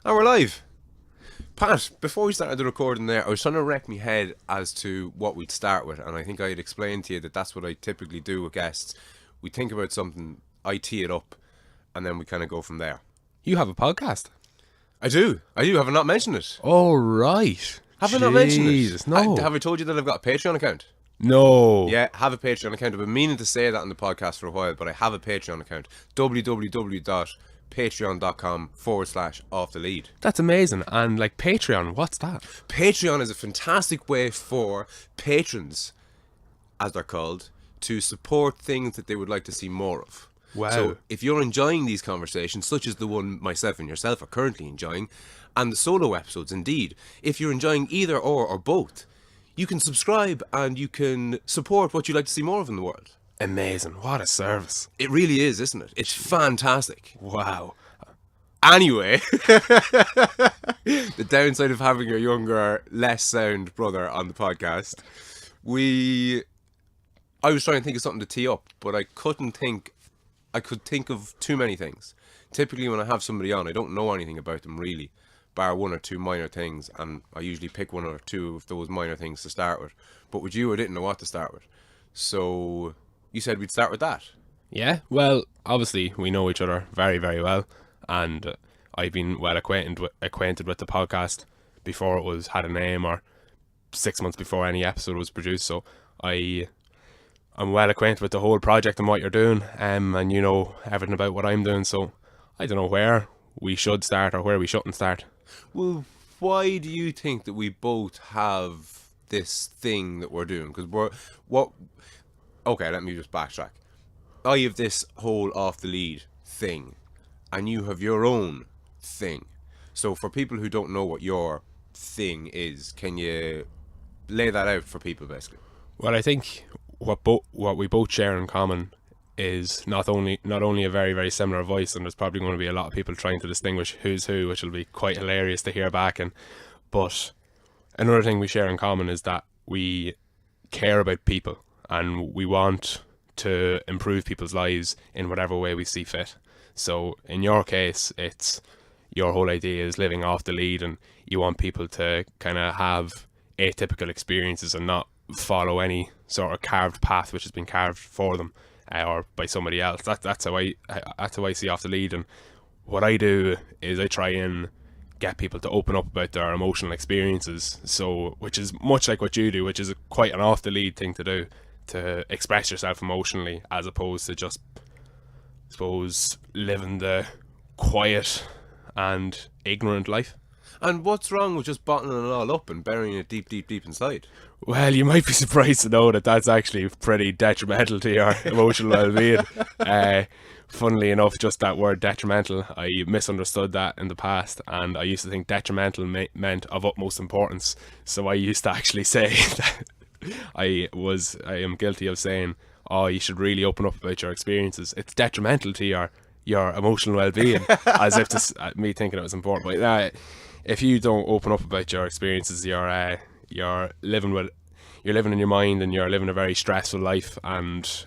And we're live. Pat, before we started the recording there, I was trying to wreck my head as to what we'd start with, and I think I had explained to you that that's what I typically do with guests. We think about something, I tee it up, and then we kind of go from there. You have a podcast? I do. Have I not mentioned it? Oh, right. Have I not mentioned it? No. Have I told you that I've got a Patreon account? No. Yeah, have a Patreon account. I've been meaning to say that on the podcast for a while, but I have a Patreon account. www.patreon.com/offthelead. That's amazing. And like Patreon, what's that? Patreon is a fantastic way for patrons, as they're called, to support things that they would like to see more of. Wow. So if you're enjoying these conversations, such as the one myself and yourself are currently enjoying, and the solo episodes indeed, if you're enjoying either or both, you can subscribe and you can support what you'd like to see more of in the world. Amazing. What a service. It really is, isn't it? It's fantastic. Wow. Anyway, the downside of having a younger, less sound brother on the podcast, I was trying to think of something to tee up, but I could think of too many things. Typically when I have somebody on, I don't know anything about them really, bar one or two minor things, and I usually pick one or two of those minor things to start with. But with you, I didn't know what to start with. So you said we'd start with that. Yeah, well, obviously we know each other very, very well, and I've been well acquainted with the podcast before it had a name, or 6 months before any episode was produced. So I'm well acquainted with the whole project and what you're doing, and you know everything about what I'm doing. So I don't know where we should start or where we shouldn't start. Well, why do you think that we both have this thing that we're doing? Because okay, let me just backtrack. I have this whole off the lead thing, and you have your own thing. So for people who don't know what your thing is, can you lay that out for people basically? Well, I think what we both share in common is not only a very, very similar voice, and there's probably going to be a lot of people trying to distinguish who's who, which will be quite hilarious to hear back. But another thing we share in common is that we care about people, and we want to improve people's lives in whatever way we see fit. So in your case, it's your whole idea is living off the lead, and you want people to kind of have atypical experiences and not follow any sort of carved path which has been carved for them or by somebody else. That's how I see off the lead. And what I do is I try and get people to open up about their emotional experiences, so which is much like what you do, which is quite an off the lead thing to do, to express yourself emotionally, as opposed to just, I suppose, living the quiet and ignorant life. And what's wrong with just bottling it all up and burying it deep, deep, deep inside? Well, you might be surprised to know that that's actually pretty detrimental to your emotional well-being. Funnily enough, just that word detrimental, I misunderstood that in the past, and I used to think detrimental meant of utmost importance. So I used to actually say that I am guilty of saying, oh, you should really open up about your experiences. It's detrimental to your emotional well-being, as if me thinking it was important. But if you don't open up about your experiences, you're living in your mind, and you're living a very stressful life, and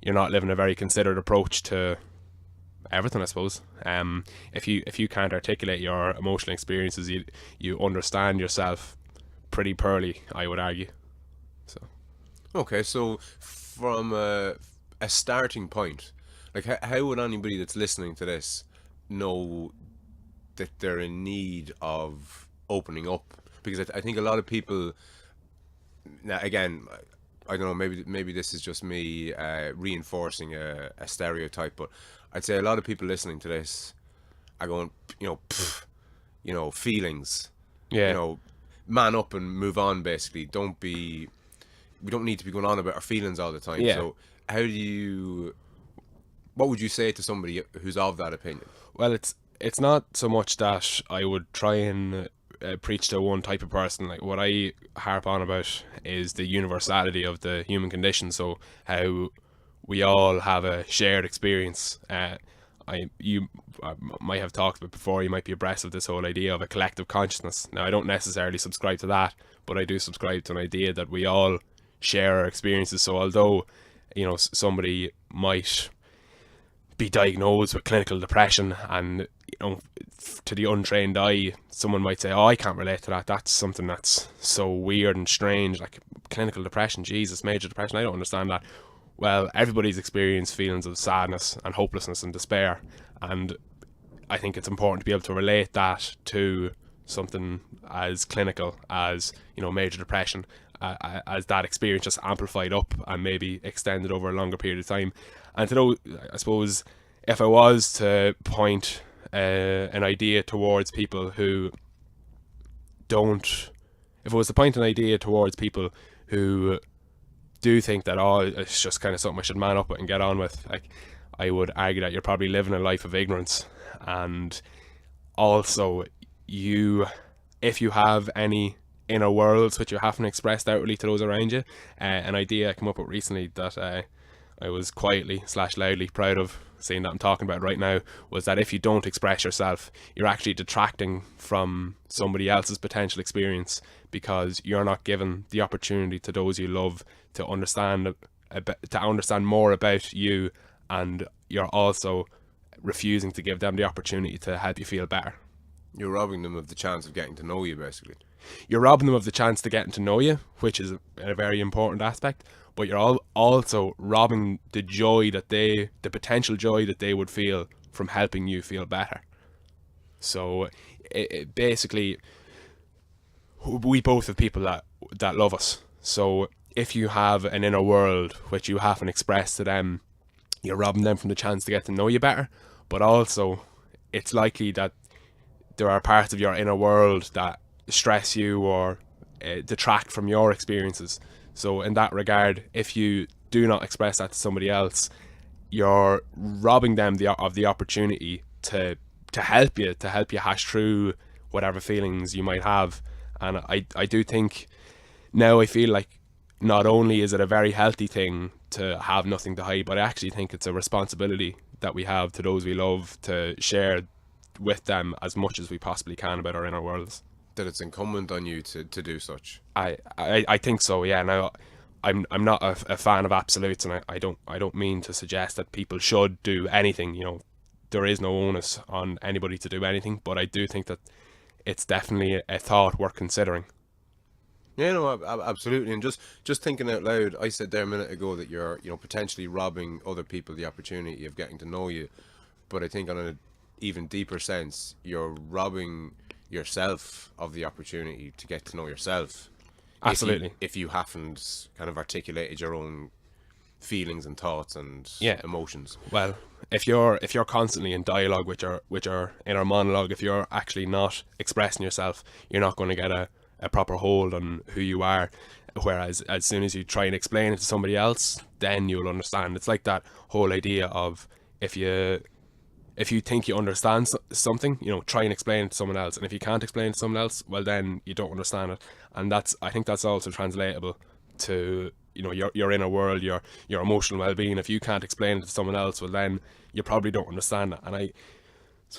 you're not living a very considered approach to everything, I suppose. If you can't articulate your emotional experiences, you understand yourself pretty poorly, I would argue. So okay, so from a starting point, like how would anybody that's listening to this know that they're in need of opening up? Because I think a lot of people, now again, I don't know, maybe this is just me reinforcing a stereotype, but I'd say a lot of people listening to this are going, feelings, yeah, man up and move on. Basically, we don't need to be going on about our feelings all the time. Yeah. So what would you say to somebody who's of that opinion? Well, it's not so much that I would try and preach to one type of person. Like, what I harp on about is the universality of the human condition. So how we all have a shared experience. You might have talked about before, you might be abreast of this whole idea of a collective consciousness. Now, I don't necessarily subscribe to that, but I do subscribe to an idea that we all share our experiences. So although somebody might be diagnosed with clinical depression, and to the untrained eye, someone might say, "Oh, I can't relate to that. That's something that's so weird and strange, like clinical depression. Jesus, major depression. I don't understand that." Well, everybody's experienced feelings of sadness and hopelessness and despair, and I think it's important to be able to relate that to something as clinical as major depression, as that experience just amplified up and maybe extended over a longer period of time. And to know, I suppose, if I was to point an idea towards people who don't, if I was to point an idea towards people who do think that, oh, it's just kind of something I should man up with and get on with, like, I would argue that you're probably living a life of ignorance. And also, if you have any inner worlds which you haven't expressed outwardly to those around you, an idea I came up with recently that I was quietly / loudly proud of, seeing that I'm talking about it right now, was that if you don't express yourself, you're actually detracting from somebody else's potential experience, because you're not given the opportunity to those you love to understand more about you, and you're also refusing to give them the opportunity to help you feel better. You're robbing them of the chance of getting to know you, basically. You're robbing them of the chance to getting to know you, which is a very important aspect, but you're also robbing the potential joy that they would feel from helping you feel better. So basically, we both have people that love us. So if you have an inner world which you haven't expressed to them, you're robbing them from the chance to get to know you better. But also, it's likely that there are parts of your inner world that stress you or detract from your experiences. So in that regard, if you do not express that to somebody else, you're robbing them of the opportunity to help you hash through whatever feelings you might have. And I do think now, I feel like not only is it a very healthy thing to have nothing to hide, but I actually think it's a responsibility that we have to those we love to share with them as much as we possibly can about our inner worlds. That it's incumbent on you to do such. I think so, yeah. Now, I'm not a fan of absolutes, and I don't mean to suggest that people should do anything. There is no onus on anybody to do anything, but I do think that it's definitely a thought worth considering. Yeah, no, absolutely. And just thinking out loud, I said there a minute ago that you're, potentially robbing other people the opportunity of getting to know you. But I think on an even deeper sense, you're robbing yourself of the opportunity to get to know yourself. Absolutely. If you haven't kind of articulated your own feelings and thoughts and emotions. Well, if you're constantly in dialogue with your inner monologue, if you're actually not expressing yourself, you're not going to get a proper hold on who you are. Whereas as soon as you try and explain it to somebody else, then you'll understand. It's like that whole idea of if you think you understand something, try and explain it to someone else. And if you can't explain it to someone else, well, then you don't understand it. And I think that's also translatable to your inner world, your emotional well-being. If you can't explain it to someone else, well, then you probably don't understand it. And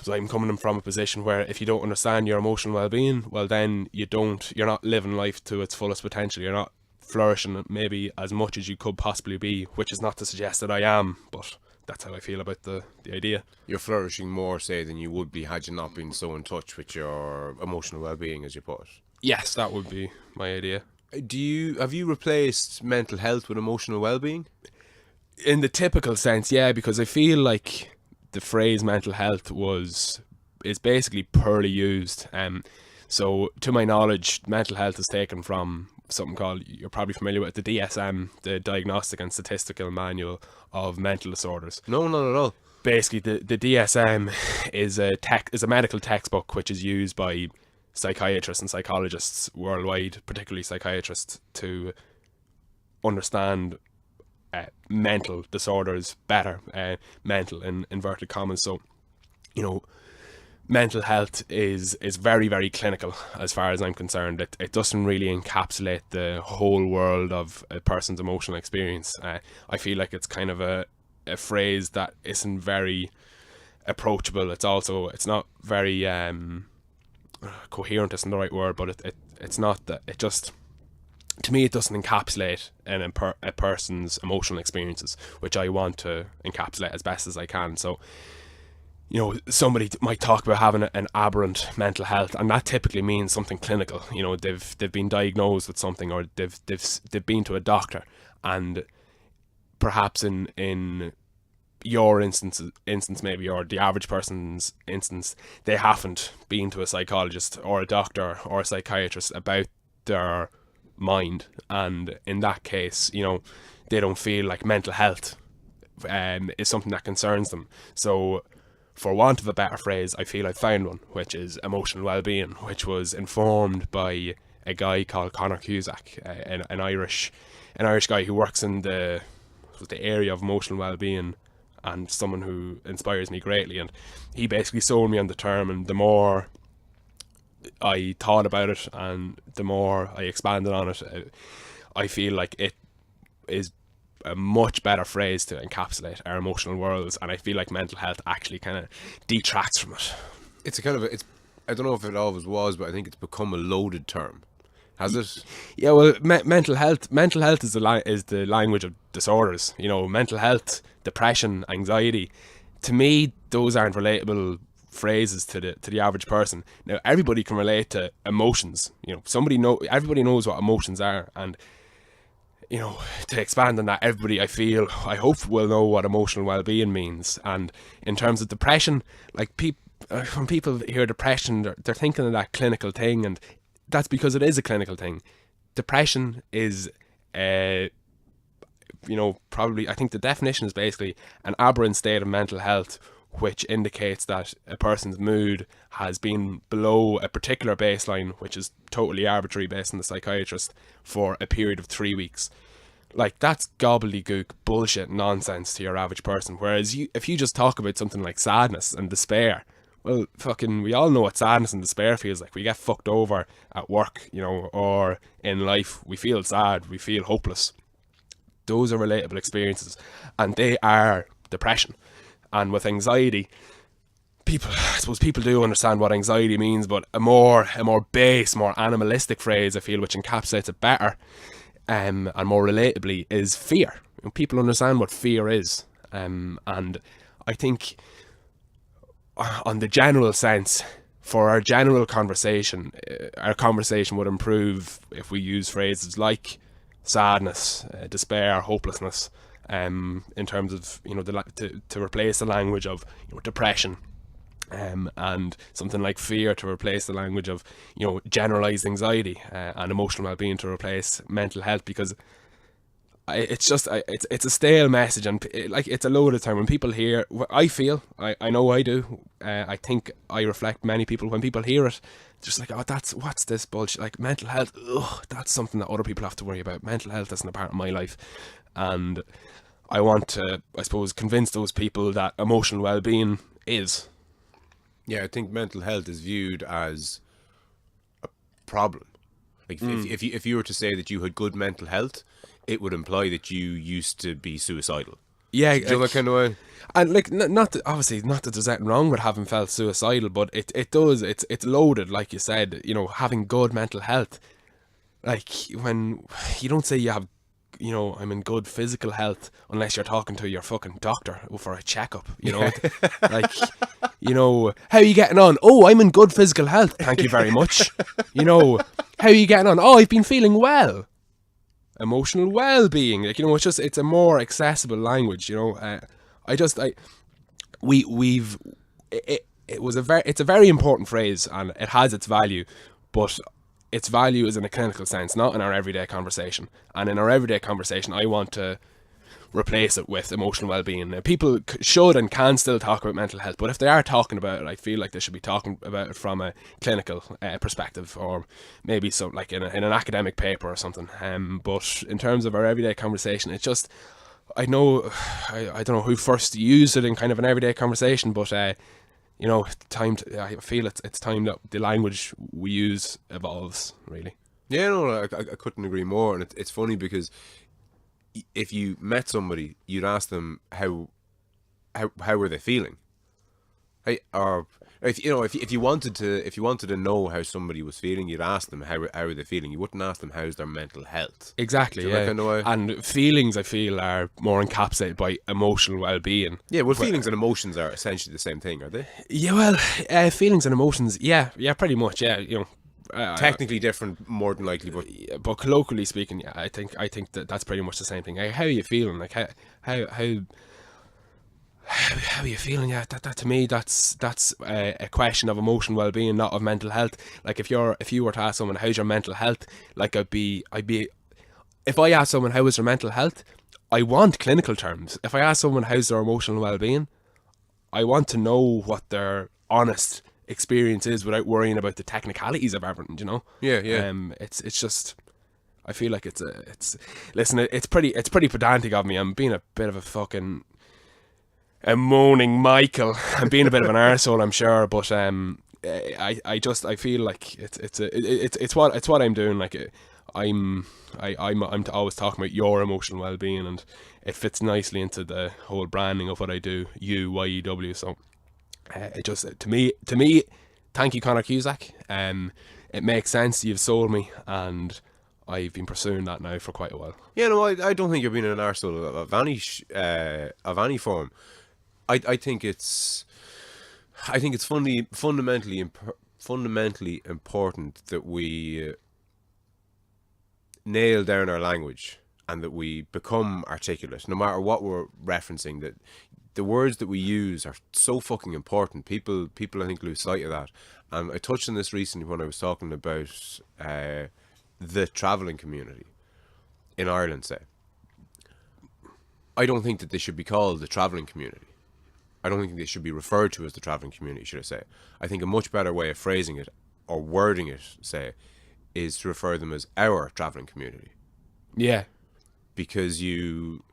I'm coming from a position where if you don't understand your emotional well-being, well, then you're not living life to its fullest potential. You're not flourishing maybe as much as you could possibly be, which is not to suggest that I am, but that's how I feel about the idea. You're flourishing more, say, than you would be had you not been so in touch with your emotional well-being, as you put it. Yes, that would be my idea. Have you replaced mental health with emotional well-being? In the typical sense, yeah, because I feel like the phrase mental health is basically poorly used. So to my knowledge, mental health is taken from something called, you're probably familiar with, the DSM, the Diagnostic and Statistical Manual of Mental Disorders. No, not at all. Basically, the DSM is a medical textbook which is used by psychiatrists and psychologists worldwide, particularly psychiatrists, to understand mental disorders better, mental in inverted commas. So, mental health is very, very clinical as far as I'm concerned. It doesn't really encapsulate the whole world of a person's emotional experience. I feel like it's kind of a phrase that isn't very approachable. It's not very coherent isn't the right word, but it's not that. to me, it doesn't encapsulate a person's emotional experiences, which I want to encapsulate as best as I can. So, you know, somebody might talk about having an aberrant mental health, and that typically means something clinical. You know, they've been diagnosed with something, or they've been to a doctor, and perhaps in your instance maybe, or the average person's instance, they haven't been to a psychologist or a doctor or a psychiatrist about their mind, and in that case, you know, they don't feel like mental health is something that concerns them. So, for want of a better phrase, I feel I found one, which is emotional well-being, which was informed by a guy called Conor Cusack, an Irish guy who works in the area of emotional well-being, and someone who inspires me greatly. And he basically sold me on the term, and the more I thought about it and the more I expanded on it, I feel like it is a much better phrase to encapsulate our emotional worlds, and I feel like mental health actually kind of detracts from it. It's a kind of a, it's I don't know if it always was, but I think it's become a loaded term. Has it? Yeah, well, mental health is the language of disorders. You know, mental health, depression, anxiety. To me, those aren't relatable phrases to the average person. Now, everybody can relate to emotions. You know, everybody knows what emotions are, and you know, to expand on that, I hope will know what emotional well-being means. And in terms of depression, like when people hear depression, they're thinking of that clinical thing, and that's because it is a clinical thing. Depression is, you know, probably, I think the definition is basically an aberrant state of mental health, which indicates that a person's mood has been below a particular baseline, which is totally arbitrary based on the psychiatrist, for a period of 3 weeks. Like, that's gobbledygook bullshit nonsense to your average person. Whereas if you just talk about something like sadness and despair, well, fucking, we all know what sadness and despair feels like. We get fucked over at work, you know, or in life. We feel sad, we feel hopeless. Those are relatable experiences, and they are depression. And with anxiety, I suppose people do understand what anxiety means, but a more base, more animalistic phrase, I feel, which encapsulates it better, and more relatably, is fear. You know, people understand what fear is, and I think, on the general sense, for our general conversation, our conversation would improve if we use phrases like sadness, despair, hopelessness, in terms of, you know, to replace the language of, you know, depression, and something like fear to replace the language of, you know, generalized anxiety, and emotional well-being to replace mental health, because it's a stale message, and it's a loaded term. When people hear, I know I do, I think I reflect many people, when people hear it, just like, oh, what's this bullshit, like mental health, ugh, that's something that other people have to worry about. Mental health isn't a part of my life. And I want to, I suppose, convince those people that emotional well-being is. Yeah, I think mental health is viewed as a problem. Like, if you were to say that you had good mental health, it would imply that you used to be suicidal. Yeah, Do you know that kind of way? And like, obviously not that there's anything wrong with having felt suicidal, but it does, it's loaded, like you said, you know, having good mental health. Like, when you don't say you have, you know, I'm in good physical health unless you're talking to your fucking doctor for a checkup, you know. Like, you know, how are you getting on? Oh, I'm in good physical health, thank you very much. You know, how are you getting on? Oh, I've been feeling well. Emotional well-being, like, you know, it's a more accessible language, you know. It's a very important phrase, and it has its value, but its value is in a clinical sense, not in our everyday conversation. And in our everyday conversation, I want to replace it with emotional well-being. Now, people should and can still talk about mental health, but if they are talking about it, I feel like they should be talking about it from a clinical perspective, or maybe so, like in an academic paper or something. But in terms of our everyday conversation, it's just, I don't know who first used it in kind of an everyday conversation, but you know, I feel it's time that the language we use evolves, really. Yeah, no, I couldn't agree more. And it's funny because if you met somebody, you'd ask them how were they feeling, hey, or If you wanted to know how somebody was feeling, you'd ask them how are they feeling. You wouldn't ask them how's their mental health. Exactly, Do you know that yeah. kind of way? And feelings, I feel, are more encapsulated by emotional well-being. Yeah, well, feelings and emotions are essentially the same thing, are they? Yeah, well, feelings and emotions, yeah, pretty much, yeah. Technically different, more than likely, but Yeah, but colloquially speaking, yeah, I think that that's pretty much the same thing. Like, how are you feeling? Like how are you feeling? Yeah, that to me, that's a question of emotional well-being, not of mental health. Like if you were to ask someone how's your mental health, like I'd be if I ask someone how is their mental health, I want clinical terms. If I ask someone how's their emotional well-being, I want to know what their honest experience is without worrying about the technicalities of everything. You know? yeah, yeah. It's just. I feel like listen, it's pretty pedantic of me. I'm being a bit of a fucking a moaning Michael. I'm being a bit of an arsehole, I'm sure, but I feel like it's what I'm doing. Like I'm always talking about your emotional well-being, and it fits nicely into the whole branding of what I do, YEW. So it just to me, thank you, Connor Cusack. It makes sense. You've sold me, and I've been pursuing that now for quite a while. Yeah, no, I don't think you're being an arsehole of any form. I think it's fundamentally important that we nail down our language and that we become articulate, no matter what we're referencing. That the words that we use are so fucking important. People I think lose sight of that. And I touched on this recently when I was talking about the travelling community in Ireland. Say, I don't think that they should be called the travelling community. I don't think they should be referred to as the travelling community, should I say. I think a much better way of phrasing it, or wording it, say, is to refer them as our travelling community. Yeah. Because you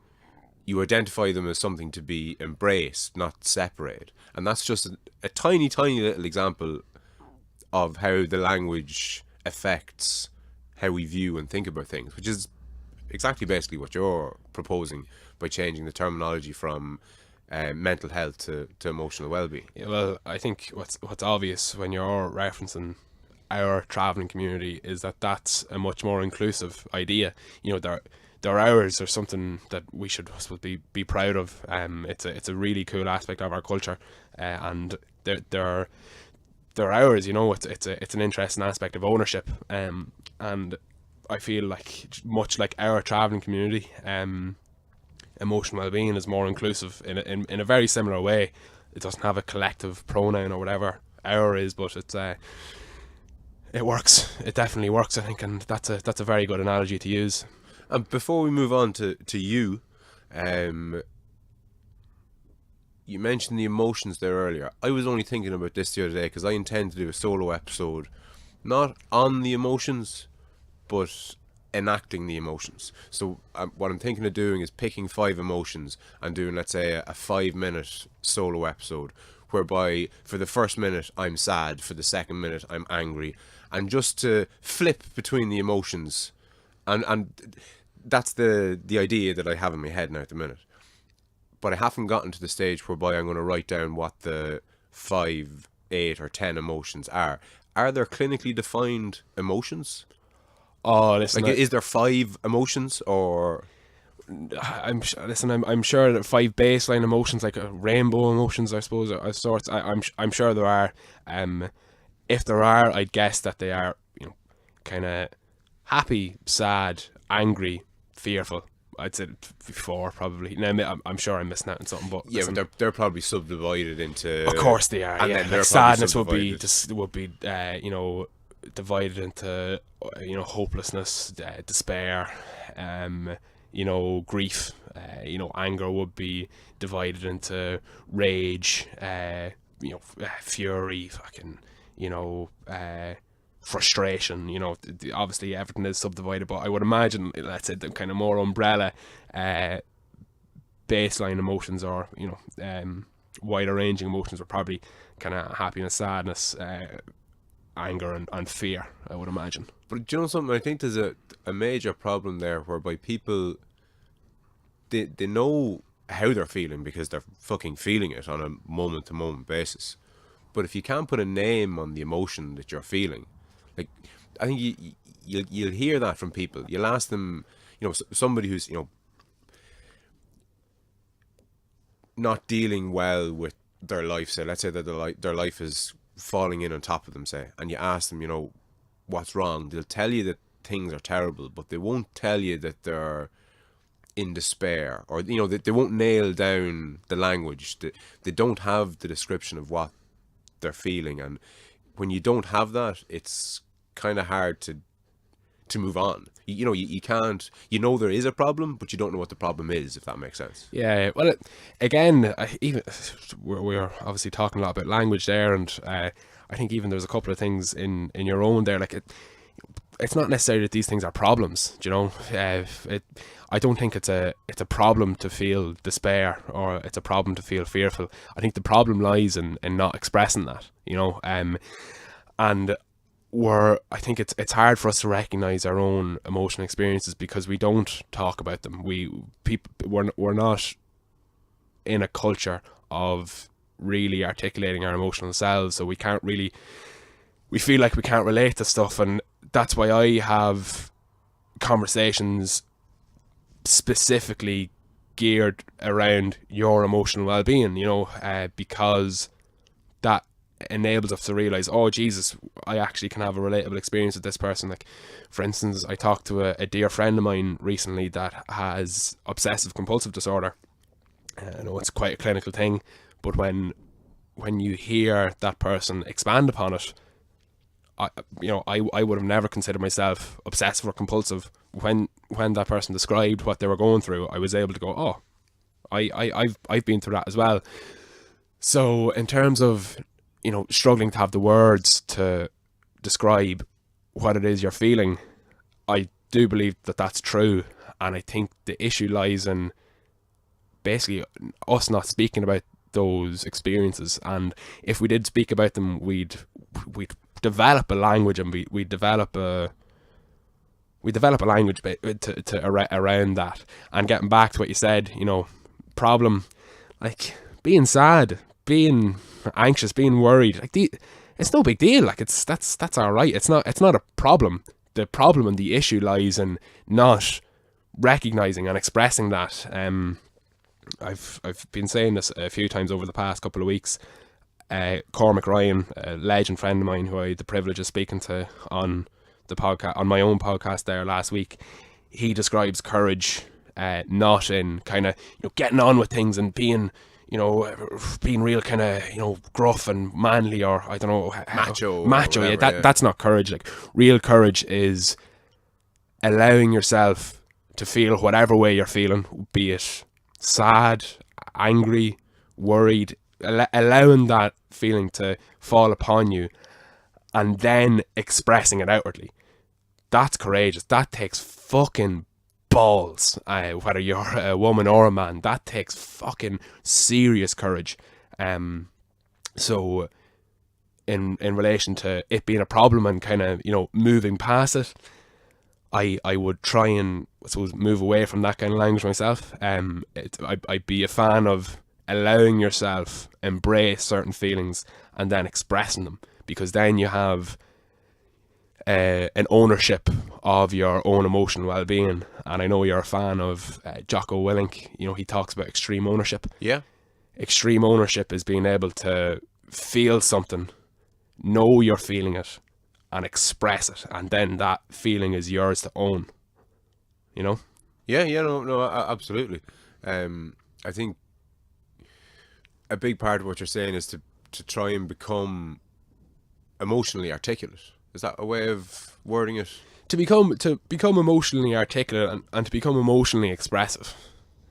identify them as something to be embraced, not separated. And that's just a tiny, tiny little example of how the language affects how we view and think about things, which is exactly basically what you're proposing by changing the terminology from mental health to emotional well-being. Yeah, well, I think what's obvious when you're referencing our travelling community is that that's a much more inclusive idea. You know, their hours are something that we should, I suppose, be proud of. It's a really cool aspect of our culture, and their hours. You know, it's an interesting aspect of ownership. And I feel like much like our travelling community, emotional well-being is more inclusive in a very similar way. It doesn't have a collective pronoun or whatever our is, but it works. It definitely works, I think, and that's a very good analogy to use. And before we move on to you, you mentioned the emotions there earlier. I was only thinking about this the other day because I intend to do a solo episode, not on the emotions, but enacting the emotions. So what I'm thinking of doing is picking 5 emotions and doing, let's say, a 5-minute solo episode, whereby for the first minute I'm sad, for the second minute I'm angry, and just to flip between the emotions. And that's the idea that I have in my head now at the minute. But I haven't gotten to the stage whereby I'm going to write down what the 5, 8 or 10 emotions are. Are there clinically defined emotions? Oh, listen, like, is there 5 emotions, or? I'm sure that 5 baseline emotions, like rainbow emotions, I suppose, of sorts. I'm sure there are. If there are, I'd guess that they are, you know, kind of happy, sad, angry, fearful. I'd say 4 probably. Now I'm sure I'm missing out on something, but yeah, listen, but they're probably subdivided into. Of course they are. And Yeah, then they're like sadness would subdivided. be you know, divided into, you know, hopelessness, despair, you know, grief. You know, anger would be divided into rage, you know, fury, fucking, you know, frustration. You know, obviously everything is subdivided, but I would imagine, let's say, the kind of more umbrella baseline emotions, or, you know, wider ranging emotions, are probably kind of happiness, sadness, anger and fear, I would imagine. But do you know something? I think there's a major problem there, whereby people, they know how they're feeling because they're fucking feeling it on a moment to moment basis. But if you can't put a name on the emotion that you're feeling, like, I think you'll hear that from people. You'll ask them, somebody who's, not dealing well with their life, say, let's say that their life is falling in on top of them, say, and you ask them, what's wrong. They'll tell you that things are terrible, but they won't tell you that they're in despair, or they won't nail down the language. They don't have the description of what they're feeling, and when you don't have that, it's kind of hard to move on. You can't, there is a problem, but you don't know what the problem is, if that makes sense. Yeah, well, again, we're obviously talking a lot about language there, and I think even there's a couple of things in your own there, like it's not necessarily that these things are problems, I don't think it's a problem to feel despair, or it's a problem to feel fearful. I think the problem lies in not expressing that, and I think it's hard for us to recognize our own emotional experiences because we don't talk about them. We're not in a culture of really articulating our emotional selves, so we feel like we can't relate to stuff, and that's why I have conversations specifically geared around your emotional well-being, because that enables us to realize, oh Jesus, I actually can have a relatable experience with this person. Like, for instance, I talked to a dear friend of mine recently that has obsessive compulsive disorder. I know it's quite a clinical thing, but when you hear that person expand upon it, I would have never considered myself obsessive or compulsive. When that person described what they were going through, I was able to go, oh, I've been through that as well. So in terms of struggling to have the words to describe what it is you're feeling, I do believe that that's true, and I think the issue lies in basically us not speaking about those experiences. And if we did speak about them, we'd develop a language, and we develop a language to around that. And getting back to what you said, problem, like being sad, being anxious, being worried, like it's no big deal. Like that's all right. It's not a problem. The problem and the issue lies in not recognizing and expressing that. I've been saying this a few times over the past couple of weeks. Cormac Ryan, a legend friend of mine who I had the privilege of speaking to on the podcast, on my own podcast there last week, he describes courage not in kind of getting on with things and being being real kind of gruff and manly, or I don't know, macho. Whatever, yeah, that's not courage. Like, real courage is allowing yourself to feel whatever way you're feeling, be it sad, angry, worried, allowing that feeling to fall upon you, and then expressing it outwardly. That's courageous. That takes fucking balls, whether you're a woman or a man. That takes fucking serious courage. So in relation to it being a problem and kind of moving past it, I would try and, I suppose, move away from that kind of language myself. I'd be a fan of allowing yourself embrace certain feelings and then expressing them, because then you have an ownership of your own emotional well-being. And I know you're a fan of Jocko Willink. He talks about extreme ownership. Yeah. Extreme ownership is being able to feel something, know you're feeling it, and express it, and then that feeling is yours to own. No, absolutely. I think a big part of what you're saying is to try and become emotionally articulate. Is that a way of wording it? To become emotionally articulate and to become emotionally expressive.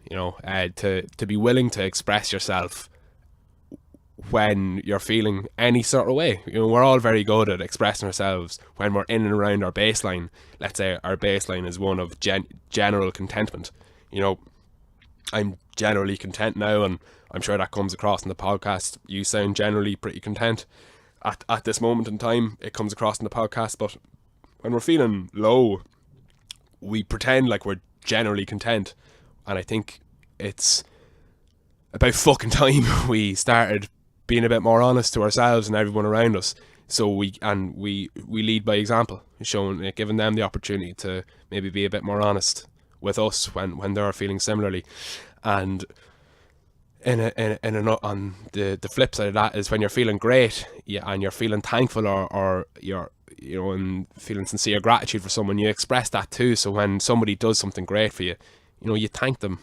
To be willing to express yourself when you're feeling any sort of way. We're all very good at expressing ourselves when we're in and around our baseline. Let's say our baseline is one of general contentment. I'm generally content now, and I'm sure that comes across in the podcast. You sound generally pretty content at this moment in time. It comes across in the podcast, but when we're feeling low, we pretend like we're generally content. And I think it's about fucking time we started being a bit more honest to ourselves and everyone around us. So we lead by example, showing, giving them the opportunity to maybe be a bit more honest with us when they're feeling similarly. And on the flip side of that is when you're feeling great, yeah, and you're feeling thankful, or you're, you know, and feeling sincere gratitude for someone, you express that too. So when somebody does something great for you, you know, you thank them,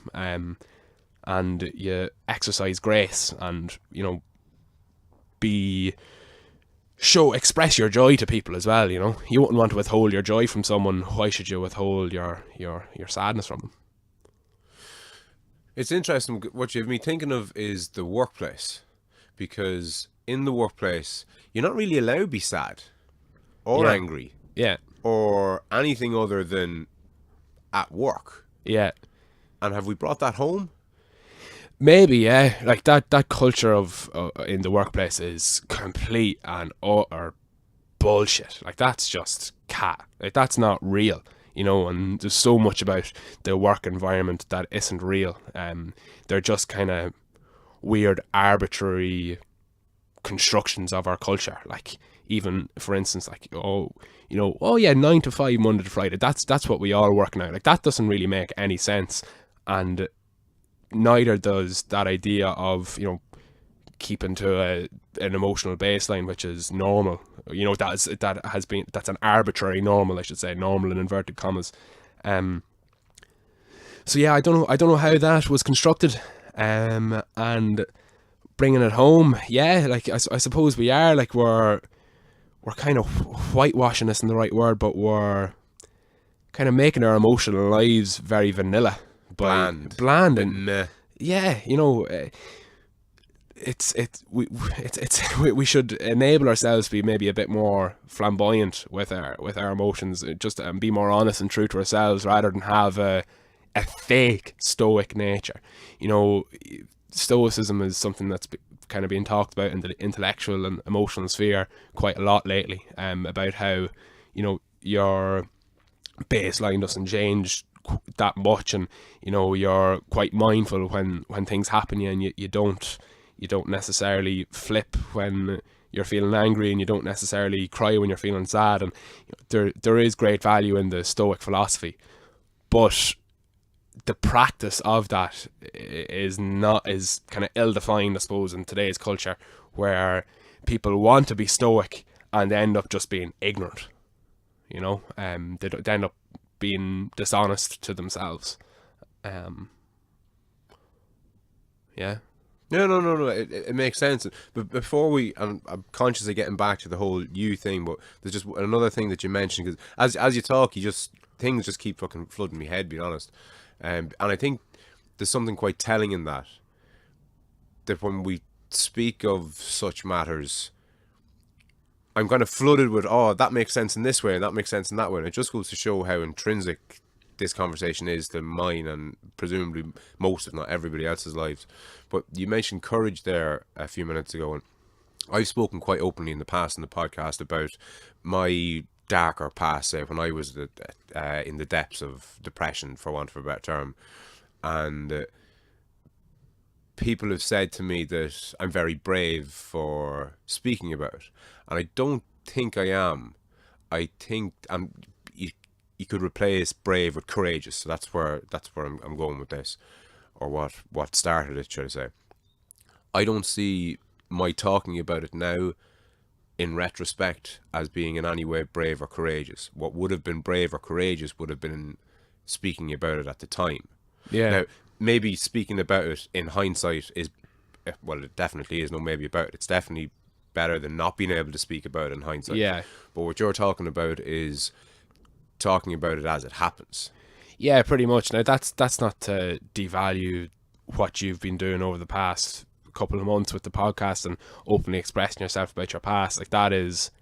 and you exercise grace, and, you know, express your joy to people as well. You know, you wouldn't want to withhold your joy from someone. Why should you withhold your sadness from them? It's interesting. What you have me thinking of is the workplace, because in the workplace you're not really allowed to be sad or Yeah. angry Yeah, or anything other than at work. yeah. And have we brought that home? Maybe, yeah. Like that culture of in the workplace is complete and utter bullshit. Like, that's just cat. Like, that's not real, you know. And there's so much about the work environment that isn't real. They're just kind of weird, arbitrary constructions of our culture. Like, even for instance, like, oh yeah, 9 to 5 Monday to Friday. That's what we all work now. Like, that doesn't really make any sense, and neither does that idea of, you know, keeping to an emotional baseline, which is normal. You know, that's an arbitrary normal, I should say, normal in inverted commas. So yeah, I don't know how that was constructed, and bringing it home, yeah, like I suppose we are, like, we're kind of whitewashing, isn't the right word, but we're kind of making our emotional lives very vanilla, bland and meh. yeah, you know, we should enable ourselves to be maybe a bit more flamboyant with our emotions, just be more honest and true to ourselves, rather than have a fake stoic nature. You know, stoicism is something that's kind of being talked about in the intellectual and emotional sphere quite a lot lately, about how, you know, your baseline doesn't change that much, and, you know, you're quite mindful when things happen to you, and you don't necessarily flip when you're feeling angry, and you don't necessarily cry when you're feeling sad. And, you know, there is great value in the Stoic philosophy, but the practice of that is kind of ill-defined, I suppose, in today's culture, where people want to be stoic and end up just being ignorant. You know, they end up being dishonest to themselves. Yeah. No. It makes sense. But before I'm conscious of getting back to the whole you thing, but there's just another thing that you mentioned, because as you talk, things just keep fucking flooding my head, being honest. And I think there's something quite telling in that when we speak of such matters, I'm kind of flooded with, oh, that makes sense in this way, and that makes sense in that way. And it just goes to show how intrinsic this conversation is to mine, and presumably most, if not everybody else's lives. But you mentioned courage there a few minutes ago, and I've spoken quite openly in the past in the podcast about my darker past, say, when I was in the depths of depression, for want of a better term. And people have said to me that I'm very brave for speaking about it, and I don't think I am. I think you could replace brave with courageous, so that's where I'm going with this, or what started it, should I say. I don't see my talking about it now in retrospect as being in any way brave or courageous. What would have been brave or courageous would have been speaking about it at the time. Yeah. Now, maybe speaking about it in hindsight is, well, it definitely is no maybe about it. It's definitely better than not being able to speak about it in hindsight. Yeah. But what you're talking about is talking about it as it happens. Yeah, pretty much. Now, that's not to devalue what you've been doing over the past couple of months with the podcast and openly expressing yourself about your past. Like, that is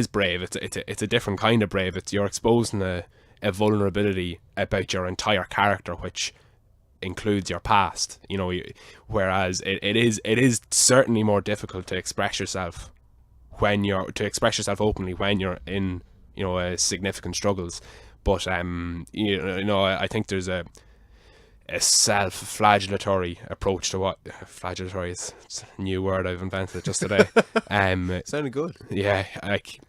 brave. It's a different kind of brave. You're exposing a vulnerability about your entire character, which includes your past. You know, whereas it is certainly more difficult to express yourself openly when you're in, you know, significant struggles. But you know, I think there's a self-flagellatory approach to what flagellatory is. It's a new word I've invented just today. Sounded good. Yeah, like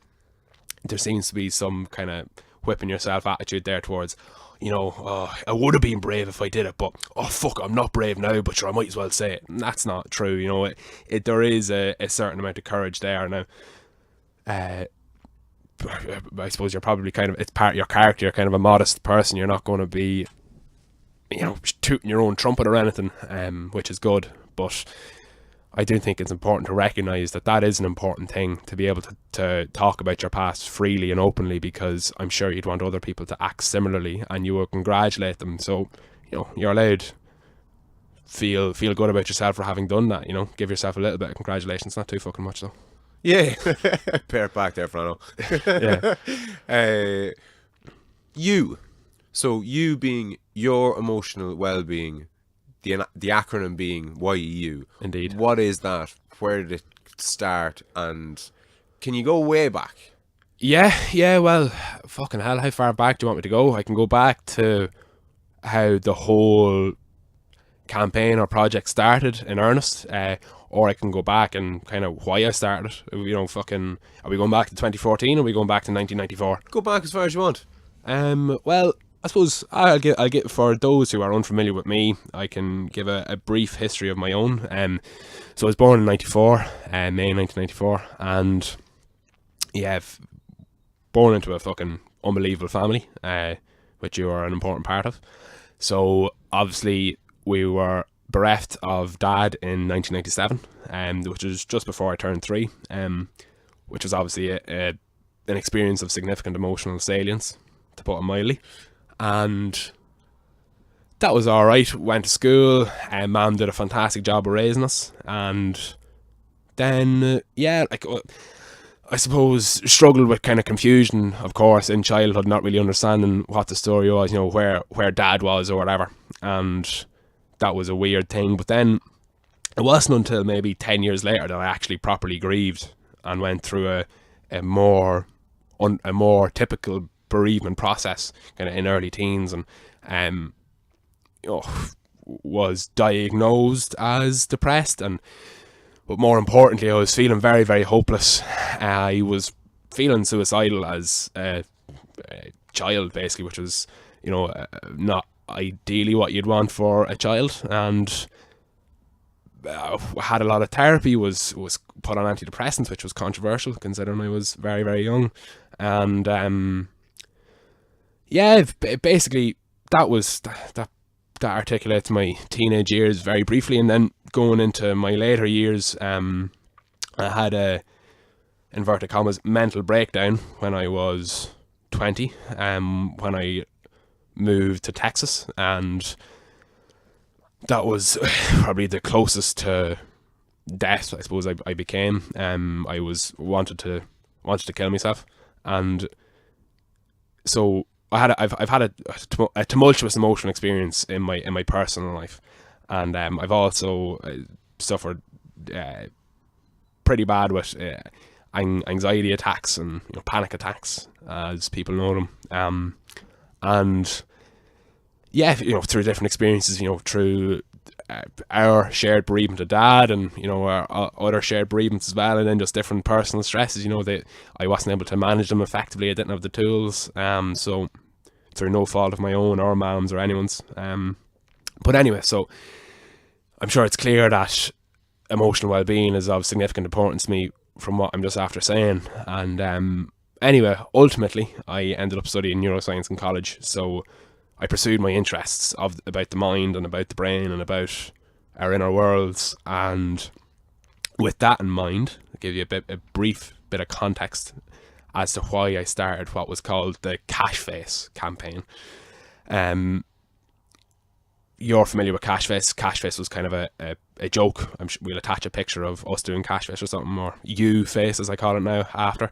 there seems to be some kind of whipping yourself attitude there towards, oh, I would have been brave if I did it, but oh fuck, I'm not brave now, but sure, I might as well say it. And that's not true. There is a certain amount of courage there. Now, I suppose you're probably it's part of your character. You're kind of a modest person. You're not going to be, tooting your own trumpet or anything, which is good. But I do think it's important to recognise that is an important thing, to be able to talk about your past freely and openly, because I'm sure you'd want other people to act similarly, and you will congratulate them. So, you're allowed feel good about yourself for having done that. Give yourself a little bit of congratulations. Not too fucking much though. Yeah, pair it back there, Frano. Yeah. You being your emotional well-being, the acronym being YEU. Indeed. What is that? Where did it start? And can you go way back? Yeah. Well, fucking hell, how far back do you want me to go? I can go back to how the whole campaign or project started in earnest, or I can go back and kind of why I started. Are we going back to 2014 or are we going back to 1994? Go back as far as you want. Well, I suppose I'll get for those who are unfamiliar with me, I can give a brief history of my own. So I was born in 94, May 1994, and yeah, born into a fucking unbelievable family, which you are an important part of. So obviously we were bereft of dad in 1997, which was just before I turned 3, which was obviously an experience of significant emotional salience, to put it mildly. And that was alright. Went to school, and Mum did a fantastic job of raising us. And then, I suppose struggled with kind of confusion, of course, in childhood, not really understanding what the story was, where dad was or whatever. And that was a weird thing. But then it wasn't until maybe 10 years later that I actually properly grieved and went through a more typical bereavement process, kind of in early teens, and was diagnosed as depressed, but more importantly, I was feeling very, very hopeless. I was feeling suicidal as a child, basically, which was not ideally what you'd want for a child. And had a lot of therapy, was put on antidepressants, which was controversial considering I was very, very young. And basically that articulates my teenage years very briefly. And then going into my later years, I had a, inverted commas, mental breakdown when I was 20, when I moved to Texas, and that was probably the closest to death, I suppose, I became. I wanted to kill myself, and so I've had a tumultuous emotional experience in my personal life, and I've also suffered pretty bad with anxiety attacks and panic attacks, as people know them. And yeah, through different experiences, through our shared bereavement of dad, and our other shared bereavements as well, and then just different personal stresses, that I wasn't able to manage them effectively. I didn't have the tools, so through no fault of my own or Mom's or anyone's. But anyway, so I'm sure it's clear that emotional well-being is of significant importance to me from what I'm just after saying. And anyway, ultimately I ended up studying neuroscience in college, so I pursued my interests about the mind and about the brain and about our inner worlds. And with that in mind, I'll give you a brief bit of context as to why I started what was called the Cash Face campaign. You're familiar with Cash Face. Cash Face was kind of a joke. I'm sure we'll attach a picture of us doing Cash Face or something, or you face as I call it now, after.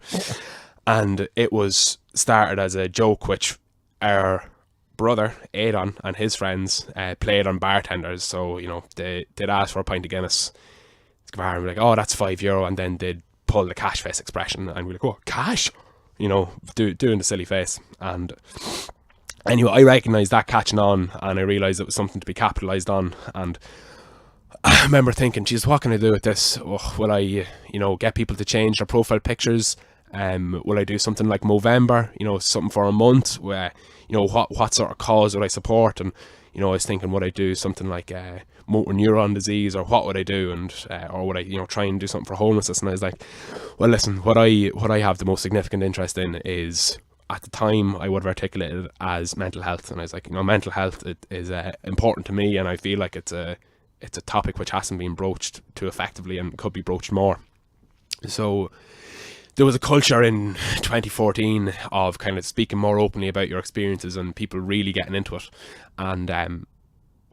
And it was started as a joke which our brother Adon and his friends played on bartenders. So they'd ask for a pint of Guinness, and be like, oh, that's €5, and then they'd pull the cash face expression, and we're like, oh, cash, doing the silly face. And Anyway, I recognised that catching on, and I realised it was something to be capitalised on. And I remember thinking, geez, what can I do with this? Oh, will I, get people to change their profile pictures? Will I do something like Movember, something for a month? Where, what sort of cause would I support? And, I was thinking, would I do something like motor neuron disease, or what would I do? And or would I, try and do something for homelessness? And I was like, well, listen, what I have the most significant interest in is, at the time, I would have articulated it as mental health. And I was like, mental health is important to me, and I feel like it's a topic which hasn't been broached too effectively and could be broached more. So there was a culture in 2014 of kind of speaking more openly about your experiences and people really getting into it. And I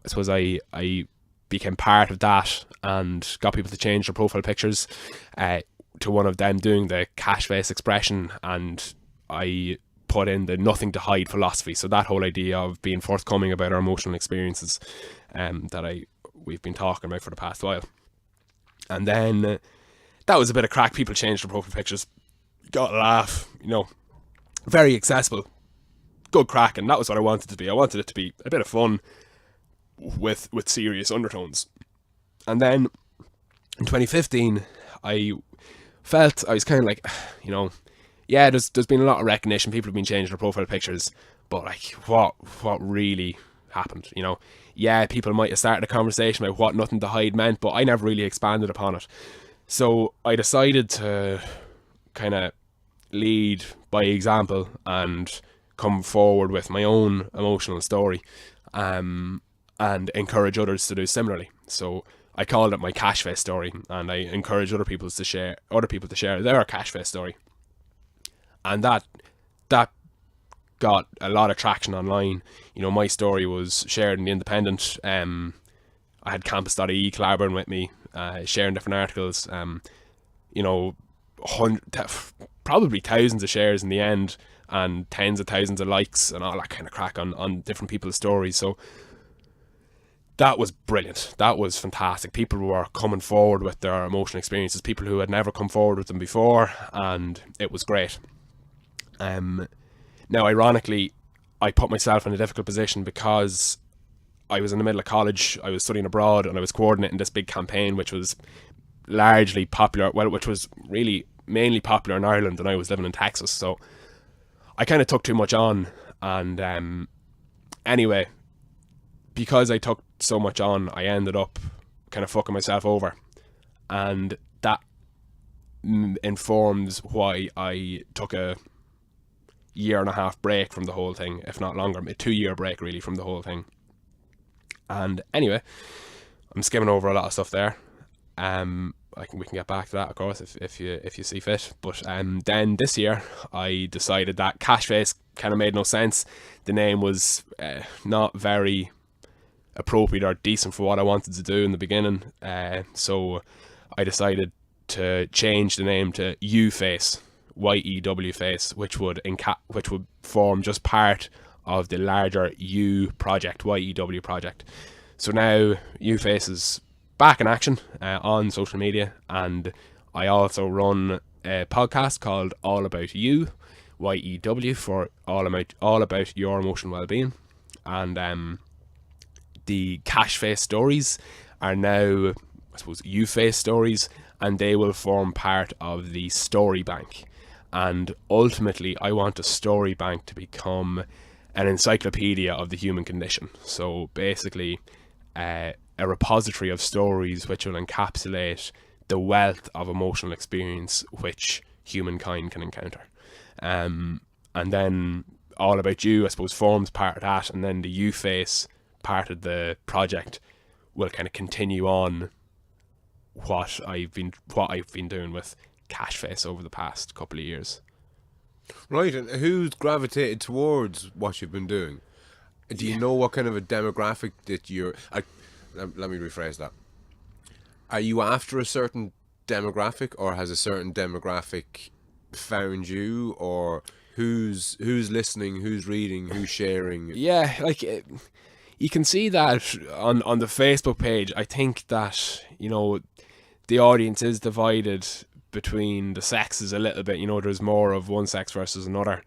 suppose I became part of that and got people to change their profile pictures to one of them doing the cash face expression, and I put in the nothing to hide philosophy. So that whole idea of being forthcoming about our emotional experiences that we've been talking about for the past while. And then that was a bit of crack. People changed their profile pictures, got a laugh, very accessible, good crack. And that was what I wanted it to be. I wanted it to be a bit of fun with serious undertones. And then in 2015, I felt I was kind of like, yeah, there's been a lot of recognition. People have been changing their profile pictures, but like, what really happened? Yeah, people might have started a conversation about what nothing to hide meant, but I never really expanded upon it. So I decided to kind of lead by example and come forward with my own emotional story, and encourage others to do similarly. So I called it my cash face story, and I encourage other people to share their cash face story. And that got a lot of traction online. My story was shared in The Independent. I had campus.ie collaborating with me, sharing different articles. Probably thousands of shares in the end, and tens of thousands of likes and all that kind of crack on different people's stories. So that was brilliant. That was fantastic. People were coming forward with their emotional experiences, people who had never come forward with them before, and it was great. Now, ironically, I put myself in a difficult position because I was in the middle of college, I was studying abroad, and I was coordinating this big campaign which was largely popular, which was really mainly popular in Ireland, and I was living in Texas. So I kind of took too much on, and anyway, because I took so much on, I ended up kind of fucking myself over, and that informs why I took a 1.5-year break from the whole thing, if not longer, a 2-year break really from the whole thing. And anyway, I'm skimming over a lot of stuff there. We can get back to that, of course, if you see fit. But then this year, I decided that cash face kind of made no sense. The name was not very appropriate or decent for what I wanted to do in the beginning. So I decided to change the name to U Face, YEW Face, which would form just part of the larger U project, YEW project. So now U Face is back in action on social media, and I also run a podcast called All About You, YEW, for all about your emotional well-being. And the cash face stories are now, I suppose, U Face stories, and they will form part of the story bank. And ultimately, I want a story bank to become an encyclopedia of the human condition. So basically, a repository of stories which will encapsulate the wealth of emotional experience which humankind can encounter. And then All About You, I suppose, forms part of that, and then the U Face part of the project will kind of continue on what I've been doing with cash face over the past couple of years. Right, and who's gravitated towards what you've been doing? Do you know what kind of a demographic that you're... let me rephrase that. Are you after a certain demographic, or has a certain demographic found you, or who's listening, who's reading, who's sharing? Yeah, like you can see that on the Facebook page. I think that, the audience is divided between the sexes a little bit. There's more of one sex versus another.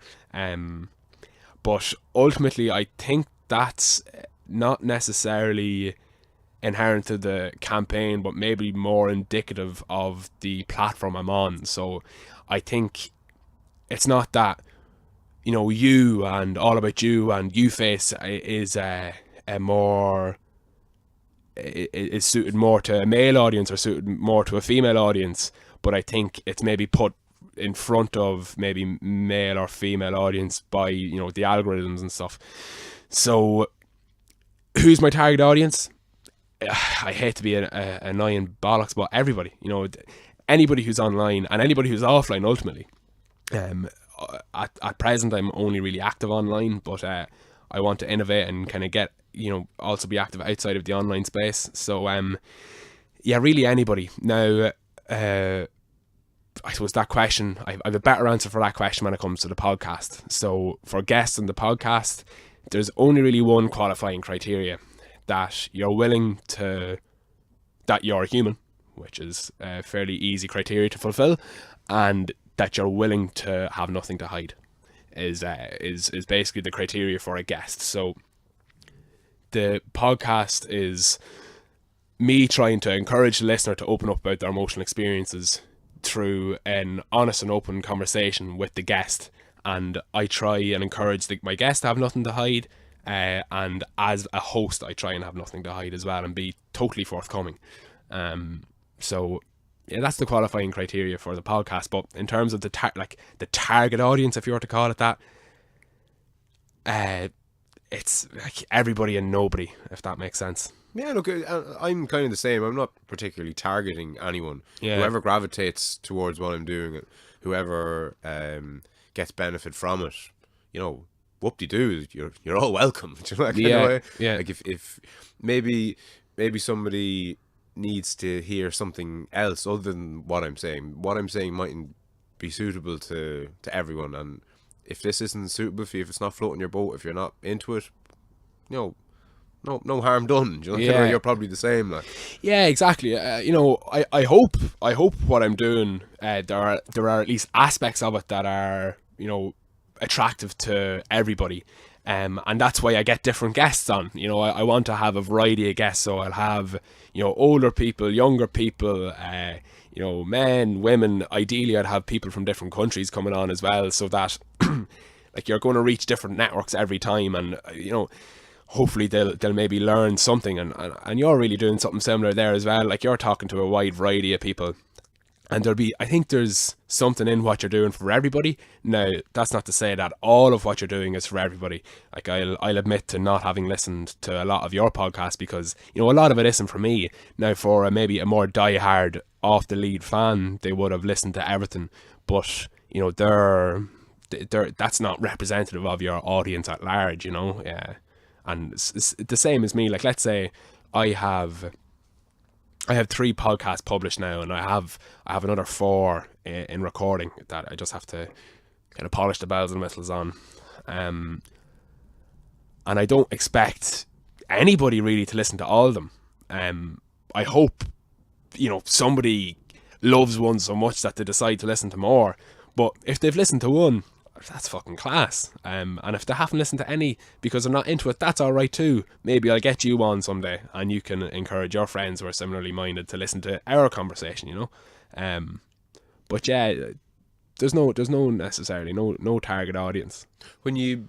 But ultimately, I think that's not necessarily inherent to the campaign, but maybe more indicative of the platform I'm on. So I think it's not that, you know, you and all about you and you face is a more is suited more to a male audience or suited more to a female audience, but I think it's maybe put in front of maybe male or female audience by, you know, the algorithms and stuff. So who's my target audience? I hate to be an annoying bollocks, but everybody, you know, anybody who's online and anybody who's offline ultimately. At present I'm only really active online, but I want to innovate and kind of get, you know, also be active outside of the online space. So yeah, really anybody. Now I suppose that question, I have a better answer for that question when it comes to the podcast. So for guests on the podcast, there's only really one qualifying criteria: that you're willing to, that you're human, which is a fairly easy criteria to fulfill, and that you're willing to have nothing to hide is basically the criteria for a guest. So the podcast is me trying to encourage the listener to open up about their emotional experiences through an honest and open conversation with the guest, and I try and encourage my guest to have nothing to hide, and as a host I try and have nothing to hide as well and be totally forthcoming. So yeah, that's the qualifying criteria for the podcast. But in terms of the target audience, if you were to call it that, it's like everybody and nobody, if that makes sense. Yeah, look, I'm kind of the same. I'm not particularly targeting anyone. Yeah. Whoever gravitates towards what I'm doing, whoever gets benefit from it, you know, whoop-de-doo, you're all welcome. Do you know, that kind of way? Yeah. Like if maybe somebody needs to hear something else other than what I'm saying. What I'm saying mightn't be suitable to everyone, and if this isn't suitable for you, if it's not floating your boat, if you're not into it, you know, no harm done. You know, Yeah. you're probably the same. Like, yeah, exactly. You know, I hope what I'm doing, there are at least aspects of it that are, you know, attractive to everybody. And that's why I get different guests on. You know, I want to have a variety of guests, so I'll have, you know, older people, younger people, you know, men, women. Ideally, I'd have people from different countries coming on as well, so that like you're going to reach different networks every time, and you know, hopefully they'll maybe learn something, and you're really doing something similar there as well. Like you're talking to a wide variety of people. And I think there's something in what you're doing for everybody. Now, that's not to say that all of what you're doing is for everybody. Like I'll admit to not having listened to a lot of your podcasts because, you know, a lot of it isn't for me. Now, for maybe a more diehard off the lead fan, they would have listened to everything. But, you know, that's not representative of your audience at large, you know. Yeah. And it's the same as me. Like, let's say I have 3 podcasts published now, and I have another 4 in recording that I just have to kind of polish the bells and whistles on. And I don't expect anybody really to listen to all of them. I hope, you know, somebody loves one so much that they decide to listen to more. But if they've listened to one, that's fucking class. And if they haven't listened to any because they're not into it, that's all right too. Maybe I'll get you on someday, and you can encourage your friends who are similarly minded to listen to our conversation. You know, but yeah, there's no necessarily no target audience. when you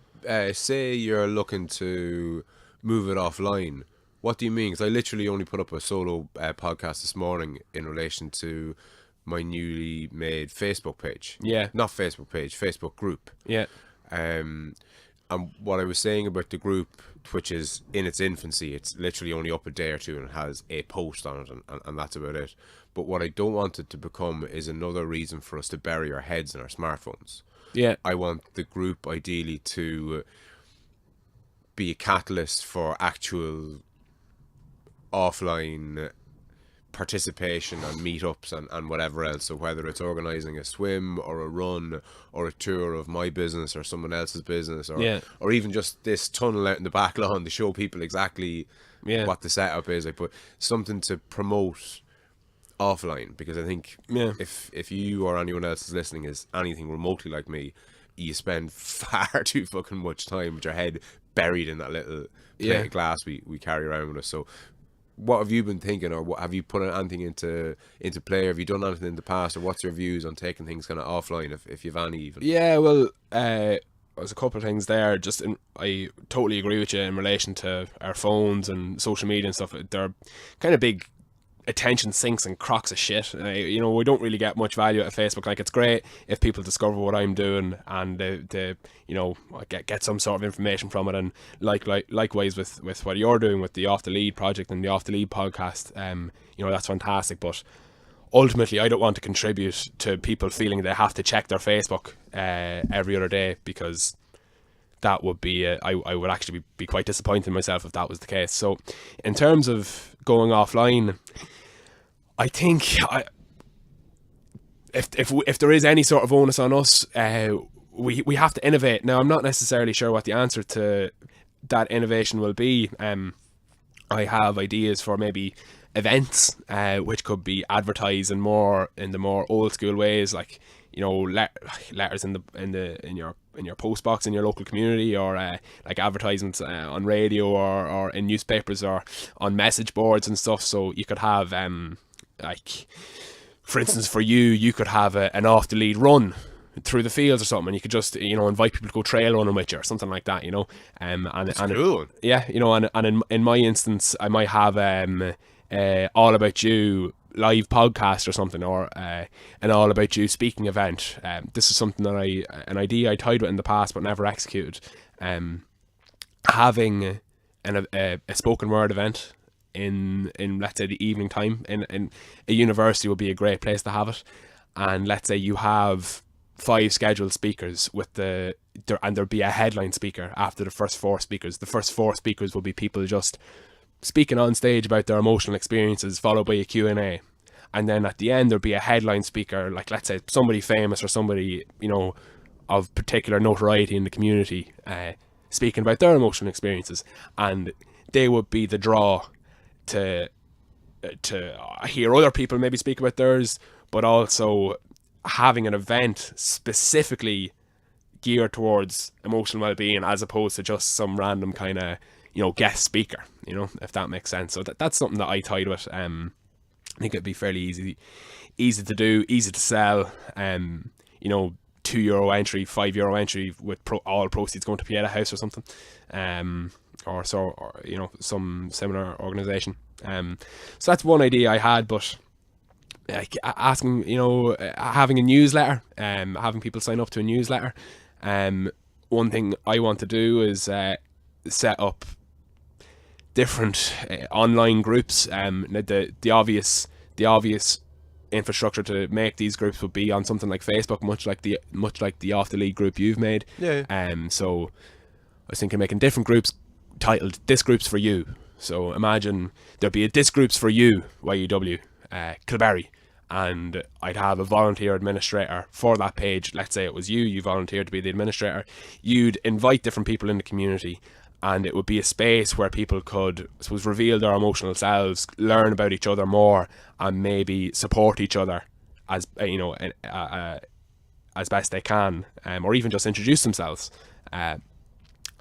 say you're looking to move it offline, what do you mean? Because I literally only put up a solo podcast this morning in relation to my newly made Facebook page. Yeah. Not Facebook page, Facebook group. Yeah. And what I was saying about the group, which is in its infancy, it's literally only up a day or two and it has a post on it, and that's about it. But what I don't want it to become is another reason for us to bury our heads in our smartphones. Yeah. I want the group ideally to be a catalyst for actual offline participation and meetups and whatever else. So whether it's organising a swim or a run or a tour of my business or someone else's business, or even just this tunnel out in the back lawn to show people exactly what the setup is. I put something to promote offline, because I think if you or anyone else is listening is anything remotely like me, you spend far too fucking much time with your head buried in that little plate of glass we carry around with us. So what have you been thinking, or what have you put anything into play? Have you done anything in the past, or what's your views on taking things kind of offline, if you've any even? Yeah, well, there's a couple of things there. I totally agree with you in relation to our phones and social media and stuff. They're kind of big attention sinks and crocks of shit. You know, we don't really get much value out of Facebook. Like, it's great if people discover what I'm doing and they you know, get some sort of information from it. And likewise with what you're doing with the Off the Lead project and the Off the Lead podcast, you know, that's fantastic. But ultimately, I don't want to contribute to people feeling they have to check their Facebook every other day, because that would be I would actually be quite disappointed in myself if that was the case. So in terms of going offline, I think if there is any sort of onus on us, we have to innovate. Now, I'm not necessarily sure what the answer to that innovation will be. I have ideas for maybe events, which could be advertised in the more old school ways, like, you know, letters in your post box in your local community, or like advertisements on radio or in newspapers or on message boards and stuff. So you could have like, for instance, for you could have an off the lead run through the fields or something, and you could just, you know, invite people to go trail running with you or something like that, you know. That's cool. Yeah, you know, and in my instance, I might have All About You live podcast or something, or an All About You speaking event. This is something that an idea I toyed with in the past but never executed. Having a spoken word event in let's say the evening time in a university would be a great place to have it. And let's say you have 5 scheduled speakers and there'd be a headline speaker after the first 4 speakers. The first 4 speakers will be people just speaking on stage about their emotional experiences, followed by a Q&A. And then at the end, there'd be a headline speaker, like, let's say, somebody famous or somebody, you know, of particular notoriety in the community, speaking about their emotional experiences. And they would be the draw to hear other people maybe speak about theirs, but also having an event specifically geared towards emotional well-being, as opposed to just some random kind of, you know, guest speaker, you know, if that makes sense. So that's something that I tied with. I think it'd be fairly easy to do, easy to sell. You know, €2 entry, €5 entry, with all proceeds going to Pieta House or something, or you know, some similar organisation. So that's one idea I had, but like asking, you know, having a newsletter, having people sign up to a newsletter. One thing I want to do is set up different online groups. The obvious infrastructure to make these groups would be on something like Facebook, much like the Off the Lead group you've made. Yeah. So I was thinking making different groups titled "This Group's for You." So imagine there'd be a "This Group's for You" YUW Kilberry, and I'd have a volunteer administrator for that page. Let's say it was you volunteered to be the administrator. You'd invite different people in the community, and it would be a space where people could, I suppose, reveal their emotional selves, learn about each other more, and maybe support each other as, you know, as best they can, or even just introduce themselves.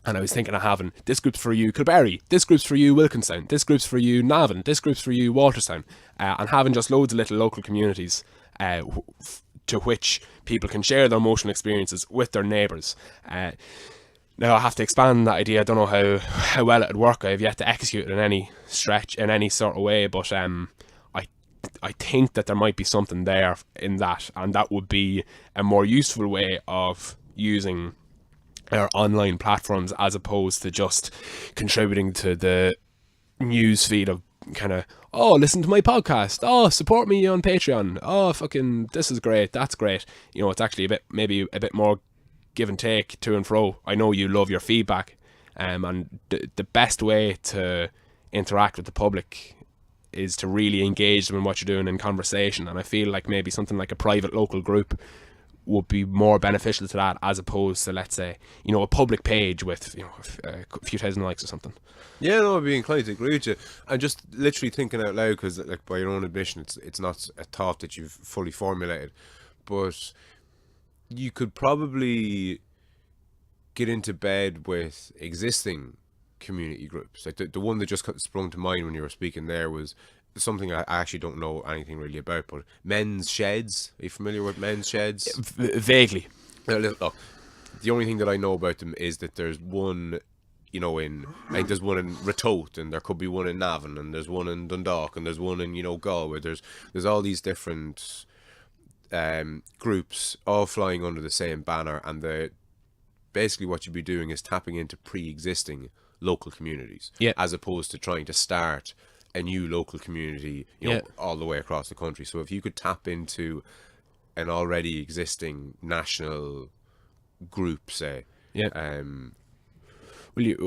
And I was thinking of having "This group's for you Kilberry," "This group's for you Wilkinstown," "This group's for you Navan," "This group's for you Walterstown," and having just loads of little local communities to which people can share their emotional experiences with their neighbours. Now I have to expand that idea. I don't know how well it'd work. I have yet to execute it in any stretch, in any sort of way, but I think that there might be something there in that, and that would be a more useful way of using our online platforms, as opposed to just contributing to the news feed of kind of, oh, listen to my podcast, oh, support me on Patreon, oh, fucking, this is great, that's great. You know, it's actually maybe a bit more give and take, to and fro. I know you love your feedback, and the best way to interact with the public is to really engage them in what you're doing in conversation. And I feel like maybe something like a private local group would be more beneficial to that, as opposed to, let's say, you know, a public page with, you know, a few thousand likes or something. Yeah, no, I'd be inclined to agree with you. I'm just literally thinking out loud, because, like, by your own admission, it's not a thought that you've fully formulated, but you could probably get into bed with existing community groups. Like the one that just sprung to mind when you were speaking there was something I actually don't know anything really about, but men's sheds. Are you familiar with men's sheds? Vaguely. Look, the only thing that I know about them is that there's one, you know, I think there's one in Ratoath, and there could be one in Navan, and there's one in Dundalk, and there's one in, you know, Galway. There's all these different groups all flying under the same banner, and basically what you'd be doing is tapping into pre-existing local communities, Yeah. as opposed to trying to start a new local community, you know, all the way across the country. So if you could tap into an already existing national group, say, Well,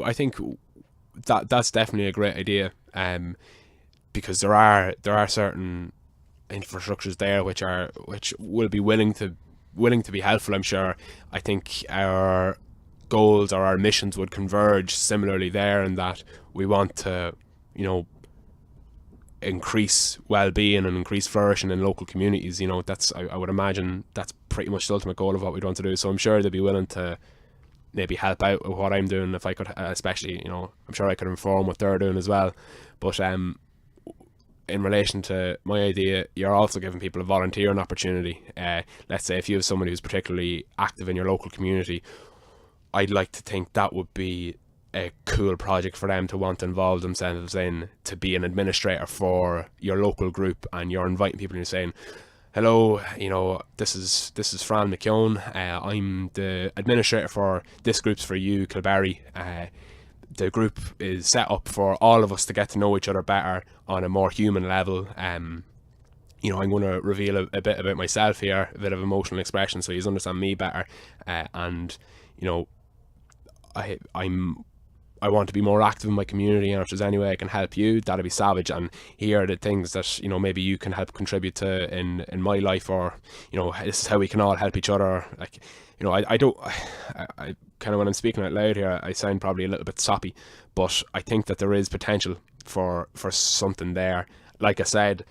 I think that's definitely a great idea, because there are certain infrastructures there which will be willing to be helpful. I'm sure. I think our goals or our missions would converge similarly there, in that we want to, you know, increase well-being and increase flourishing in local communities. You know, that's I would imagine that's pretty much the ultimate goal of what we want to do. So I'm sure they'd be willing to maybe help out with what I'm doing if I could, especially, you know, I'm sure I could inform what they're doing as well. But in relation to my idea, you're also giving people a volunteering opportunity. Let's say if you have somebody who's particularly active in your local community, I'd like to think that would be a cool project for them to want to involve themselves in, to be an administrator for your local group, and you're inviting people and you're saying, hello, you know, this is Fran Mc Keown. I'm the administrator for this group's for you, Kilbarry. The group is set up for all of us to get to know each other better on a more human level. You know, I'm going to reveal a bit about myself here, a bit of emotional expression, so you understand me better. And you know, I want to be more active in my community, and if there's any way I can help you, that'd be savage. And here are the things that, you know, maybe you can help contribute to in my life, or, you know, this is how we can all help each other. Like, you know, I kind of, when I'm speaking out loud here, I sound probably a little bit soppy, but I think that there is potential for something there. Like I said,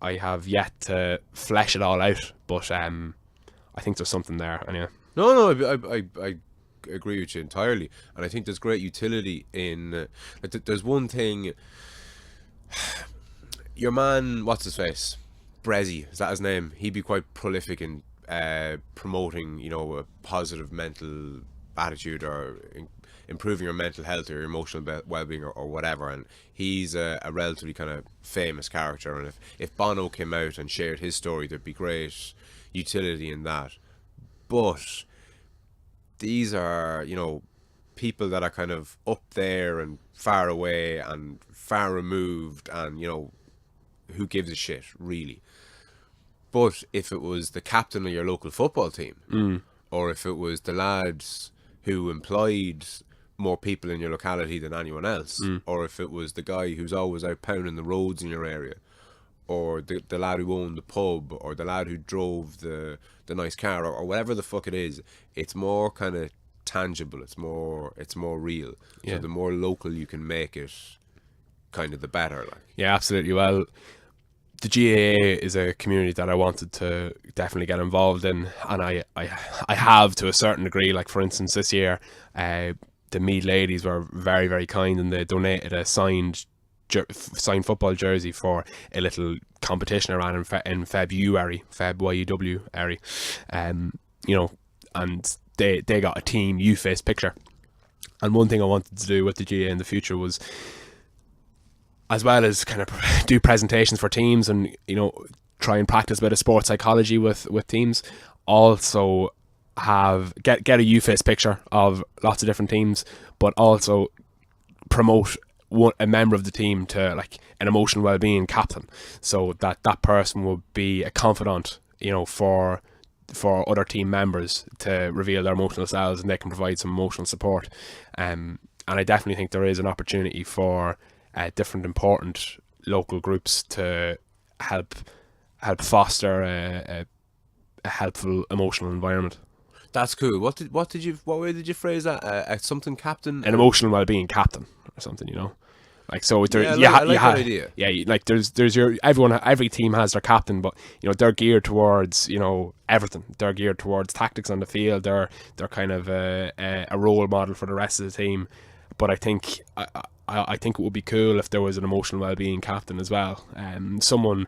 I have yet to flesh it all out, but I think there's something there anyway. No, I agree with you entirely, and I think there's great utility in there's one thing. Your man, what's his face, Brezzy, is that his name? He'd be quite prolific in promoting, you know, a positive mental attitude, or improving your mental health or your emotional well-being, or whatever, and he's a relatively kind of famous character, and if Bono came out and shared his story, there'd be great utility in that. But these are, you know, people that are kind of up there and far away and far removed, and, you know, who gives a shit, really? But if it was the captain of your local football team, or if it was the lads who employed more people in your locality than anyone else, or if it was the guy who's always out pounding the roads in your area, or the lad who owned the pub, or the lad who drove the nice car, or whatever the fuck it is, it's more kind of tangible, it's more real. So the more local you can make it, kind of the better. Like, yeah, absolutely. Well, the GAA is a community that I wanted to definitely get involved in, and I have, to a certain degree. Like, for instance, this year the Mead ladies were very, very kind, and they donated a signed football jersey for a little competition around in February, you know, and they got a team U-face picture. And one thing I wanted to do with the GA in the future was, as well as kind of do presentations for teams and, you know, try and practice a bit of sports psychology with teams, also get a U-face picture of lots of different teams, but also promote a member of the team to, like, an emotional well-being captain, so that person will be a confidant, you know, for other team members to reveal their emotional selves, and they can provide some emotional support. And I definitely think there is an opportunity for different important local groups to help foster a helpful emotional environment. that's cool. What way did you phrase that? Something captain? An emotional well-being captain or something, you know. Like, so there, Yeah, I like that idea. yeah, like there's your every team has their captain, but you know they're geared towards, you know, everything. They're geared towards tactics on the field. They're kind of a role model for the rest of the team. But I think I think it would be cool if there was an emotional well-being captain as well. Someone,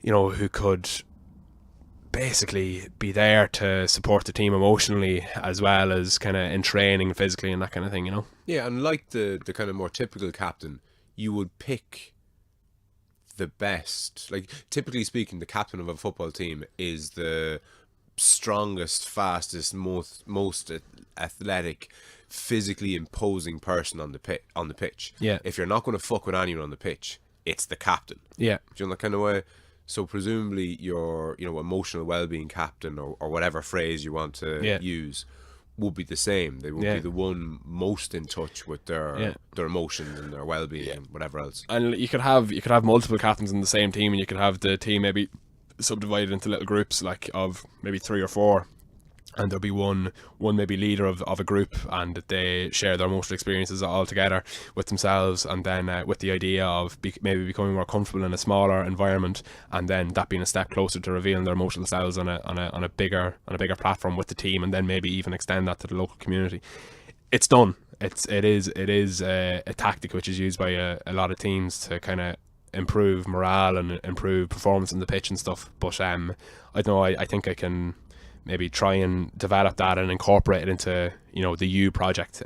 you know, who could basically be there to support the team emotionally as well as kind of in training physically and that kind of thing, you know. Yeah, and like the kind of more typical captain, you would pick the best. Like, typically speaking, the captain of a football team is the strongest, fastest, most athletic, physically imposing person on the pitch. Yeah. If you're not going to fuck with anyone on the pitch, it's the captain. Yeah. Do you know that kind of way? So presumably your, you know, emotional well-being captain, or whatever phrase you want to use, would be the same. They would be the one most in touch with their emotions and their well-being and whatever else. And you could have multiple captains in the same team, and you could have the team maybe subdivided into little groups, like of maybe 3 or 4, and there'll be one maybe leader of a group, and they share their emotional experiences all together with themselves, and then with the idea of maybe becoming more comfortable in a smaller environment, and then that being a step closer to revealing their emotional selves on a bigger platform with the team, and then maybe even extend that to the local community. It's done. It is a tactic which is used by a lot of teams to kind of improve morale and improve performance on the pitch and stuff. But I don't know. I think I can maybe try and develop that and incorporate it into, you know, the You project.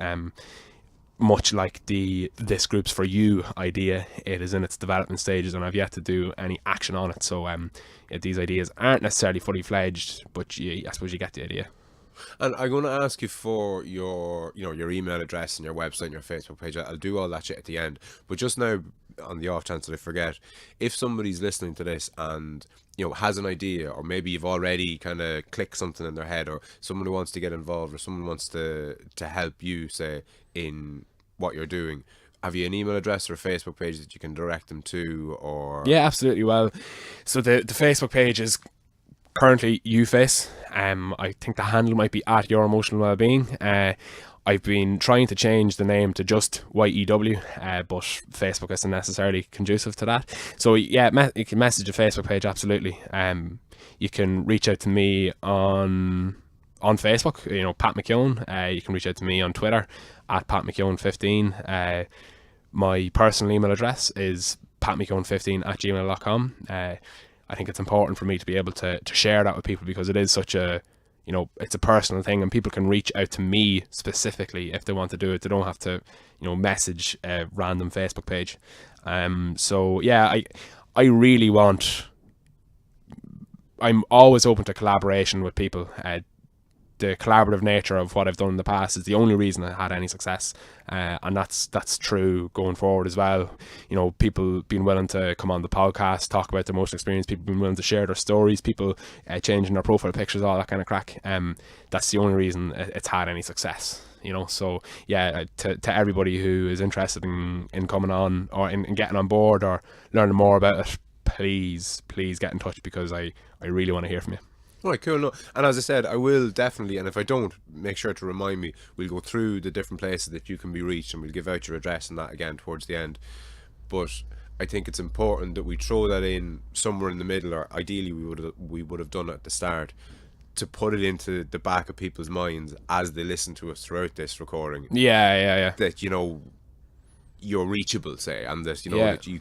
Much like the This Group's for You idea, it is in its development stages, and I've yet to do any action on it. So these ideas aren't necessarily fully fledged, but I suppose you get the idea. And I'm going to ask you for your, you know, your email address and your website and your Facebook page. I'll do all that shit at the end. But just now, on the off chance that I forget, if somebody's listening to this and, you know, has an idea, or maybe you've already kind of clicked something in their head, or someone who wants to get involved, or someone wants to help you, say, in what you're doing, have you an email address or a Facebook page that you can direct them to? Or Yeah, absolutely. Well, so the Facebook page is currently YouFace. I think the handle might be at Your Emotional Wellbeing. I've been trying to change the name to just YEW, but Facebook isn't necessarily conducive to that. So yeah, you can message the Facebook page, absolutely. You can reach out to me on Facebook, you know, Pat Mc Keown. You can reach out to me on Twitter at Pat Mc Keown 15. My personal email address is patmckeown15@gmail.com. I think it's important for me to be able to share that with people, because it is such a, you know, it's a personal thing, and people can reach out to me specifically if they want to do it. They don't have to, you know, message a random Facebook page. So yeah, I really I'm always open to collaboration with people. The collaborative nature of what I've done in the past is the only reason I had any success, and that's true going forward as well. You know, people being willing to come on the podcast, talk about their emotional experience, people being willing to share their stories, people changing their profile pictures, all that kind of crack. That's the only reason it's had any success, you know. So yeah, to everybody who is interested in coming on, or in getting on board, or learning more about it, please get in touch, because I really want to hear from you. All right, cool. No, and as I said, I will definitely, and if I don't, make sure to remind me. We'll go through the different places that you can be reached, and we'll give out your address and that again towards the end. But I think it's important that we throw that in somewhere in the middle, or ideally we would have done it at the start, to put it into the back of people's minds as they listen to us throughout this recording. Yeah. That, you know, you're reachable, say, and that, you know, that you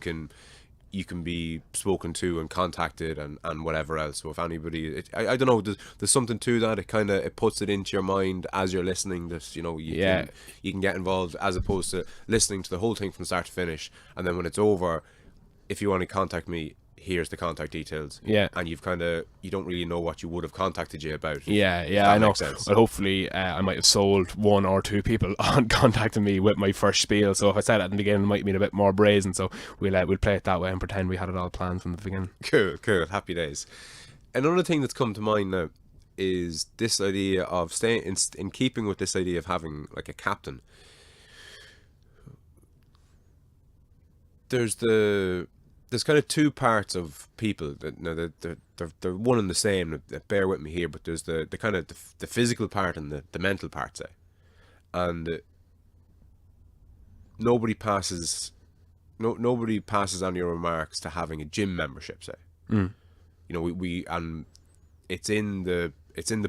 can be spoken to and contacted and whatever else. So if anybody, I don't know, there's something to that. It puts it into your mind as you're listening, that, you know, you can get involved, as opposed to listening to the whole thing from start to finish, and then when it's over, if you want to contact me, here's the contact details. Yeah. And you don't really know what you would have contacted you about. Yeah, I know. Well, hopefully I might have sold 1 or 2 people on contacting me with my first spiel. So if I said that in the beginning, it might mean a bit more brazen. So we'll play it that way and pretend we had it all planned from the beginning. Cool. Happy days. Another thing that's come to mind now is this idea of staying in keeping with this idea of having like a captain. There's kind of 2 parts of people that, you know, they're one and the same. Bear with me here, but there's the kind of the physical part and the mental part, say. And nobody passes nobody passes on your remarks to having a gym membership, say. Mm. You know, we and it's in the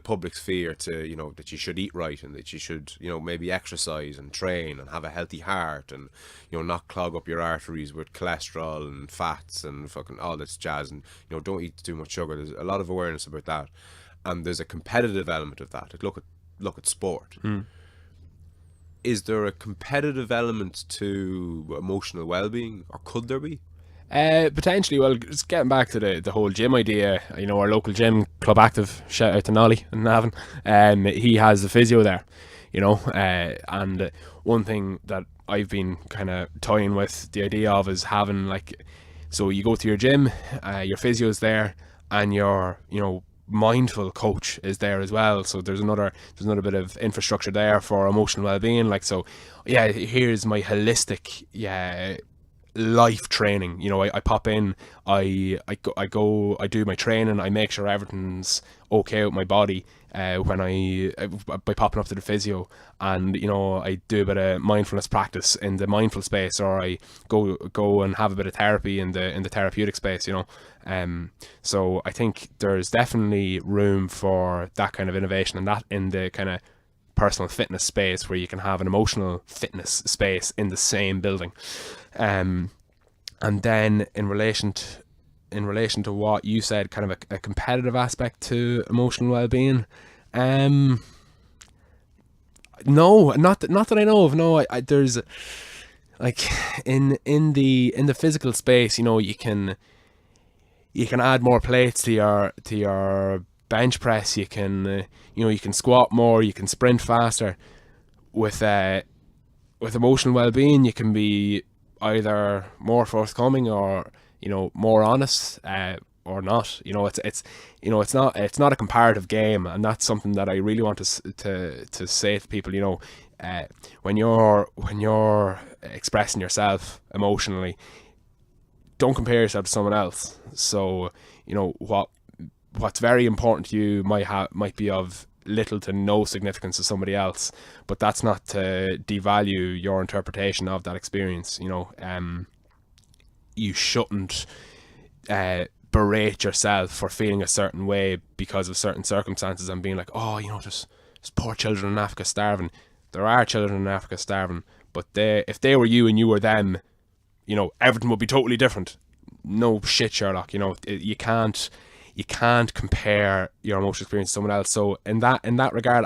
public sphere to, you know, that you should eat right and that you should, you know, maybe exercise and train and have a healthy heart and, you know, not clog up your arteries with cholesterol and fats and fucking all this jazz, and, you know, don't eat too much sugar. There's a lot of awareness about that, and there's a competitive element of that. Like, look at sport. Is there a competitive element to emotional well-being, or could there be? Potentially. Well, just getting back to the whole gym idea, you know, our local gym, Club Active, shout out to Nolly in Navan, he has a physio there, you know, and one thing that I've been kind of toying with the idea of is having, like, so you go to your gym, your physio's there, and your, you know, mindful coach is there as well. So there's another bit of infrastructure there for emotional well-being. Like, so yeah, here's my holistic, yeah, life training. You know, I pop in, I go, I do my training, I make sure everything's okay with my body when by popping up to the physio, and, you know, I do a bit of mindfulness practice in the mindful space, or I go and have a bit of therapy in the therapeutic space, you know. So I think there's definitely room for that kind of innovation, and that in the kind of personal fitness space, where you can have an emotional fitness space in the same building. And then in relation to what you said, kind of a competitive aspect to emotional well-being, no, not that I know of. No, I there's, like, in the physical space, you know, you can add more plates to your bench press. You can you know, you can squat more, you can sprint faster. With emotional well-being, you can be either more forthcoming, or, you know, more honest, or not. You know, it's you know, it's not a comparative game, and that's something that I really want to say to people. You know, when you're expressing yourself emotionally, don't compare yourself to someone else. So, you know, what's very important to you might be of little to no significance to somebody else, but that's not to devalue your interpretation of that experience. You know, you shouldn't berate yourself for feeling a certain way because of certain circumstances, and being like, oh, you know, there's poor children in Africa starving. There are children in Africa starving, but if they were you and you were them, you know, everything would be totally different. No shit, Sherlock. You know, you can't compare your emotional experience to someone else. So in that regard,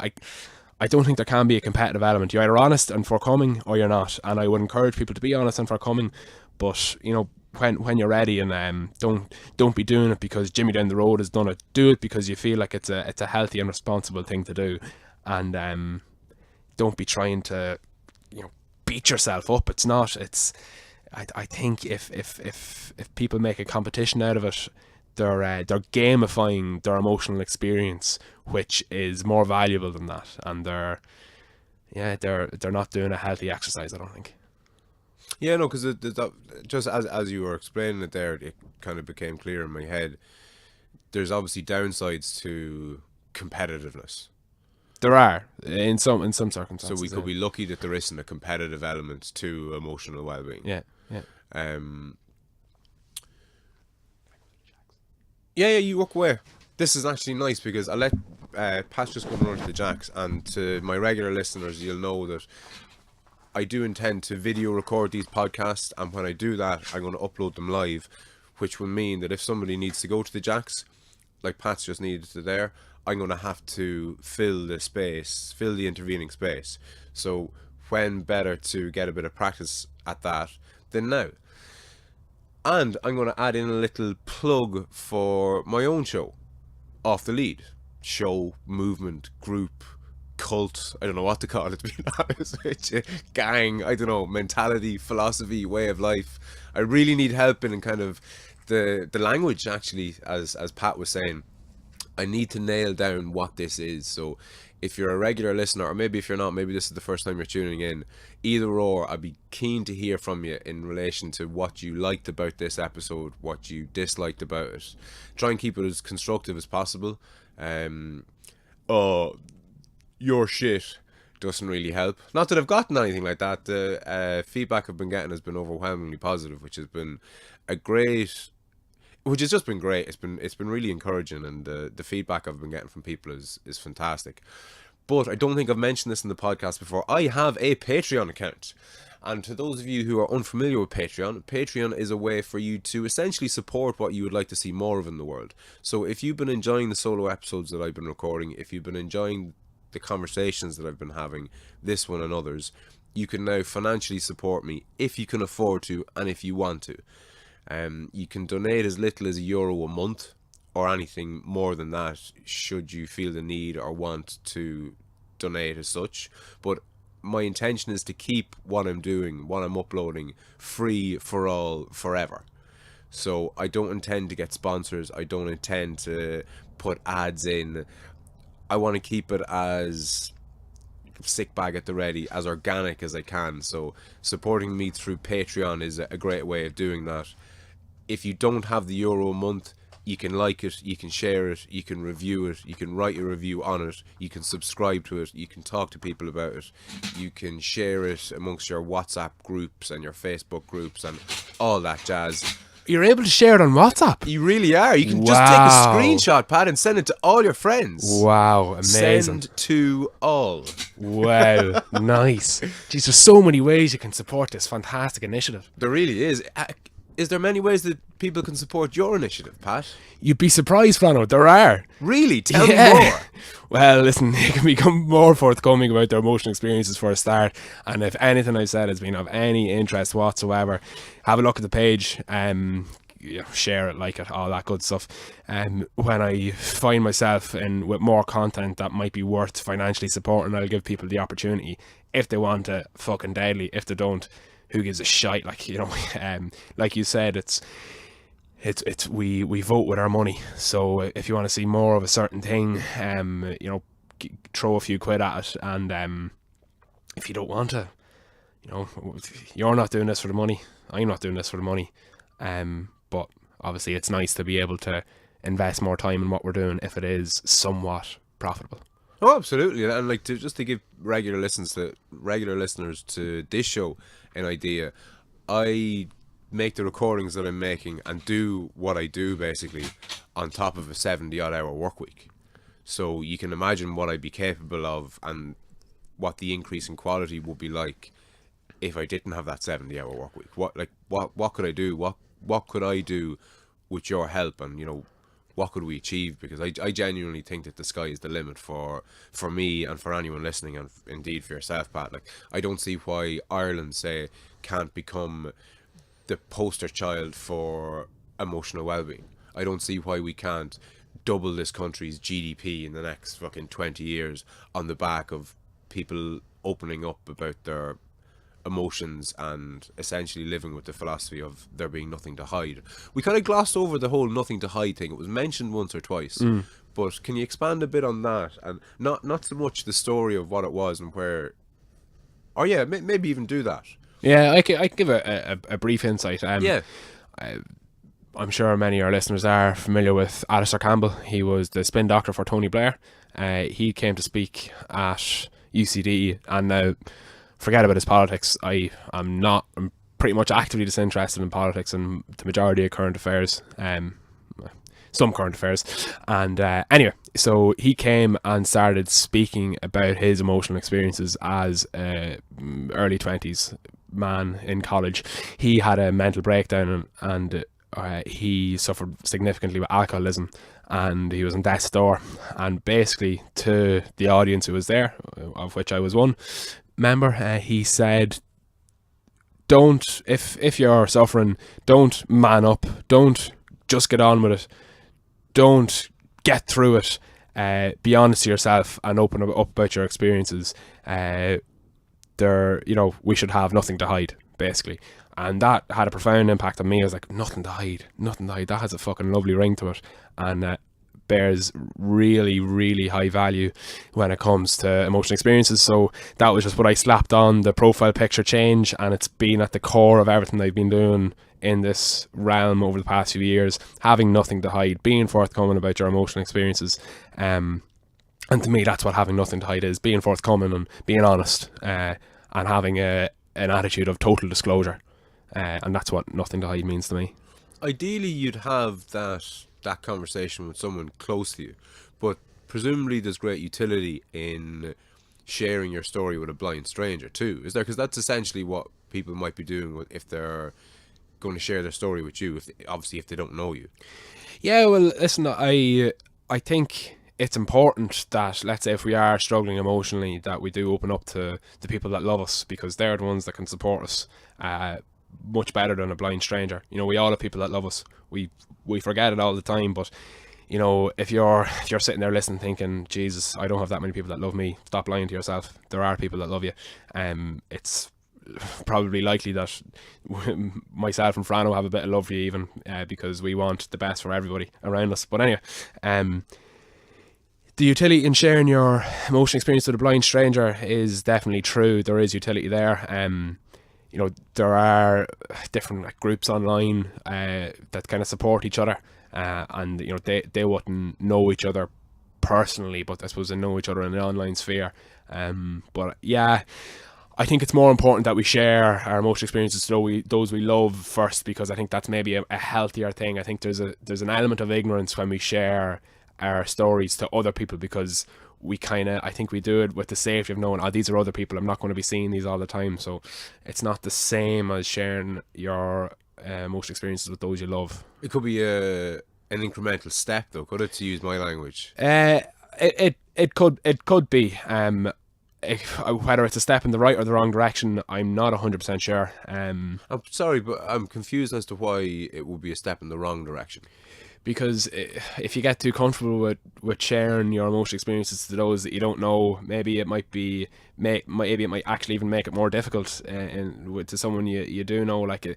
I don't think there can be a competitive element. You're either honest and forthcoming, or you're not. And I would encourage people to be honest and forthcoming, but, you know, when you're ready, and don't be doing it because Jimmy down the road has done it. Do it because you feel like it's a healthy and responsible thing to do, and don't be trying to, you know, beat yourself up. It's not. It's I think if people make a competition out of it, they're gamifying their emotional experience, which is more valuable than that, and they're not doing a healthy exercise, I don't think. Yeah, no, because just as you were explaining it there, it kind of became clear in my head. There's obviously downsides to competitiveness. There are in some circumstances. So we could be lucky that there isn't a competitive element to emotional well-being. Yeah. Yeah, you walk away. This is actually nice, because I let Pat just go run to the jacks, and to my regular listeners, you'll know that I do intend to video record these podcasts, and when I do that, I'm going to upload them live, which will mean that if somebody needs to go to the jacks, like Pat's just needed to there, I'm going to have to fill the intervening space. So when better to get a bit of practice at that than now? And I'm going to add in a little plug for my own show, Off the Lead. Show, movement, group, cult, I don't know what to call it, to be honest with you. Gang, I don't know, mentality, philosophy, way of life. I really need help in kind of the language, actually, as Pat was saying. I need to nail down what this is. So if you're a regular listener, or maybe if you're not, maybe this is the first time you're tuning in, either or, I'd be keen to hear from you in relation to what you liked about this episode, what you disliked about it. Try and keep it as constructive as possible. Oh, your shit doesn't really help. Not that I've gotten anything like that. The feedback I've been getting has been overwhelmingly positive, which has been which has just been great. It's been really encouraging, and the feedback I've been getting from people is fantastic. But I don't think I've mentioned this in the podcast before. I have a Patreon account. And to those of you who are unfamiliar with Patreon, Patreon is a way for you to essentially support what you would like to see more of in the world. So if you've been enjoying the solo episodes that I've been recording, if you've been enjoying the conversations that I've been having, this one and others, you can now financially support me if you can afford to and if you want to. You can donate as little as €1 a month, or anything more than that should you feel the need or want to donate as such. But my intention is to keep what I'm doing, what I'm uploading, free for all forever. So I don't intend to get sponsors. I don't intend to put ads in. I want to keep it as sick bag at the ready, as organic as I can. So supporting me through Patreon is a great way of doing that. If you don't have the €1 a month, you can like it, you can share it, you can review it, you can write a review on it, you can subscribe to it, you can talk to people about it, you can share it amongst your WhatsApp groups and your Facebook groups and all that jazz. You're able to share it on WhatsApp? You really are. You can just take a screenshot, Pat, and send it to all your friends. Wow, amazing. Send to all. Wow, nice. Jeez, there's so many ways you can support this fantastic initiative. There really is. Is there many ways that people can support your initiative, Pat? You'd be surprised, Frano. There are. Really? Tell me more. Well, listen, they can become more forthcoming about their emotional experiences for a start. And if anything I've said has been of any interest whatsoever, have a look at the page. Share it, like it, all that good stuff. When I find myself with more content that might be worth financially supporting, I'll give people the opportunity. If they want it, fucking deadly. If they don't, who gives a shite? Like, you know, like you said, it's we vote with our money. So if you want to see more of a certain thing, you know, throw a few quid at it. And if you don't want to, you know, you're not doing this for the money. I'm not doing this for the money. But obviously it's nice to be able to invest more time in what we're doing if it is somewhat profitable. Oh, absolutely. And like, just to give regular listeners to this show an idea, I make the recordings that I'm making and do what I do basically on top of a 70-odd hour work week. So you can imagine what I'd be capable of and what the increase in quality would be like if I didn't have that 70-hour work week. What could I do? What could I do with your help? And, you know, what could we achieve? Because I genuinely think that the sky is the limit for me and for anyone listening, and indeed for yourself, Pat. Like, I don't see why Ireland, say, can't become the poster child for emotional well-being. I don't see why we can't double this country's GDP in the next fucking 20 years on the back of people opening up about their emotions and essentially living with the philosophy of there being nothing to hide. We kind of glossed over the whole nothing to hide thing. It was mentioned once or twice, but can you expand a bit on that, and not so much the story of what it was and where, or yeah, maybe even do that. Yeah, I can give a brief insight. I'm sure many of our listeners are familiar with Alistair Campbell. He was the spin doctor for Tony Blair. He came to speak at UCD, and now forget about his politics. I'm pretty much actively disinterested in politics and the majority of current affairs, some current affairs. And anyway, so he came and started speaking about his emotional experiences as a early 20s man in college. He had a mental breakdown and he suffered significantly with alcoholism, and he was on death's door. And basically, to the audience who was there, of which I was one member, he said, don't, if you're suffering, don't man up, don't just get on with it, don't get through it, be honest to yourself and open up about your experiences. We should have nothing to hide, basically. And that had a profound impact on me. I was like, nothing to hide, that has a fucking lovely ring to it, and bears really, really high value when it comes to emotional experiences. So that was just what I slapped on the profile picture change, and it's been at the core of everything I've been doing in this realm over the past few years. Having nothing to hide, being forthcoming about your emotional experiences. And to me, that's what having nothing to hide is: being forthcoming and being honest, and having an attitude of total disclosure. And that's what nothing to hide means to me. Ideally, you'd have that conversation with someone close to you, but presumably there's great utility in sharing your story with a blind stranger too. Is there? Because that's essentially what people might be doing if they're going to share their story with you. Obviously, if they don't know you. Yeah, well, listen, I think it's important that, let's say, if we are struggling emotionally, that we do open up to the people that love us, because they're the ones that can support us much better than a blind stranger. You know, we all have people that love us. We forget it all the time, but you know, if you're sitting there listening, thinking, Jesus, I don't have that many people that love me, stop lying to yourself. There are people that love you. It's probably likely that myself and Fran will have a bit of love for you, even because we want the best for everybody around us. But anyway, the utility in sharing your emotional experience with a blind stranger is definitely true. There is utility there. You know, there are different groups online that kind of support each other, and you know, they wouldn't know each other personally, but I suppose they know each other in the online sphere. But yeah, I think it's more important that we share our emotional experiences to those we love first, because I think that's maybe a healthier thing. I think there's an element of ignorance when we share our stories to other people, because we I think we do it with the safety of knowing, these are other people, I'm not going to be seeing these all the time. So it's not the same as sharing your emotional experiences with those you love. It could be an incremental step, though, could it? To use my language. It could be. Whether it's a step in the right or the wrong direction, I'm not 100% sure. I'm sorry, but I'm confused as to why it would be a step in the wrong direction. Because if you get too comfortable with sharing your emotional experiences to those that you don't know, maybe it might actually even make it more difficult to someone you do know. Like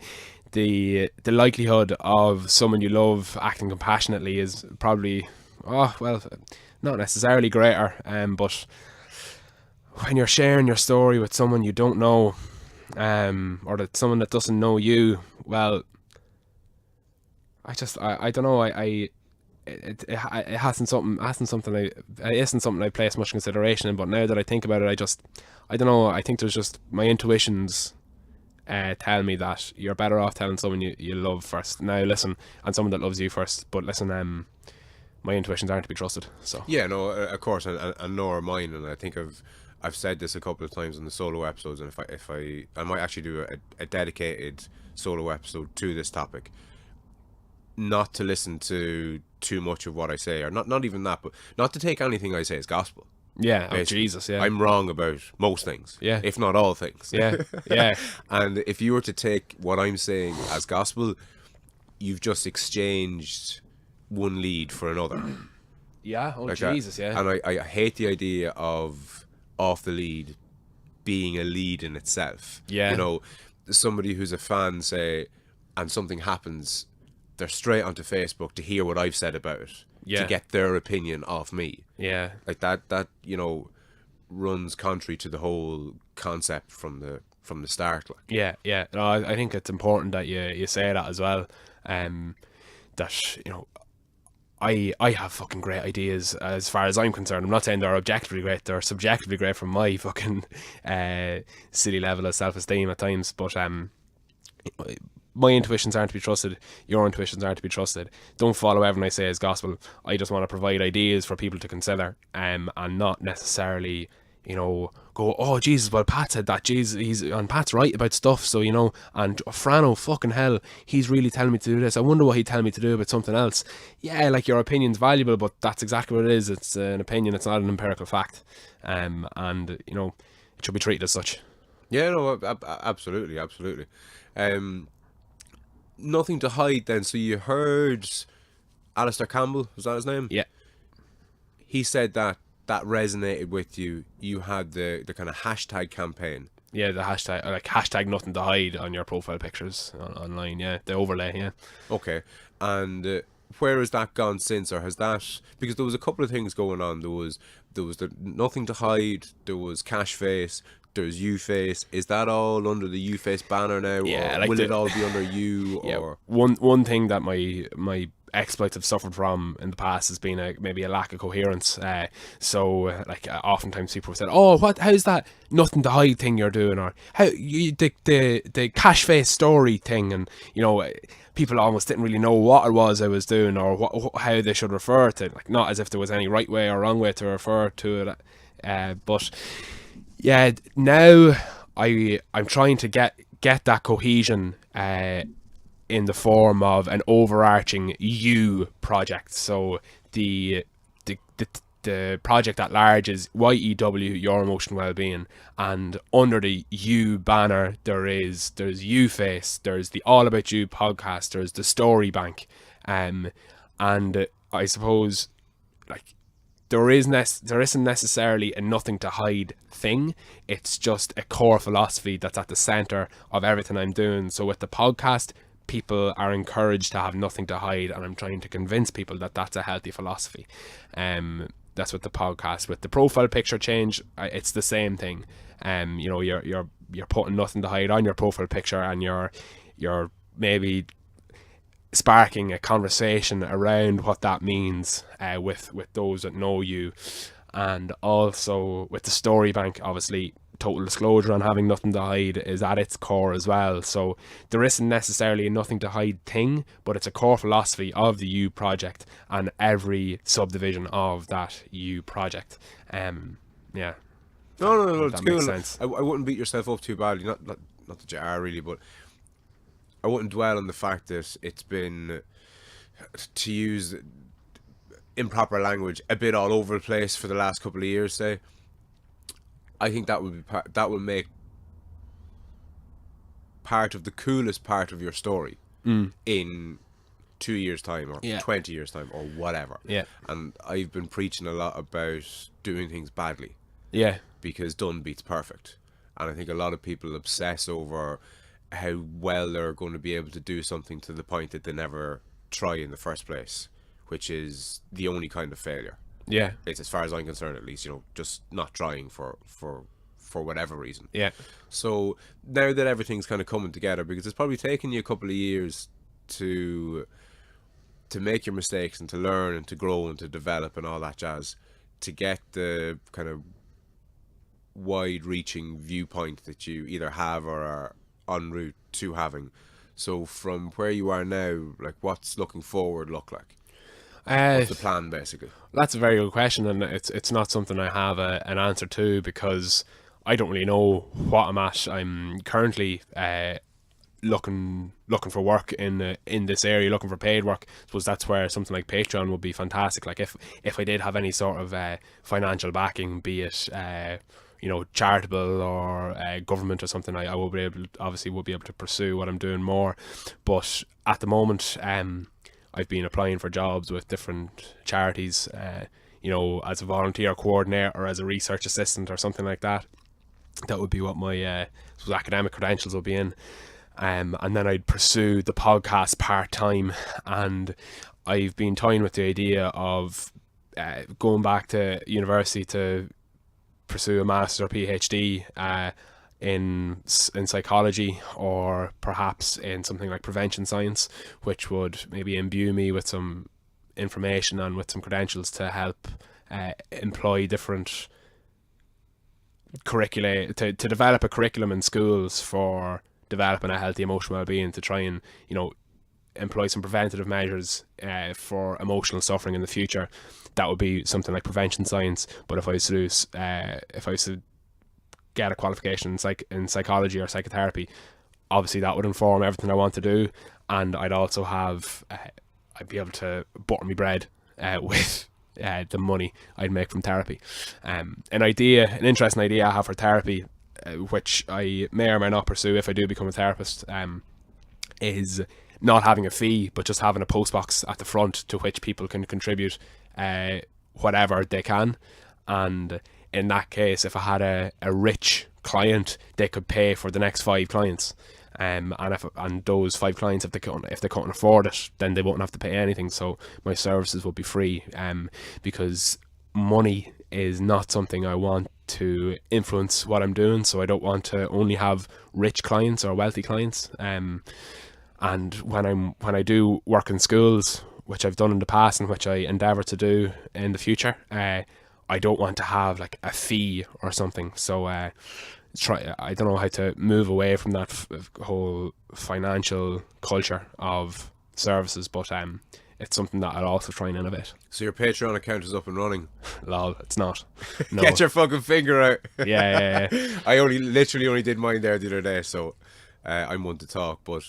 the likelihood of someone you love acting compassionately is probably, not necessarily greater. But when you're sharing your story with someone you don't know, or someone that doesn't know you, well, I don't know. It isn't something I place much consideration in. But now that I think about it, I don't know. I think there's just my intuitions tell me that you're better off telling someone you love first. Now listen, and someone that loves you first. But listen, my intuitions aren't to be trusted. So yeah, no, of course, and nor are mine. And I think I've said this a couple of times in the solo episodes, and if I might actually do a dedicated solo episode to this topic. Not to listen to too much of what I say, or not even that, but not to take anything I say as gospel. Yeah, oh, Jesus, yeah. I'm wrong about most things, yeah, if not all things. Yeah, yeah. And if you were to take what I'm saying as gospel, you've just exchanged one lead for another. Yeah, oh, like Jesus, yeah. And I hate the idea of off the lead being a lead in itself. Yeah. You know, somebody who's a fan, say, and something happens, they're straight onto Facebook to hear what I've said about it, to get their opinion off me. Yeah, like that you know, runs contrary to the whole concept from the start. Like, yeah. No, I think it's important that you say that as well. That, you know, I have fucking great ideas as far as I'm concerned. I'm not saying they're objectively great; they're subjectively great from my fucking silly level of self-esteem at times. But my intuitions aren't to be trusted. Your intuitions aren't to be trusted. Don't follow everything I say as gospel. I just want to provide ideas for people to consider, and not necessarily, you know, go, oh Jesus, well Pat said that, Jesus, Pat's right about stuff, so you know, and Frano, fucking hell, he's really telling me to do this. I wonder what he'd tell me to do about something else. Yeah, like, your opinion's valuable, but that's exactly what it is. It's an opinion. It's not an empirical fact, and you know, it should be treated as such. Yeah, no, absolutely. Nothing to hide then. So you heard Alistair Campbell, was that his name? Yeah. He said that resonated with you. You had the kind of hashtag campaign. Yeah, the hashtag, like hashtag nothing to hide on your profile pictures online. Yeah, the overlay. Yeah. Okay. And where has that gone since, or has that, because there was a couple of things going on. There was the nothing to hide. There was Cash Face. There's YouFace. Is that all under the YouFace banner now? Yeah, or like will it all be under you? Yeah, or one thing that my exploits I've suffered from in the past has been maybe a lack of coherence. Oftentimes people have said, "Oh, how's that nothing to hide thing you're doing?" Or how the cash face story thing, and people almost didn't really know what it was I was doing, or how they should refer to it. Like, not as if there was any right way or wrong way to refer to it. But yeah, now I'm trying to get that cohesion in the form of an overarching you project. So the project at large is YEW, Your Emotional Wellbeing, and under the you banner there's You Face, there's the All About You podcast, there's the Story Bank, and I suppose like there isn't necessarily a nothing to hide thing. It's just a core philosophy that's at the center of everything I'm doing. So with the podcast, people are encouraged to have nothing to hide, and I'm trying to convince people that that's a healthy philosophy. That's with the podcast. With the profile picture change, it's the same thing. You're putting nothing to hide on your profile picture, and you're maybe sparking a conversation around what that means with those that know you. And also with the Story Bank, obviously total disclosure on having nothing to hide is at its core as well. So there isn't necessarily a nothing to hide thing, but it's a core philosophy of the You project and every subdivision of that You project. Yeah. No, it's that cool. makes sense. I wouldn't beat yourself up too badly. Not that you are really, but I wouldn't dwell on the fact that it's been, to use improper language, a bit all over the place for the last couple of years, say. I think that will make part of the coolest part of your story in 2 years' time or 20 years' time or whatever. Yeah. And I've been preaching a lot about doing things badly. Yeah. Because done beats perfect. And I think a lot of people obsess over how well they're going to be able to do something to the point that they never try in the first place, which is the only kind of failure. Yeah. It's, as far as I'm concerned, at least, just not trying for whatever reason. Yeah. So now that everything's kind of coming together, because it's probably taken you a couple of years to make your mistakes and to learn and to grow and to develop and all that jazz, to get the kind of wide-reaching viewpoint that you either have or are en route to having. So from where you are now, like, what's looking forward look like? What's the plan, basically? That's a very good question, and it's not something I have an answer to, because I don't really know what I'm at. I'm currently looking for work in this area, looking for paid work. I suppose that's where something like Patreon would be fantastic. Like if I did have any sort of financial backing, be it charitable or government or something, I would be able to pursue what I'm doing more. But at the moment, I've been applying for jobs with different charities, as a volunteer coordinator or as a research assistant or something like that. That would be what my academic credentials will be in. And then I'd pursue the podcast part-time. And I've been toying with the idea of going back to university to pursue a master's or PhD in psychology, or perhaps in something like prevention science, which would maybe imbue me with some information and with some credentials to help employ different curricula to develop a curriculum in schools for developing a healthy emotional well-being, to try and employ some preventative measures for emotional suffering in the future. That would be something like prevention science. But if I was to get a qualification in psychology or psychotherapy, obviously that would inform everything I want to do, and I'd also have I'd be able to butter my bread with the money I'd make from therapy. An interesting idea I have for therapy, which I may or may not pursue if I do become a therapist, is not having a fee, but just having a postbox at the front to which people can contribute whatever they can. And in that case, if I had a rich client, they could pay for the next 5 clients. And those 5 clients, if they can't afford it, then they won't have to pay anything. So my services will be free, because money is not something I want to influence what I'm doing. So I don't want to only have rich clients or wealthy clients. And when I do work in schools, which I've done in the past and which I endeavour to do in the future. I don't want to have like a fee or something. So I don't know how to move away from that whole financial culture of services, but it's something that I'll also try and innovate. So your Patreon account is up and running? Lol, it's not. No. Get your fucking finger out. Yeah. I literally only did mine there the other day, so I'm one to talk. But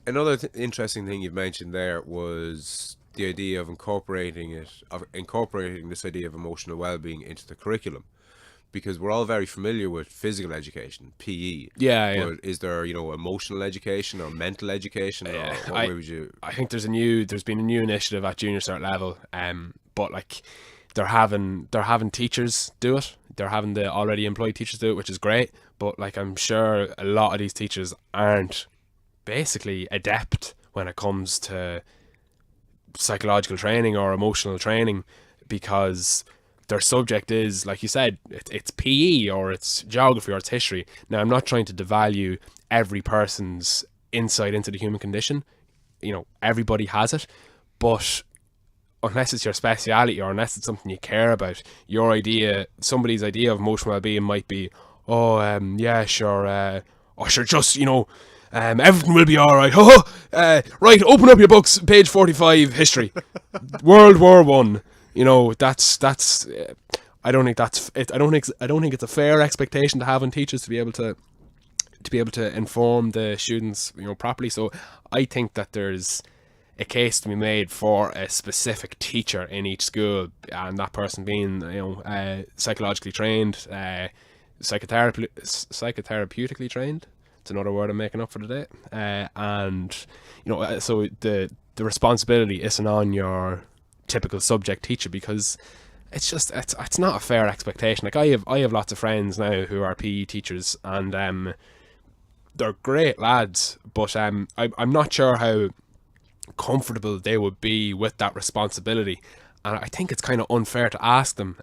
another interesting thing you've mentioned there was the idea of incorporating this idea of emotional well-being into the curriculum, because we're all very familiar with physical education, PE. Yeah. But is there, emotional education or mental education? Or what way would you? I think there's been a new initiative at junior cert level, but like they're having teachers do it. They're having the already employed teachers do it, which is great. But like I'm sure a lot of these teachers aren't basically adept when it comes to psychological training or emotional training, because their subject is, like you said, it's PE or it's geography or it's history. Now, I'm not trying to devalue every person's insight into the human condition. Everybody has it, but unless it's your speciality or unless it's something you care about, somebody's idea of emotional well-being might be, just everything will be all right. Right, open up your books, page 45, history, World War One. That's. I don't think that's it. I don't think it's a fair expectation to have on teachers to be able to inform the students, properly. So I think that there's a case to be made for a specific teacher in each school, and that person being, psychologically trained, psychotherapeutically trained. It's another word I'm making up for the day. So the responsibility isn't on your typical subject teacher, because it's not a fair expectation. Like I have lots of friends now who are PE teachers, and they're great lads, but I'm not sure how comfortable they would be with that responsibility, and I think it's kind of unfair to ask them.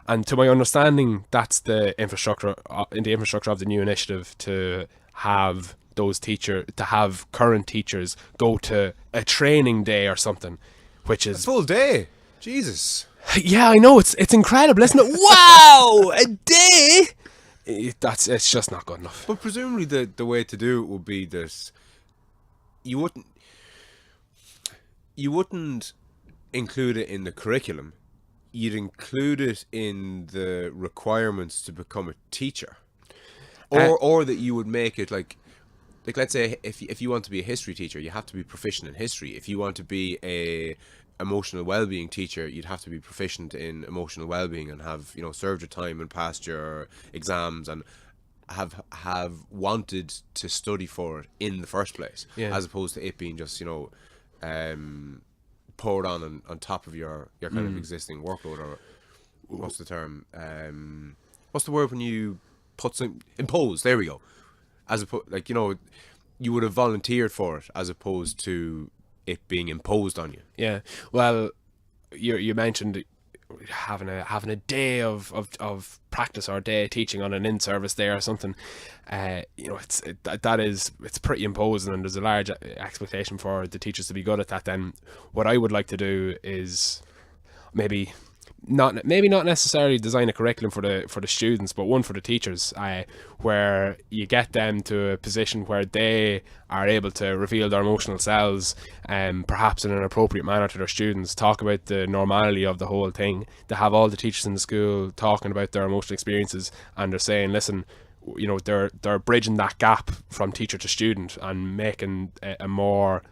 And to my understanding, that's the infrastructure of the new initiative, to have current teachers go to a training day or something, which is a full day. Jesus. Yeah, I know, it's incredible, isn't it? Wow, a day. It's just not good enough. But presumably the way to do it would be that you wouldn't include it in the curriculum. You'd include it in the requirements to become a teacher, or that you would make it like let's say if you want to be a history teacher, you have to be proficient in history. If you want to be a emotional well-being teacher, you'd have to be proficient in emotional well-being and have served your time and passed your exams and have wanted to study for it in the first place, as opposed to it being just poured on top of your kind of existing workload, or what's the term? What's the word when you put some impose? There we go. As opposed, you would have volunteered for it as opposed to it being imposed on you. Yeah. Well, you mentioned having a day of practice or a day of teaching on an in-service day or something. It's pretty imposing, and there's a large expectation for the teachers to be good at that. Then what I would like to do is maybe not necessarily design a curriculum for the students, but one for the teachers, where you get them to a position where they are able to reveal their emotional selves, perhaps in an appropriate manner to their students, talk about the normality of the whole thing. They have all the teachers in the school talking about their emotional experiences, and they're saying, listen, they're bridging that gap from teacher to student and making a more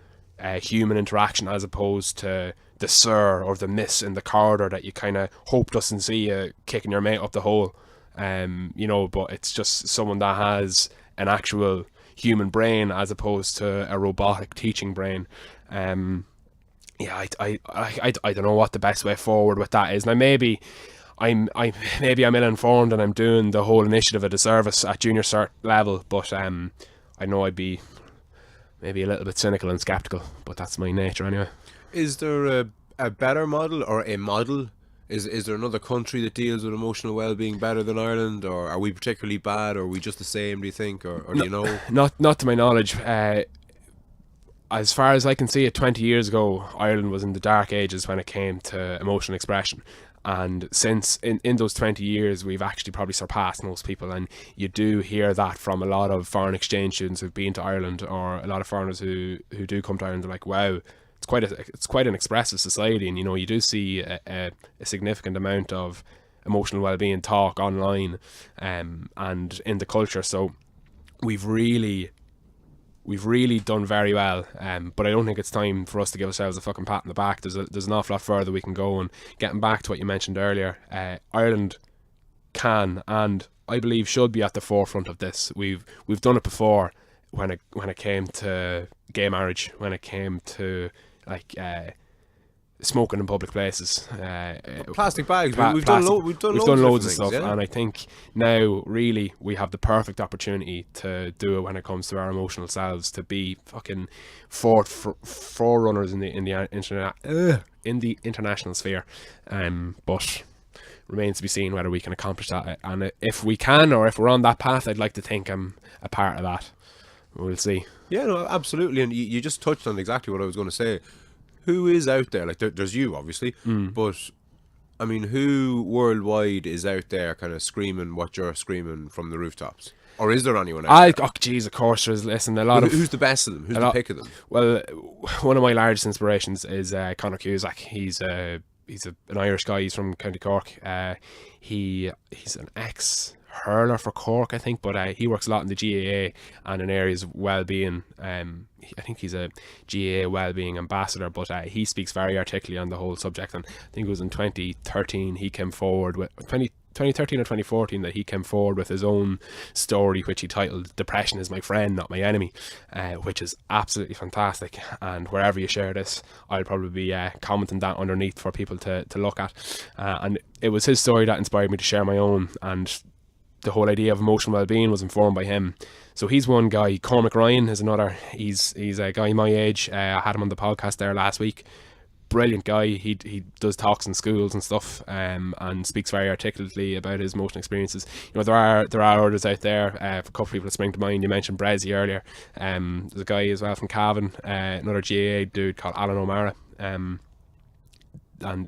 human interaction, as opposed to the sir or the miss in the corridor that you kind of hope doesn't see you kicking your mate up the hole. But it's just someone that has an actual human brain as opposed to a robotic teaching brain. I don't know what the best way forward with that is. Now maybe I'm ill-informed and I'm doing the whole initiative of the service at junior cert level, but I know I'd be maybe a little bit cynical and skeptical, but that's my nature anyway. Is there a better model or a model? Is there another country that deals with emotional well-being better than Ireland, or are we particularly bad, or are we just the same, do you think, or do you know? Not to my knowledge. as far as I can see it, 20 years ago, Ireland was in the dark ages when it came to emotional expression. And since in those 20 years, we've actually probably surpassed most people. And you do hear that from a lot of foreign exchange students who've been to Ireland, or a lot of foreigners who do come to Ireland. They're like, wow, it's quite an expressive society. And, you know, you do see a significant amount of emotional well-being talk online and in the culture. So we've really done very well, but I don't think it's time for us to give ourselves a fucking pat on the back. There's an awful lot further we can go. And getting back to what you mentioned earlier, Ireland can, and I believe should, be at the forefront of this. We've done it before when it came to gay marriage, when it came to like smoking in public places, plastic bags. We've plastic, done loads of things, stuff, yeah? and I think now really we have the perfect opportunity to do it when it comes to our emotional selves, to be fucking forerunners in the international sphere. But remains to be seen whether we can accomplish that, and if we can, or if we're on that path, I'd like to think I'm a part of that. We'll see. Yeah, no, absolutely. And you just touched on exactly what I was going to say. Who is out there? Like, there's you, obviously, but I mean, who worldwide is out there kind of screaming what you're screaming from the rooftops? Or is there anyone out there? Oh, jeez, of course there's, listen, a lot of... Who's the best of them? Who's the pick of them? Well, one of my largest inspirations is Conor Cusack. He's an Irish guy. He's from County Cork. He's an ex-hurler for Cork, I think, but he works a lot in the GAA and in areas of well-being. I think he's a GAA well-being ambassador, but he speaks very articulately on the whole subject. And I think it was in 2013 he came forward with 2013 or 2014 that he came forward with his own story, which he titled "Depression is my friend, not my enemy," which is absolutely fantastic. And wherever you share this, I'll probably be commenting that underneath for people to look at. And it was his story that inspired me to share my own, and the whole idea of emotional well-being was informed by him. So he's one guy. Cormac Ryan is another. He's a guy my age. I had him on the podcast there last week. Brilliant guy. He does talks in schools and stuff, and speaks very articulately about his emotional experiences. You know, there are others out there. A couple of people that spring to mind. You mentioned Brezzy earlier. There's a guy as well from Cavan, another GAA dude called Alan O'Mara, and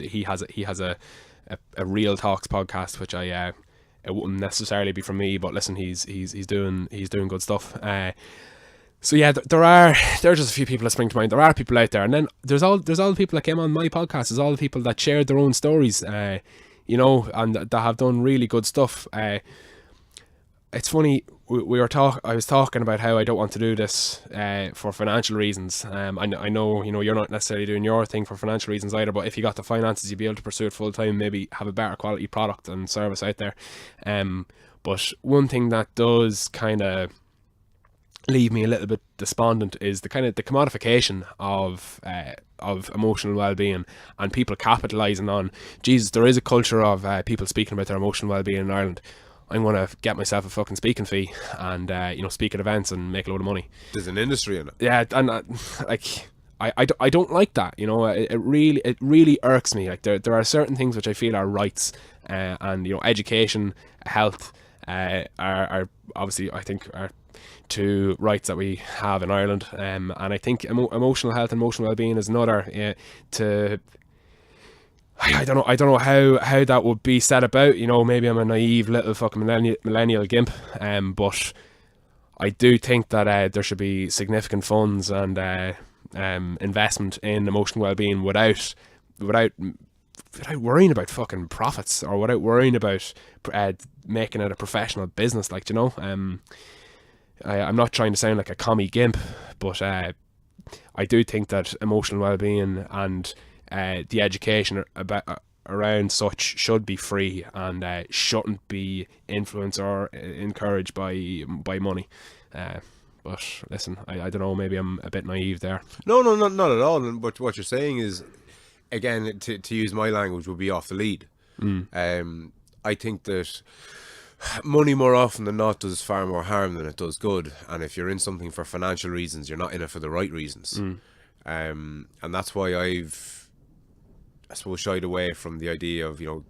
he has a Real Talks podcast, which it wouldn't necessarily be from me, but listen, he's doing good stuff. So yeah, there are just a few people that spring to mind. There are people out there, and then there's all the people that came on my podcast. There's all the people that shared their own stories, you know, and that have done really good stuff. It's funny, I was talking about how I don't want to do this for financial reasons. I know, you know, you're not necessarily doing your thing for financial reasons either, but if you got the finances, you'd be able to pursue it full time, maybe have a better quality product and service out there. But one thing that does kind of leave me a little bit despondent is the commodification of emotional well-being, and people capitalizing on, Jesus, there is a culture of people speaking about their emotional well-being in Ireland. I'm going to get myself a fucking speaking fee and you know, speak at events and make a load of money. There's an industry in it. Yeah, and like I don't like that. You know, it really irks me. Like there are certain things which I feel are rights, and you know, education, health, are obviously, I think, are two rights that we have in Ireland. And I think emotional health and emotional well-being is another. I don't know how that would be set about. You know, maybe I'm a naive little fucking millennial gimp, but I do think that there should be significant funds and investment in emotional well-being without worrying about fucking profits, or without worrying about making it a professional business. Like, you know, I'm not trying to sound like a commie gimp, but I do think that emotional well-being and the education around such should be free, and shouldn't be influenced or encouraged by money. But listen, I don't know, maybe I'm a bit naive there. No, not at all. But what you're saying is, again, to use my language, would be off the lead. I think that money more often than not does far more harm than it does good. And if you're in something for financial reasons, you're not in it for the right reasons. And that's why I've, I suppose, shied away from the idea of, you know,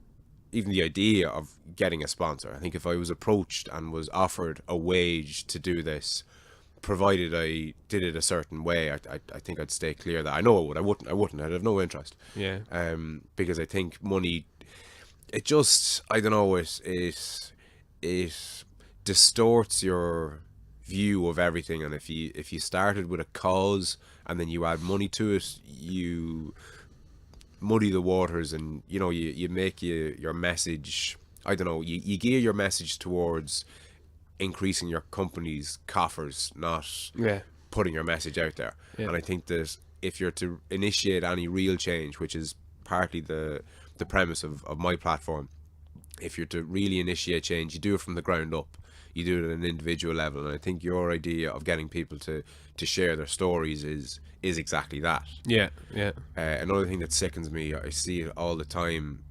even the idea of getting a sponsor. I think if I was approached and was offered a wage to do this, provided I did it a certain way. I think I'd stay clear of that. I know I would. I wouldn't. I'd have no interest. Yeah. Because I think money, it just, I don't know, it distorts your view of everything. And if you started with a cause and then you add money to it, you muddy the waters, and you make your message, I don't know, you gear your message towards increasing your company's coffers, not Yeah. putting your message out there. Yeah. And I think that if you're to initiate any real change, which is partly the premise of my platform, if you're to really initiate change, you do it from the ground up. You do it at an individual level. And I think your idea of getting people to share their stories is exactly that. Yeah. Yeah. Another thing that sickens me, I see it all the time,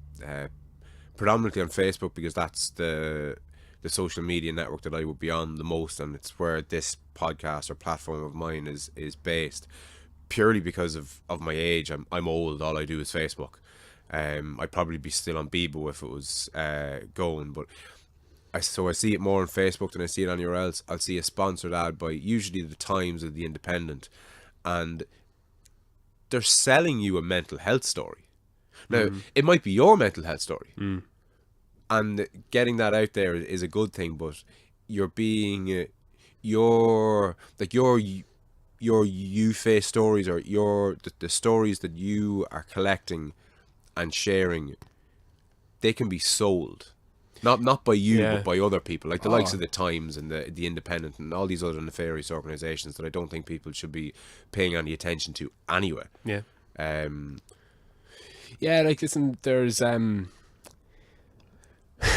predominantly on Facebook, because that's the social media network that I would be on the most, and it's where this podcast or platform of mine is based, purely because of my age. I'm old. All I do is Facebook. I'd probably be still on Bebo if it was going, but I see it more on Facebook than I see it anywhere else. I'll see a sponsored ad by usually the Times or the Independent, and they're selling you a mental health story. Now, it might be your mental health story, and getting that out there is a good thing, but you're being your you face stories, or the stories that you are collecting and sharing, they can be sold. Not by you, Yeah. but by other people, like the likes of the Times and the Independent and all these other nefarious organisations that I don't think people should be paying any attention to anyway. Yeah. Yeah, like, listen, there's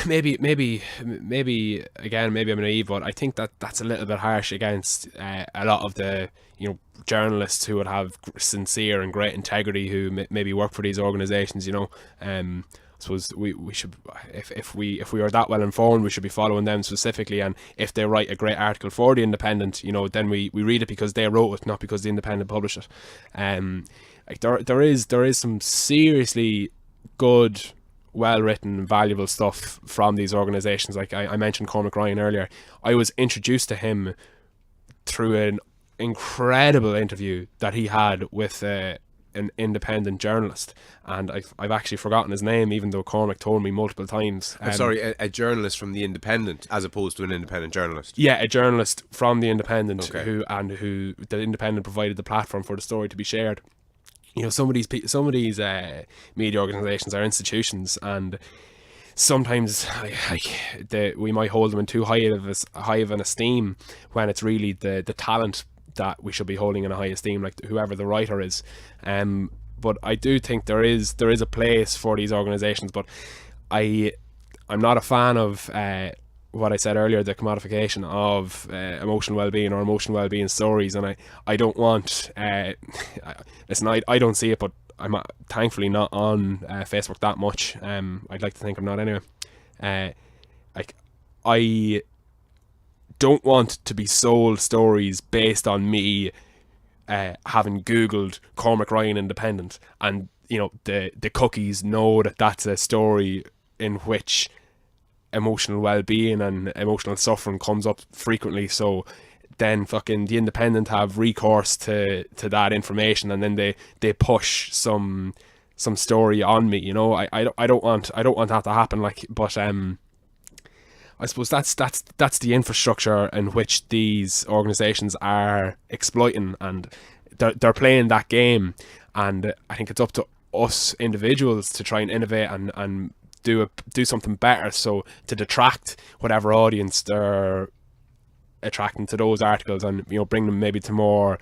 maybe again, maybe I'm naive, but I think that's a little bit harsh against a lot of the journalists who would have sincere and great integrity, who maybe work for these organisations. I suppose we should, if we are that well informed, we should be following them specifically. And if they write a great article for the Independent, then we read it because they wrote it, not because the Independent published it. Like there is some seriously good, well written, valuable stuff from these organisations. Like I mentioned Cormac Ryan earlier. I was introduced to him through an incredible interview that he had with an independent journalist, and I've actually forgotten his name, even though Cormac told me multiple times. Sorry, a journalist from the Independent as opposed to an independent journalist. Yeah, a journalist from the Independent, Okay. who the Independent provided the platform for the story to be shared. Some of these media organisations are institutions, and sometimes we might hold them in too high of an esteem, when it's really the talent that we should be holding in a high esteem, like whoever the writer is. But I do think there is a place for these organisations, but I'm not a fan of what I said earlier, the commodification of emotional well-being or emotional well-being stories. And I don't want listen, I don't see it, but I'm thankfully not on Facebook that much. I'd like to think I'm not anyway. I don't want to be sold stories based on me having googled Cormac Ryan Independent, and the cookies know that that's a story in which emotional well-being and emotional suffering comes up frequently. So then fucking the Independent have recourse to that information, and then they push some story on me. I don't want that to happen. But I suppose that's the infrastructure in which these organisations are exploiting, and they're playing that game. And I think it's up to us individuals to try and innovate and do something better, so to detract whatever audience they're attracting to those articles, and bring them maybe to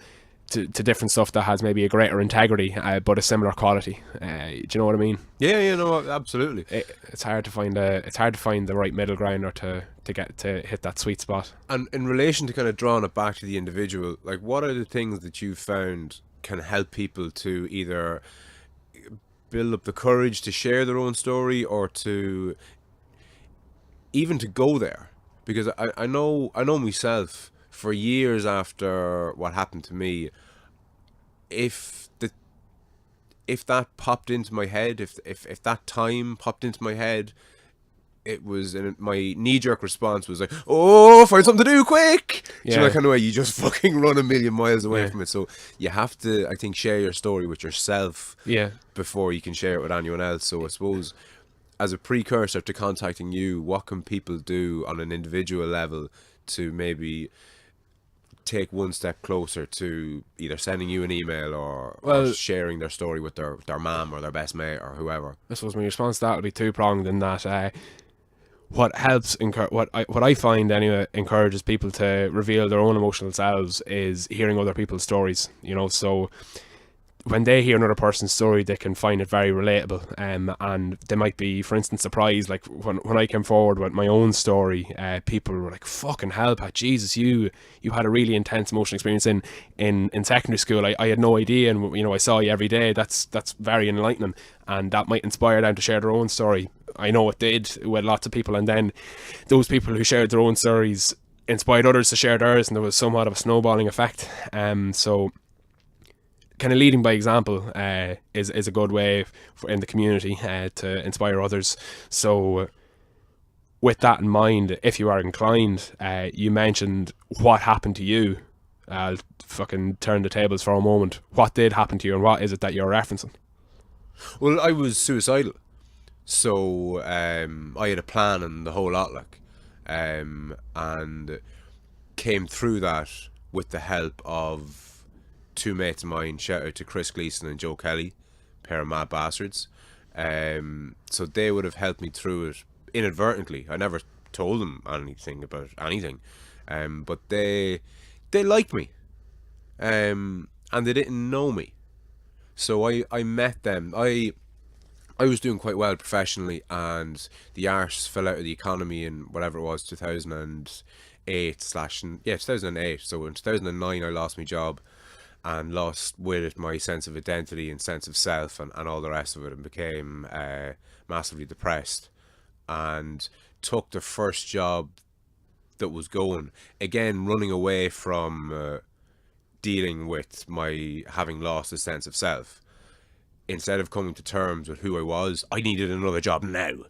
different stuff that has maybe a greater integrity, but a similar quality. Do you know what I mean? Yeah, no, absolutely. It's hard to find the right middle ground, or to hit that sweet spot. And in relation to kind of drawing it back to the individual, like, what are the things that you've found can help people to either build up the courage to share their own story, or to even to go there? Because I know myself, for years after what happened to me, if that popped into my head, if that time popped into my head, it was, and my knee-jerk response was like, oh, find something to do quick. Do you know Yeah. that kind of way? You just fucking run a million miles away Yeah. from it. So you have to, I think, share your story with yourself Yeah. before you can share it with anyone else. So I suppose, as a precursor to contacting you, what can people do on an individual level to maybe take one step closer to either sending you an email or Well, sharing their story with their mom or their best mate or whoever? I suppose my response to that would be two-pronged in that what helps, what I find anyway, encourages people to reveal their own emotional selves is hearing other people's stories, you know. So when they hear another person's story, they can find it very relatable, and they might be, for instance, surprised. Like when I came forward with my own story, people were like, "Fucking hell, Pat! Jesus, you had a really intense emotional experience in secondary school. I had no idea, and you know, I saw you every day. That's very enlightening, and that might inspire them to share their own story. I know it did with lots of people, and then those people who shared their own stories inspired others to share theirs, and there was somewhat of a snowballing effect. So kind of leading by example is a good way in the community to inspire others. So with that in mind, if you are inclined, you mentioned what happened to you. I'll fucking turn the tables for a moment. What did happen to you, and what is it that you're referencing? Well, I was suicidal. So I had a plan and the whole lot, like, and came through that with the help of two mates of mine. Shout out to Chris Gleason and Joe Kelly, pair of mad bastards. So they would have helped me through it inadvertently. I never told them anything about anything, but they liked me, and they didn't know me. So I met them. I was doing quite well professionally, and the arse fell out of the economy in whatever it was, 2008 slash, yeah, 2008. So in 2009 I lost my job and lost with it my sense of identity and sense of self and all the rest of it, and became massively depressed, and took the first job that was going, again running away from dealing with my having lost a sense of self. Instead of coming to terms with who I was, I needed another job now.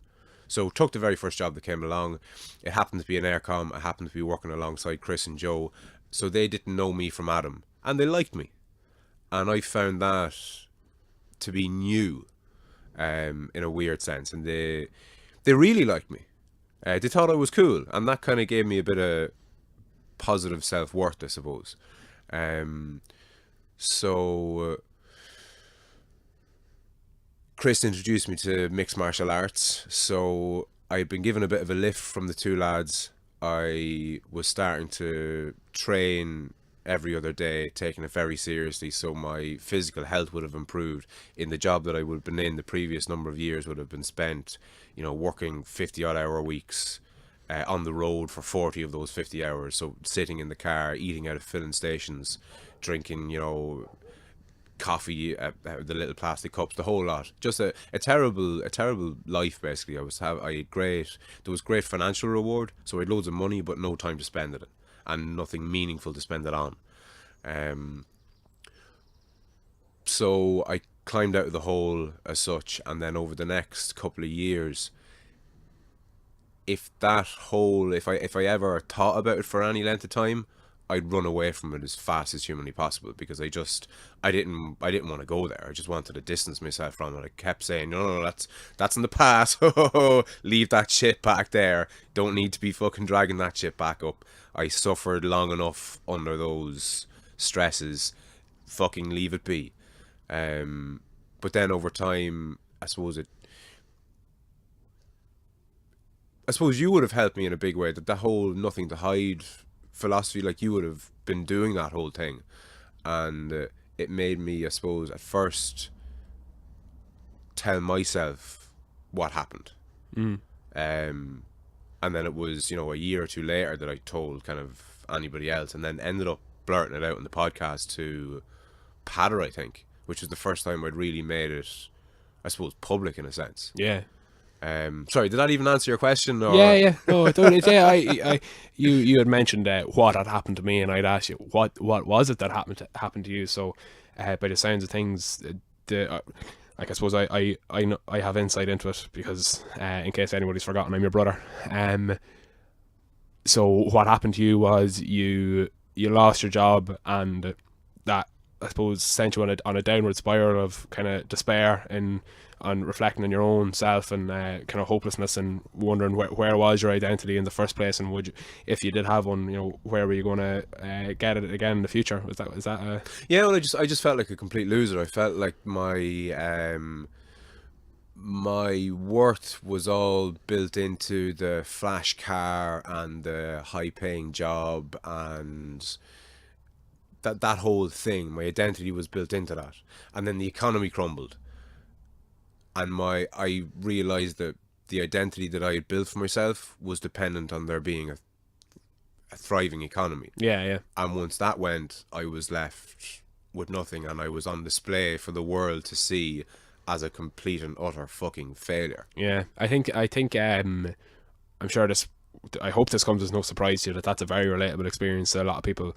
So took the very first job that came along. It happened to be an aircom. I happened to be working alongside Chris and Joe. So they didn't know me from Adam, and they liked me. And I found that to be new, in a weird sense. And they really liked me. They thought I was cool, and that kind of gave me a bit of positive self-worth, I suppose. So Chris introduced me to mixed martial arts, so I'd been given a bit of a lift from the two lads. I was starting to train every other day, taking it very seriously, so my physical health would have improved. In the job that I would have been in, the previous number of years would have been spent, you know, working 50 odd hour weeks, on the road for 40 of those 50 hours, so sitting in the car, eating out of filling stations, drinking, you know, coffee, the little plastic cups, the whole lot. Just a terrible life, basically. I had great, there was great financial reward, so I had loads of money but no time to spend it, and nothing meaningful to spend it on. So I climbed out of the hole as such, and then over the next couple of years, if I ever thought about it for any length of time, I'd run away from it as fast as humanly possible, because I didn't want to go there. I just wanted to distance myself from it. I kept saying, no, that's in the past. Leave that shit back there. Don't need to be fucking dragging that shit back up. I suffered long enough under those stresses. Fucking leave it be. But then over time, I suppose you would have helped me in a big way. That whole nothing to hide philosophy, like, you would have been doing that whole thing, and it made me, I suppose, at first tell myself what happened. And then it was, you know, a year or two later that I told kind of anybody else, and then ended up blurting it out in the podcast to Patter, I think, which was the first time I'd really made it, I suppose, public in a sense. Yeah. Sorry, did that even answer your question? Or? Yeah. No, it don't. Yeah, you had mentioned what had happened to me, and I'd asked you what was it that happened to you. So, by the sounds of things, like, I suppose I have insight into it because, in case anybody's forgotten, I'm your brother. So what happened to you was you lost your job, and that, I suppose, sent you on a downward spiral of kind of despair and on reflecting on your own self and kind of hopelessness and wondering where was your identity in the first place, and would you, if you did have one, where were you going to get it again in the future? Is that Yeah, well, I just felt like a complete loser. I felt like my worth was all built into the flash car and the high paying job, and that whole thing. My identity was built into that, and then the economy crumbled, and I realized that the identity that I had built for myself was dependent on there being a thriving economy. yeah. And once that went, I was left with nothing, and I was on display for the world to see as a complete and utter fucking failure. Yeah, I think I'm sure this. I hope this comes as no surprise to you that that's a very relatable experience to a lot of people,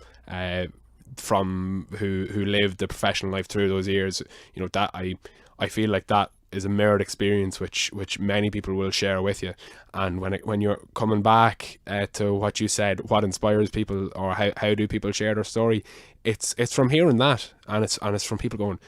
from who lived the professional life through those years. That I feel like that is a mirrored experience which many people will share with you. And when you're coming back to what you said, what inspires people, or how do people share their story, it's from hearing that, and it's from people going,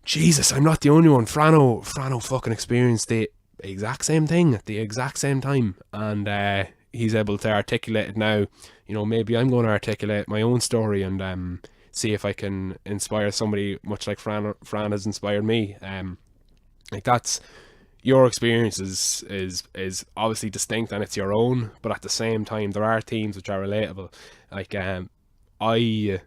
Jesus, I'm not the only one. Frano fucking experienced the exact same thing at the exact same time, and he's able to articulate it now. Maybe I'm going to articulate my own story and see if I can inspire somebody much like Fran has inspired me. Like, that's your experience is obviously distinct and it's your own, but at the same time there are themes which are relatable. Like, I,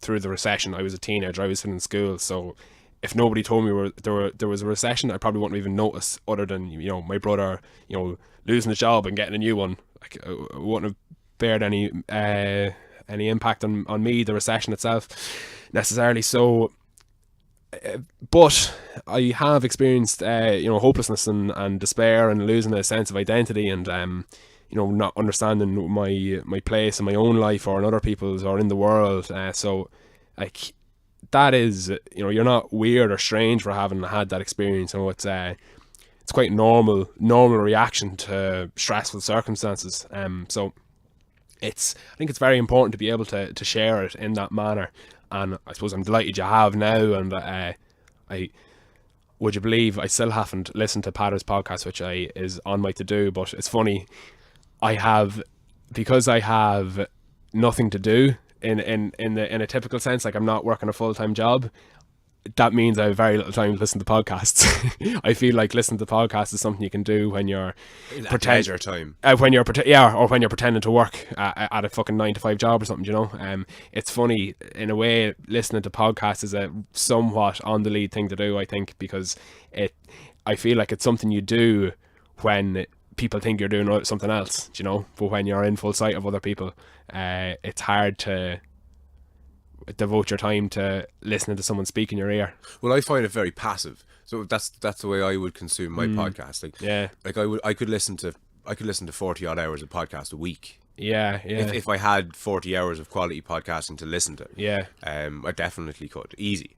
through the recession, I was a teenager, I was in school, so if nobody told me there was a recession, I probably wouldn't even notice, other than my brother losing his job and getting a new one. Like, I wouldn't have bared any impact on me, the recession itself, necessarily. So, but I have experienced hopelessness and despair and losing a sense of identity, and not understanding my place in my own life or in other people's or in the world. So, like, that is, you're not weird or strange for having had that experience. It's quite normal reaction to stressful circumstances. So I think it's very important to be able to share it in that manner. And I suppose I'm delighted you have now. And would you believe I still haven't listened to Patter's podcast, which is on my to do. But it's funny, because I have nothing to do in a typical sense, like I'm not working a full-time job, that means I have very little time to listen to podcasts. I feel like listening to podcasts is something you can do when you're Pleasure time. or when you're pretending to work at a fucking 9-to-5 job or something. It's funny, in a way, listening to podcasts is a somewhat on the lead thing to do, I think, because I feel like it's something you do when people think you're doing something else, but when you're in full sight of other people, it's hard to devote your time to listening to someone speak in your ear. Well, I find it very passive, so that's the way I would consume my podcast. I could listen to 40 odd hours of podcast a week. If I had 40 hours of quality podcasting to listen to, I definitely could, easy.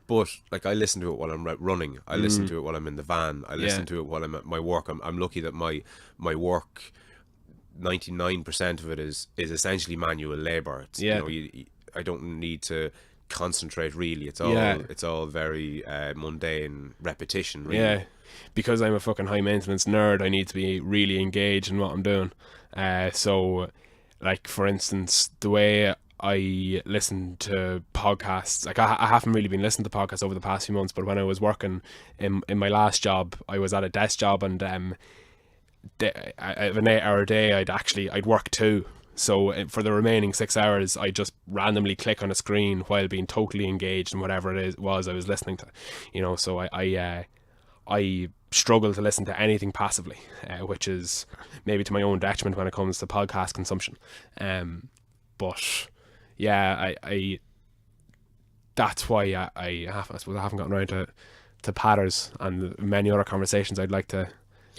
But like, I listen to it while I'm running, I listen to it while I'm in the van, I listen to it while I'm at my work. I'm lucky that my work, 99% of it is essentially manual labor. I don't need to concentrate, really. It's all very mundane repetition, really. Yeah, because I'm a fucking high maintenance nerd, I need to be really engaged in what I'm doing. So, like, for instance, the way I listen to podcasts, like, I haven't really been listening to podcasts over the past few months, but when I was working in my last job, I was at a desk job, and an 8-hour day, I'd work 2. So for the remaining 6 hours, I just randomly click on a screen while being totally engaged in whatever was I was listening to. So I struggle to listen to anything passively, which is maybe to my own detriment when it comes to podcast consumption. But yeah, I that's why I haven't gotten around to Patters and many other conversations I'd like to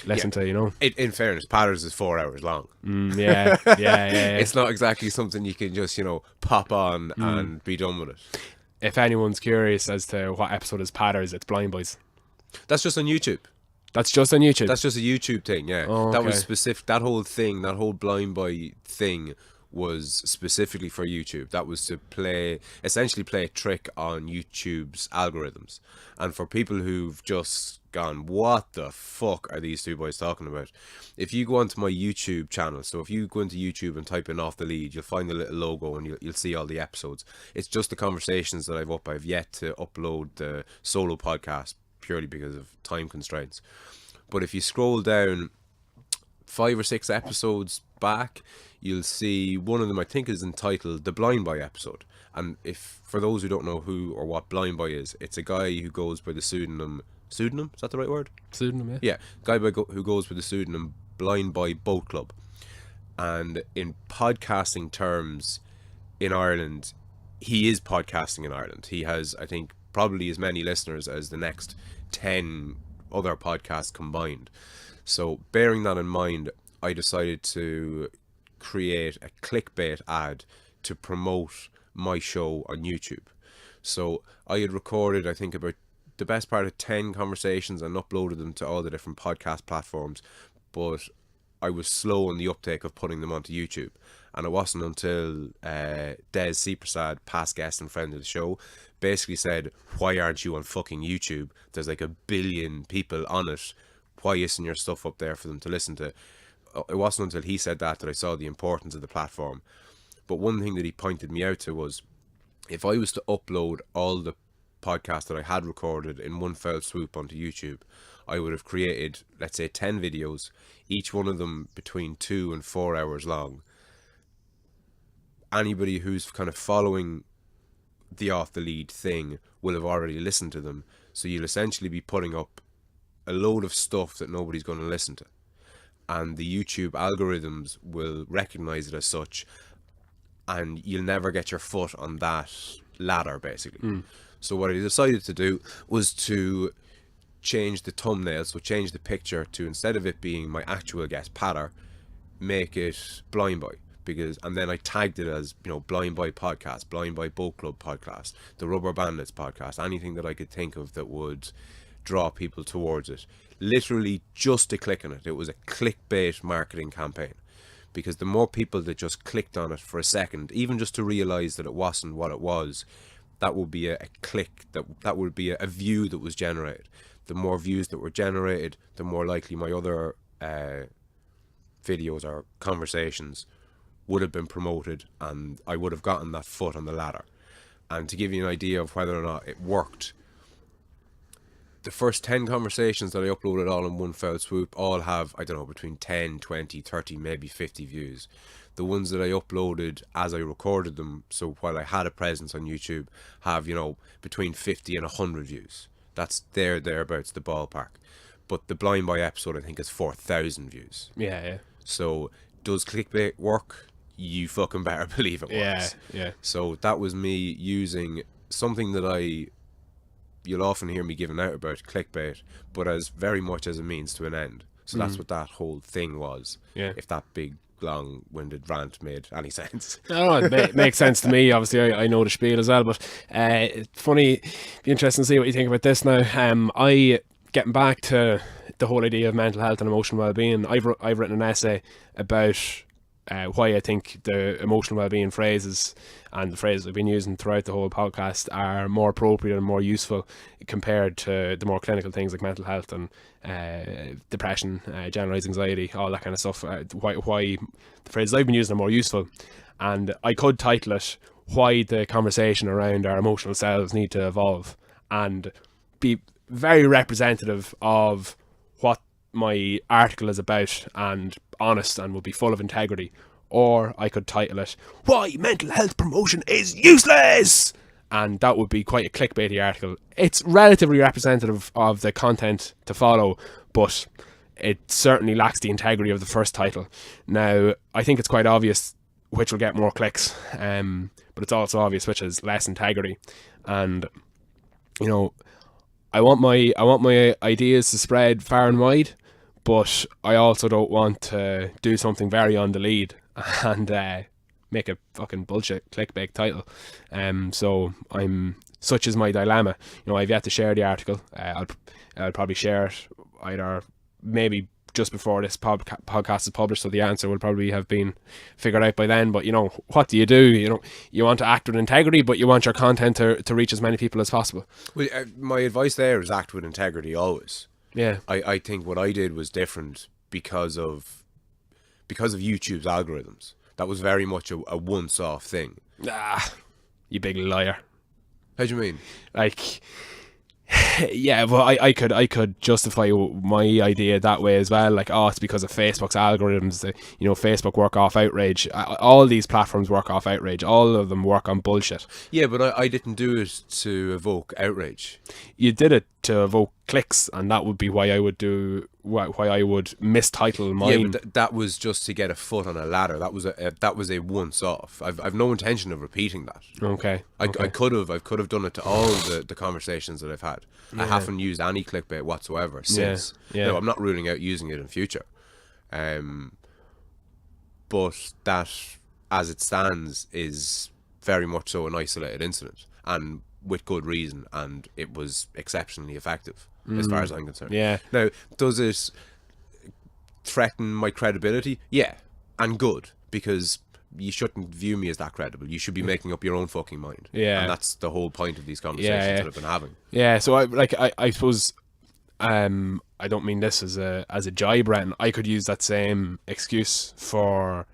listen to. In fairness, Patters is 4 hours long. Yeah. It's not exactly something you can just pop on and be done with it. if anyone's curious as to what episode is Patters, it's Blind Boys. That's just on YouTube. That's just on YouTube. That's just a YouTube thing, yeah. Oh, That was okay. specific. That whole thing, that whole Blind Boy thing, was specifically for YouTube. That was to essentially play a trick on YouTube's algorithms. And for people who've just gone, what the fuck are these two boys talking about? If you go onto my YouTube channel, so if you go into YouTube and type in Off the Lead, you'll find the little logo and you'll see all the episodes. It's just the conversations that I've up. I've yet to upload the solo podcast purely because of time constraints. But if you scroll down 5 or 6 episodes back, you'll see one of them, I think, is entitled The Blind Boy episode. And if, for those who don't know who or what Blind Boy is, it's a guy who goes by the pseudonym, is that the right word? Pseudonym, yeah. Yeah, who goes by the pseudonym Blind Boy Boat Club. And in podcasting terms, in Ireland, he is podcasting in Ireland. He has, I think, probably as many listeners as the next 10 other podcasts combined. So bearing that in mind, I decided to create a clickbait ad to promote my show on YouTube. So I had recorded, I think, about the best part of 10 conversations and uploaded them to all the different podcast platforms, but I was slow on the uptake of putting them onto YouTube. And it wasn't until Des C. Prasad, past guest and friend of the show, basically said, why aren't you on fucking YouTube? There's like 1 billion people on it. Why isn't your stuff up there for them to listen to? It wasn't until he said that I saw the importance of the platform. But one thing that he pointed me out to was, if I was to upload all the podcasts that I had recorded in one fell swoop onto YouTube, I would have created, let's say, 10 videos, each one of them between 2 and 4 hours long. Anybody who's kind of following the Off the Lead thing will have already listened to them. So you'll essentially be putting up a load of stuff that nobody's going to listen to. And the YouTube algorithms will recognize it as such, and you'll never get your foot on that ladder, basically. So what I decided to do was to change the thumbnail, so change the picture to, instead of it being my actual guest Patter, make it Blind Boy. And then I tagged it as, Blind Boy Podcast, Blind Boy Boat Club Podcast, the Rubber Bandits Podcast, anything that I could think of that would draw people towards it. Literally just to click on it. It was a clickbait marketing campaign. Because the more people that just clicked on it for a second, even just to realize that it wasn't what it was, that would be a click, that would be a view that was generated. The more views that were generated, the more likely my other videos or conversations would have been promoted, and I would have gotten that foot on the ladder. And to give you an idea of whether or not it worked, the first 10 conversations that I uploaded all in one fell swoop all have, I don't know, between 10, 20, 30, maybe 50 views. The ones that I uploaded as I recorded them, so while I had a presence on YouTube, have, between 50 and 100 views. That's thereabouts the ballpark. But the Blind Boy episode, I think, is 4,000 views. Yeah. So does clickbait work? You fucking better believe it works. Yeah. So that was me using something that you'll often hear me giving out about, clickbait, but as very much as a means to an end. So that's what that whole thing was. Yeah. If that big, long-winded rant made any sense. No, it makes sense to me. Obviously, I know the spiel as well, but it's funny, be interesting to see what you think about this now. Getting back to the whole idea of mental health and emotional well-being, I've written an essay about why I think the emotional well-being phrases and the phrases I've been using throughout the whole podcast are more appropriate and more useful compared to the more clinical things like mental health and depression, generalized anxiety, all that kind of stuff. Why the phrases I've been using are more useful. And I could title it, Why the Conversation Around Our Emotional Selves Need to Evolve, and be very representative of what my article is about and honest and will be full of integrity. Or I could title it, Why Mental Health Promotion is Useless! And that would be quite a clickbaity article. It's relatively representative of the content to follow, but it certainly lacks the integrity of the first title. Now, I think it's quite obvious which will get more clicks, but it's also obvious which has less integrity. And, I want my ideas to spread far and wide, but I also don't want to do something very on the lead and make a fucking bullshit clickbait title. So I'm such is my dilemma. I've yet to share the article. I'll probably share it either maybe just before this podcast is published, so the answer will probably have been figured out by then. But what do? You want to act with integrity, but you want your content to reach as many people as possible. Well, my advice there is act with integrity always. Yeah. I think what I did was different because of YouTube's algorithms. That was very much a once-off thing. You big liar. How do you mean? Like, yeah, well, I could justify my idea that way as well. Like, it's because of Facebook's algorithms. Facebook work off outrage. All these platforms work off outrage. All of them work on bullshit. Yeah, but I didn't do it to evoke outrage. You did it to evoke clicks, and that would be why I would mistitle mine. Yeah, but that was just to get a foot on a ladder. That was a once off. I've no intention of repeating that. Okay. I could have done it to all the conversations that I've had. I haven't used any clickbait whatsoever since. Yeah. No, I'm not ruling out using it in future. But that, as it stands, is very much so an isolated incident, and with good reason, and it was exceptionally effective as far as I'm concerned. Yeah. Now, does it threaten my credibility? Yeah, and good, because you shouldn't view me as that credible. You should be making up your own fucking mind. Yeah. And that's the whole point of these conversations that I've been having. Yeah, so I suppose I don't mean this as a jibe, Brenton. I could use that same excuse for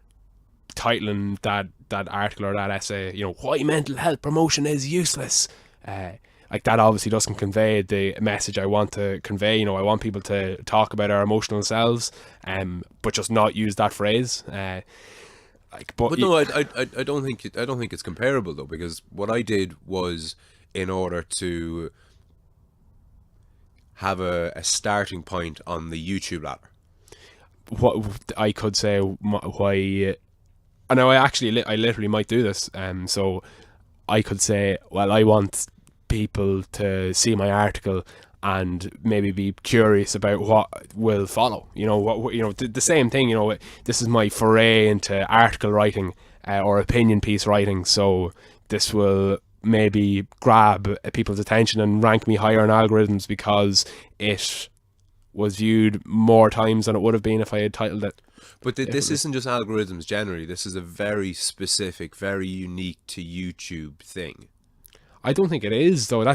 titling that article or that essay, why mental health promotion is useless. Like, that obviously doesn't convey the message I want to convey. I want people to talk about our emotional selves, but just not use that phrase. But no, I don't think it's comparable though, because what I did was in order to have a starting point on the YouTube ladder. What I could say why, and I literally might do this. So I could say, well, I want people to see my article and maybe be curious about what will follow. The same thing. This is my foray into article writing or opinion piece writing. So this will maybe grab people's attention and rank me higher in algorithms because it was viewed more times than it would have been if I had titled it. But this isn't just algorithms generally. This is a very specific, very unique to YouTube thing. I don't think it is, though.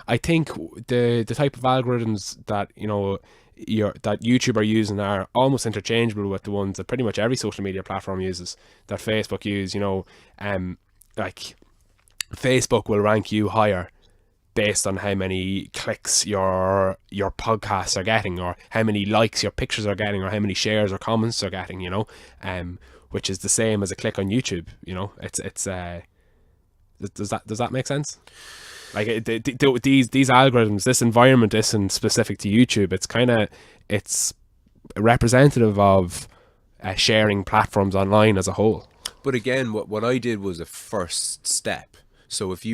I think the type of algorithms that that YouTube are using are almost interchangeable with the ones that pretty much every social media platform uses, that Facebook use. Like, Facebook will rank you higher based on how many clicks your podcasts are getting, or how many likes your pictures are getting, or how many shares or comments are getting. Which is the same as a click on YouTube. It's Does that make sense? Like, these algorithms, this environment isn't specific to YouTube. It's representative of sharing platforms online as a whole. But again, what I did was a first step. So if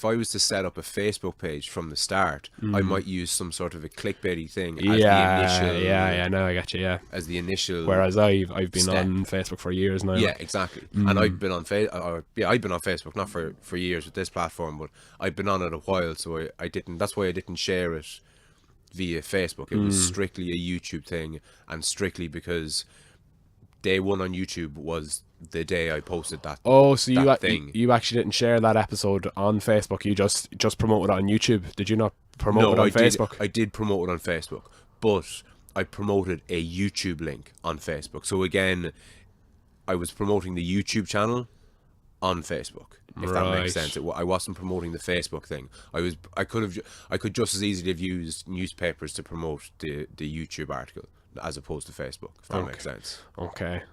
I was to set up a Facebook page from the start, I might use some sort of a clickbaity thing as the initial. Yeah. No, I got you. Yeah. As the initial. Whereas I've been step. on Facebook for years now. Yeah, exactly. And I've been on I've been on Facebook not for years with this platform, but I've been on it a while. So I didn't. That's why I didn't share it via Facebook. It was strictly a YouTube thing, and strictly because day one on YouTube was the day I posted that. Oh, so thing. You actually didn't share that episode on Facebook. You just promoted it on YouTube. Did you not promote it on Facebook? I did promote it on Facebook, but I promoted a YouTube link on Facebook. So again, I was promoting the YouTube channel on Facebook, if that makes sense. I wasn't promoting the Facebook thing. I could just as easily have used newspapers to promote the YouTube article as opposed to Facebook, if that makes sense. Okay.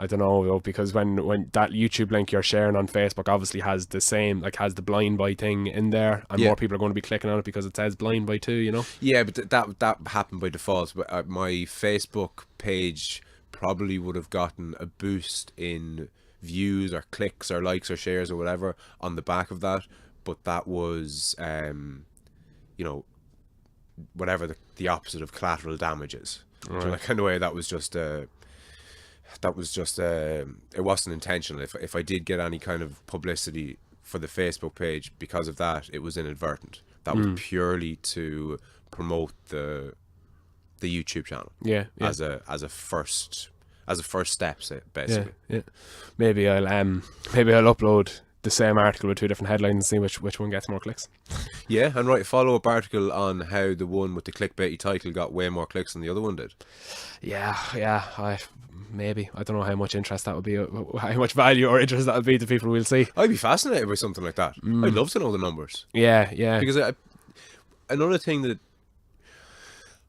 I don't know though, because when that YouTube link you're sharing on Facebook obviously has the same, like, has the blind buy thing in there, and more people are going to be clicking on it because it says blind buy too, Yeah, but that happened by default. But my Facebook page probably would have gotten a boost in views or clicks or likes or shares or whatever on the back of that, but that was whatever the opposite of collateral damage is. Right. So, kind of way, that was just it wasn't intentional. If I did get any kind of publicity for the Facebook page, because of that, it was inadvertent. That was purely to promote the YouTube channel. Yeah. As a first step, basically. Yeah. Maybe I'll upload the same article with 2 different headlines and see which one gets more clicks. Yeah, and write a follow-up article on how the one with the clickbaity title got way more clicks than the other one did. Yeah. I don't know how much interest that would be, how much value or interest that would be to people we'll see. I'd be fascinated by something like that. I'd love to know the numbers. Yeah. Because another thing that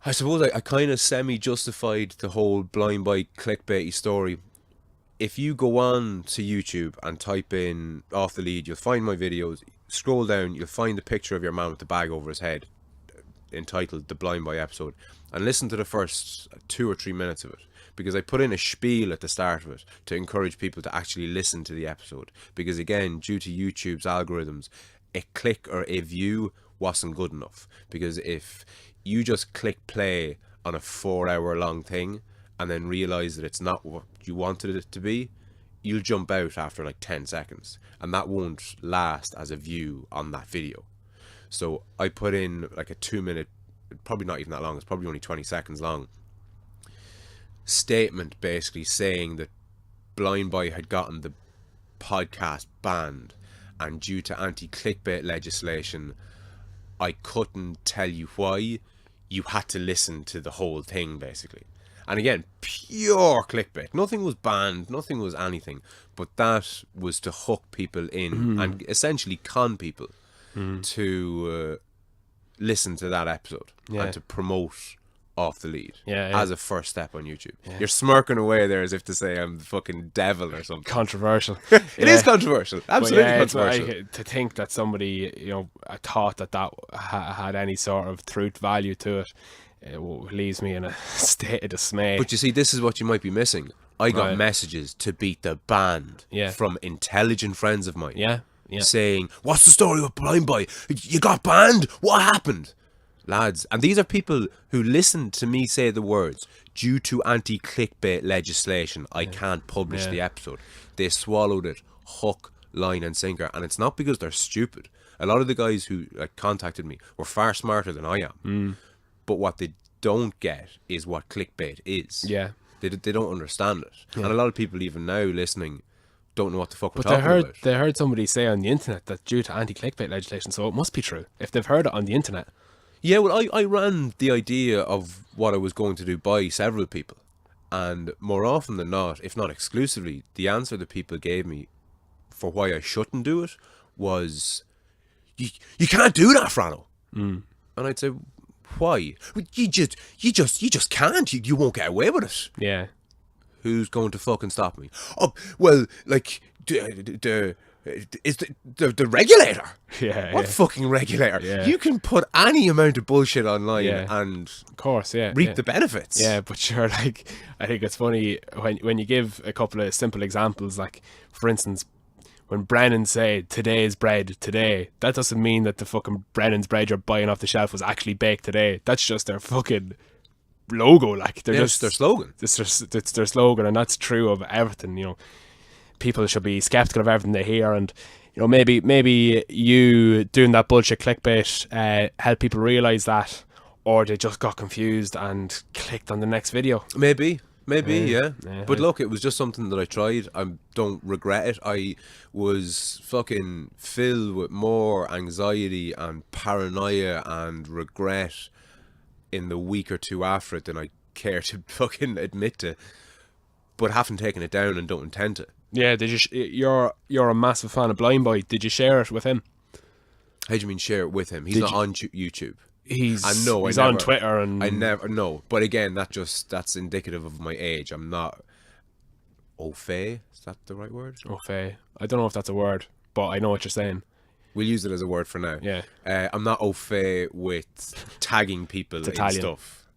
I suppose I kind of semi-justified the whole blind buy clickbaity story. If you go on to YouTube and type in Off the Lead, you'll find my videos. Scroll down, you'll find the picture of your man with the bag over his head, entitled The Blind Buy Episode, and listen to the first 2 or 3 minutes of it. Because I put in a spiel at the start of it to encourage people to actually listen to the episode. Because again, due to YouTube's algorithms, a click or a view wasn't good enough. Because if you just click play on a 4-hour-long thing and then realize that it's not what you wanted it to be, you'll jump out after like 10 seconds, and that won't last as a view on that video. So I put in like a 2-minute, probably not even that long, it's probably only 20 seconds long, statement basically saying that Blind Buy had gotten the podcast banned, and due to anti-clickbait legislation, I couldn't tell you why. You had to listen to the whole thing, basically. And again, pure clickbait. Nothing was banned, nothing was anything. But that was to hook people in and essentially con people to listen to that episode and to promote Off the Lead as a first step on YouTube. You're smirking away there as if to say I'm the fucking devil or something. Controversial. It is controversial. Absolutely controversial. Like, to think that somebody, thought that had any sort of truth value to it, leaves me in a state of dismay. But you see, this is what you might be missing. I got messages to beat the band from intelligent friends of mine saying, "What's the story with Blind Buy? You got banned? What happened?" Lads, and these are people who listened to me say the words, "Due to anti-clickbait legislation, I can't publish the episode." They swallowed it hook, line and sinker. And it's not because they're stupid. A lot of the guys who contacted me were far smarter than I am. But what they don't get is what clickbait is. They don't understand it. And a lot of people even now listening don't know what the fuck we're talking about. They heard somebody say on the internet that due to anti-clickbait legislation, so it must be true if they've heard it on the internet. Yeah, well, I ran the idea of what I was going to do by several people. And more often than not, if not exclusively, the answer that people gave me for why I shouldn't do it was, you can't do that, Frano. And I'd say, why? You just can't. You won't get away with it. Yeah. Who's going to fucking stop me? Oh, well, like, it's the regulator. What fucking regulator? You can put any amount of bullshit online and of course reap the benefits. But sure, like, I think it's funny when you give a couple of simple examples, like for instance, when Brennan said today's bread today, that doesn't mean that the fucking Brennan's bread you're buying off the shelf was actually baked today. That's just their fucking logo. Like, they're just their slogan. It's their slogan, and that's true of everything. People should be skeptical of everything they hear, and maybe you doing that bullshit clickbait help people realize that, or they just got confused and clicked on the next video. Maybe, yeah. But look, it was just something that I tried. I don't regret it. I was fucking filled with more anxiety and paranoia and regret in the week or two after it than I care to fucking admit to. But haven't taken it down and don't intend to. Yeah, you're a massive fan of Blind Buy. Did you share it with him? How do you mean share it with him? He's not on YouTube. He's on Twitter and I never know. But again, that's indicative of my age. I'm not au fait. Is that the right word? Au fait. I don't know if that's a word, but I know what you're saying. We'll use it as a word for now. Yeah. I'm not au fait with tagging people in Italian stuff.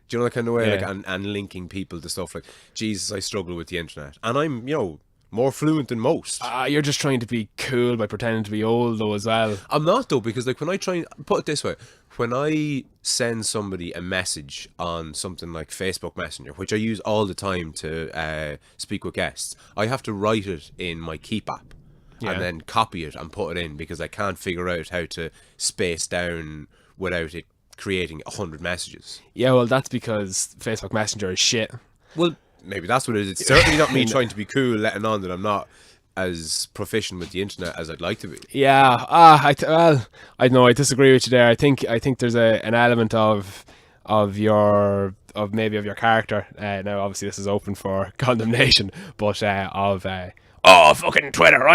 Do you know that kind of way? Like, and linking people to stuff like, Jesus, I struggle with the internet. And I'm, more fluent than most. You're just trying to be cool by pretending to be old, though, as well. I'm not, though, because when I try, put it this way, when I send somebody a message on something like Facebook Messenger, which I use all the time to speak with guests, I have to write it in my Keep app. and then copy it and put it in because I can't figure out how to space down without it creating 100 messages. Yeah, well, that's because Facebook Messenger is shit. Well, maybe that's what it is. It's certainly not me trying to be cool, letting on that I'm not as proficient with the internet as I'd like to be. Yeah, I know I disagree with you there. I think there's an element of your character. Now, obviously, this is open for condemnation, but fucking Twitter.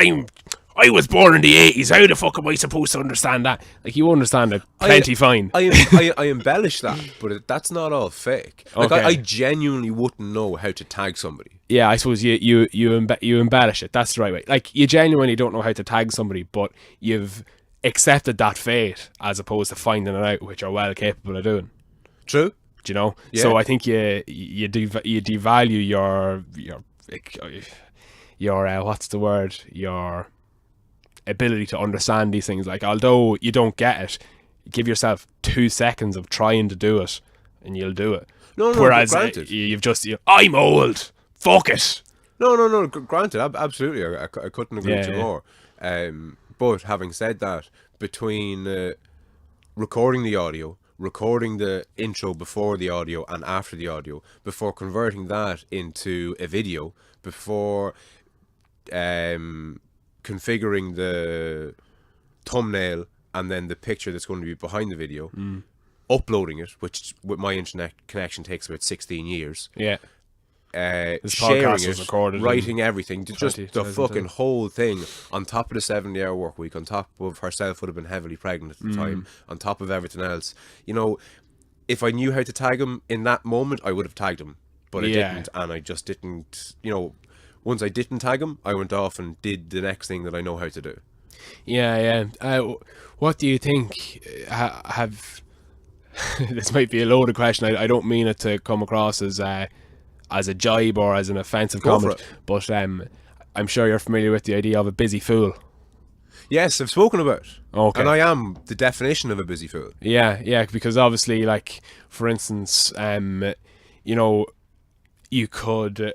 I was born in the 80s. How the fuck am I supposed to understand that? Like, you understand it plenty fine. I embellish that, but that's not all fake. Like, Okay. I genuinely wouldn't know how to tag somebody. Yeah, I suppose you embellish it. That's the right way. Like, you genuinely don't know how to tag somebody, but you've accepted that fate as opposed to finding it out, which you're well capable of doing. True. Do you know? Yeah. So I think you devalue your what's the word? Your ability to understand these things. Like, although you don't get it, give yourself 2 seconds of trying to do it, and you'll do it. No, Whereas granted. I'm old. Fuck it. No. Granted, absolutely. I couldn't agree with you more. But having said that, between recording the audio, recording the intro before the audio and after the audio, before converting that into a video, before configuring the thumbnail and then the picture that's going to be behind the video, uploading it, which with my internet connection takes about 16 years. Yeah. Sharing it, recorded writing everything, just the 2002. fucking whole thing on top of the 70-hour work week, on top of herself would have been heavily pregnant at the time, on top of everything else. You know, if I knew how to tag him in that moment, I would have tagged him, but I didn't, and I just didn't. You know, once I didn't tag him, I went off and did the next thing that I know how to do. Yeah. What do you think? Have this might be a loaded question. I don't mean it to come across as a jibe or as an offensive comment, but I'm sure you're familiar with the idea of a busy fool. Yes, I've spoken about it. Okay. And I am the definition of a busy fool. Yeah, because obviously, like, for instance, you know, you could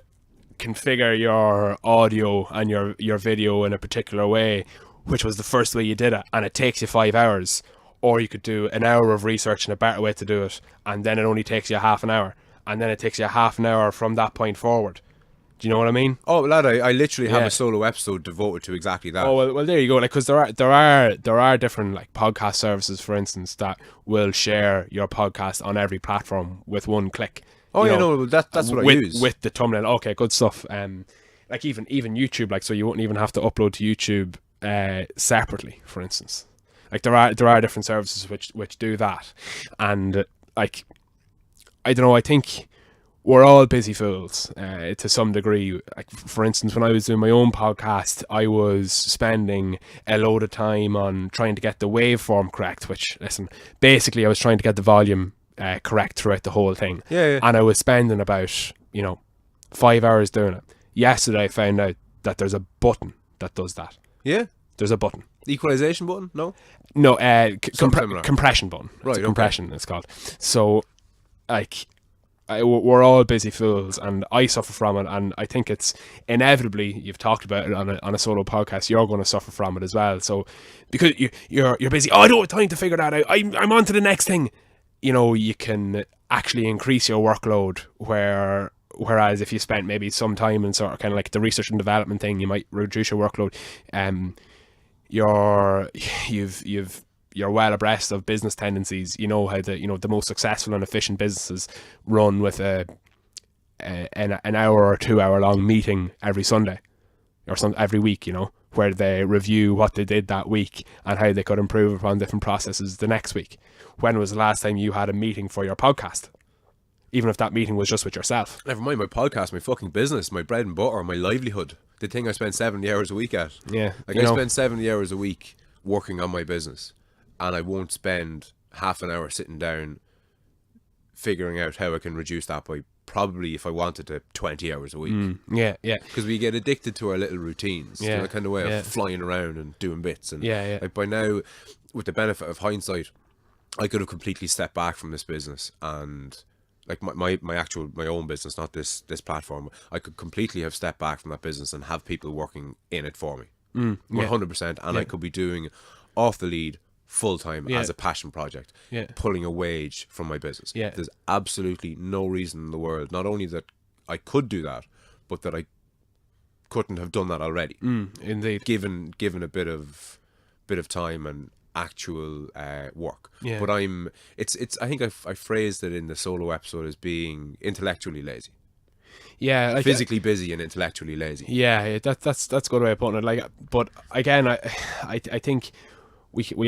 configure your audio and your video in a particular way, which was the first way you did it, and it takes you 5 hours. Or you could do an hour of research and a better way to do it, and then it only takes you half an hour. And then it takes you half an hour from that point forward. Do you know what I mean? Oh, lad, I literally have a solo episode devoted to exactly that. Oh, well, there you go. Like, because there are different, like, podcast services, for instance, that will share your podcast on every platform with one click. Oh, yeah, no, that's what I use with the thumbnail. Okay, good stuff. Like even YouTube, like, so you wouldn't even have to upload to YouTube separately, for instance. Like, there are different services which do that, and like, I don't know. I think we're all busy fools to some degree. Like, for instance, when I was doing my own podcast, I was spending a load of time on trying to get the waveform correct. Which, listen, basically, I was trying to get the volume correct throughout the whole thing. Yeah. And I was spending about 5 hours doing it. Yesterday, I found out that there's a button that does that. Yeah. There's a button. Equalization button? No, compression button. Right, It's a compression, it's called. So, like, we're all busy fools, and I suffer from it, and I think it's inevitably, you've talked about it on a solo podcast, you're going to suffer from it as well. So, because you're busy, I don't have time to figure that out, I'm on to the next thing. You can actually increase your workload, whereas if you spent maybe some time in sort of kind of like the research and development thing, you might reduce your workload. You're well abreast of business tendencies. You know how the most successful and efficient businesses run with an hour or 2 hour long meeting every Sunday or every week, where they review what they did that week and how they could improve upon different processes the next week. When was the last time you had a meeting for your podcast? Even if that meeting was just with yourself. Never mind my podcast, my fucking business, my bread and butter, my livelihood. The thing I spend 70 hours a week at. Yeah. Like, I spend 70 hours a week working on my business, and I won't spend half an hour sitting down figuring out how I can reduce that by, probably, if I wanted to, 20 hours a week. Yeah. Because we get addicted to our little routines. Yeah. The kind of way of flying around and doing bits. And Yeah. like, by now, with the benefit of hindsight, I could have completely stepped back from this business, and like my own business, not this platform, I could completely have stepped back from that business and have people working in it for me. 100%, and Yeah. I could be doing Off the Lead full time Yeah. as a passion project, Yeah. pulling a wage from my business. Yeah. There's absolutely no reason in the world, not only that I could do that, but that I couldn't have done that already, Indeed. given a bit of time and actual work. Yeah. But it's I think I phrased it in the solo episode as being intellectually lazy, Yeah, like, physically busy and intellectually lazy. yeah, that's a good way of putting it. Like, but again, I think we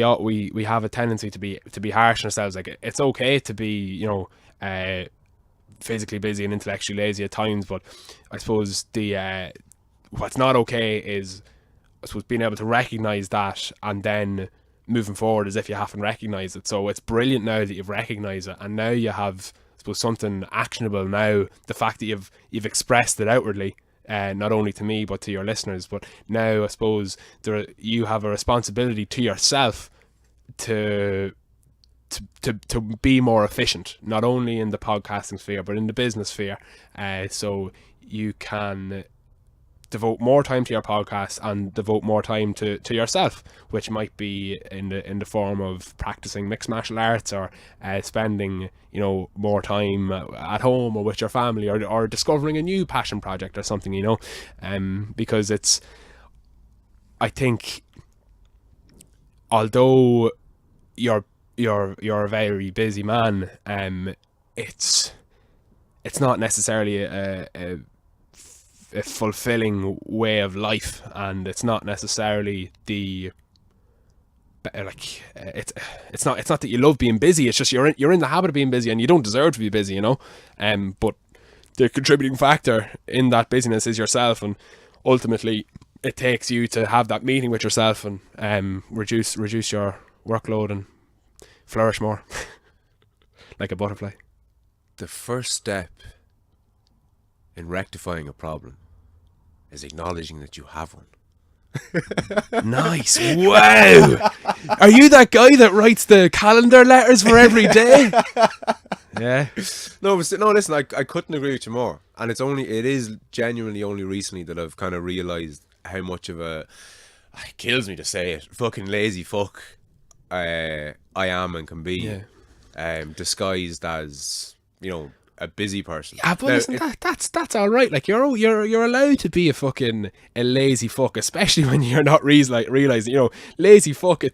have a tendency to be harsh on ourselves. Like, it's okay to be, physically busy and intellectually lazy at times, but I suppose the what's not okay is, I suppose, being able to recognize that and then moving forward as if you haven't recognized it. So it's brilliant now that you've recognized it, and now you have, I suppose, something actionable now. The fact that you've expressed it outwardly, not only to me but to your listeners. But now I suppose you have a responsibility to yourself to be more efficient, not only in the podcasting sphere but in the business sphere. So you can devote more time to your podcast and devote more time to yourself, which might be in the form of practicing mixed martial arts, or spending more time at home or with your family, or discovering a new passion project or something, because I think, although you're a very busy man, it's not necessarily a fulfilling way of life, and it's not necessarily the it's not that you love being busy. It's just you're in the habit of being busy, and you don't deserve to be busy, but the contributing factor in that busyness is yourself, and ultimately it takes you to have that meeting with yourself and reduce your workload and flourish more like a butterfly. The first step in rectifying a problem is acknowledging that you have one. Nice. Wow. Are you that guy that writes the calendar letters for every day? Yeah. No, listen, I couldn't agree with you more. And it is genuinely only recently that I've kind of realised how much of it kills me to say it, fucking lazy fuck I am and can be. Yeah. Disguised as, a busy person. Yeah, but listen, that's all right. Like, you're allowed to be a lazy fuck, especially when you're not realizing, lazy fuck.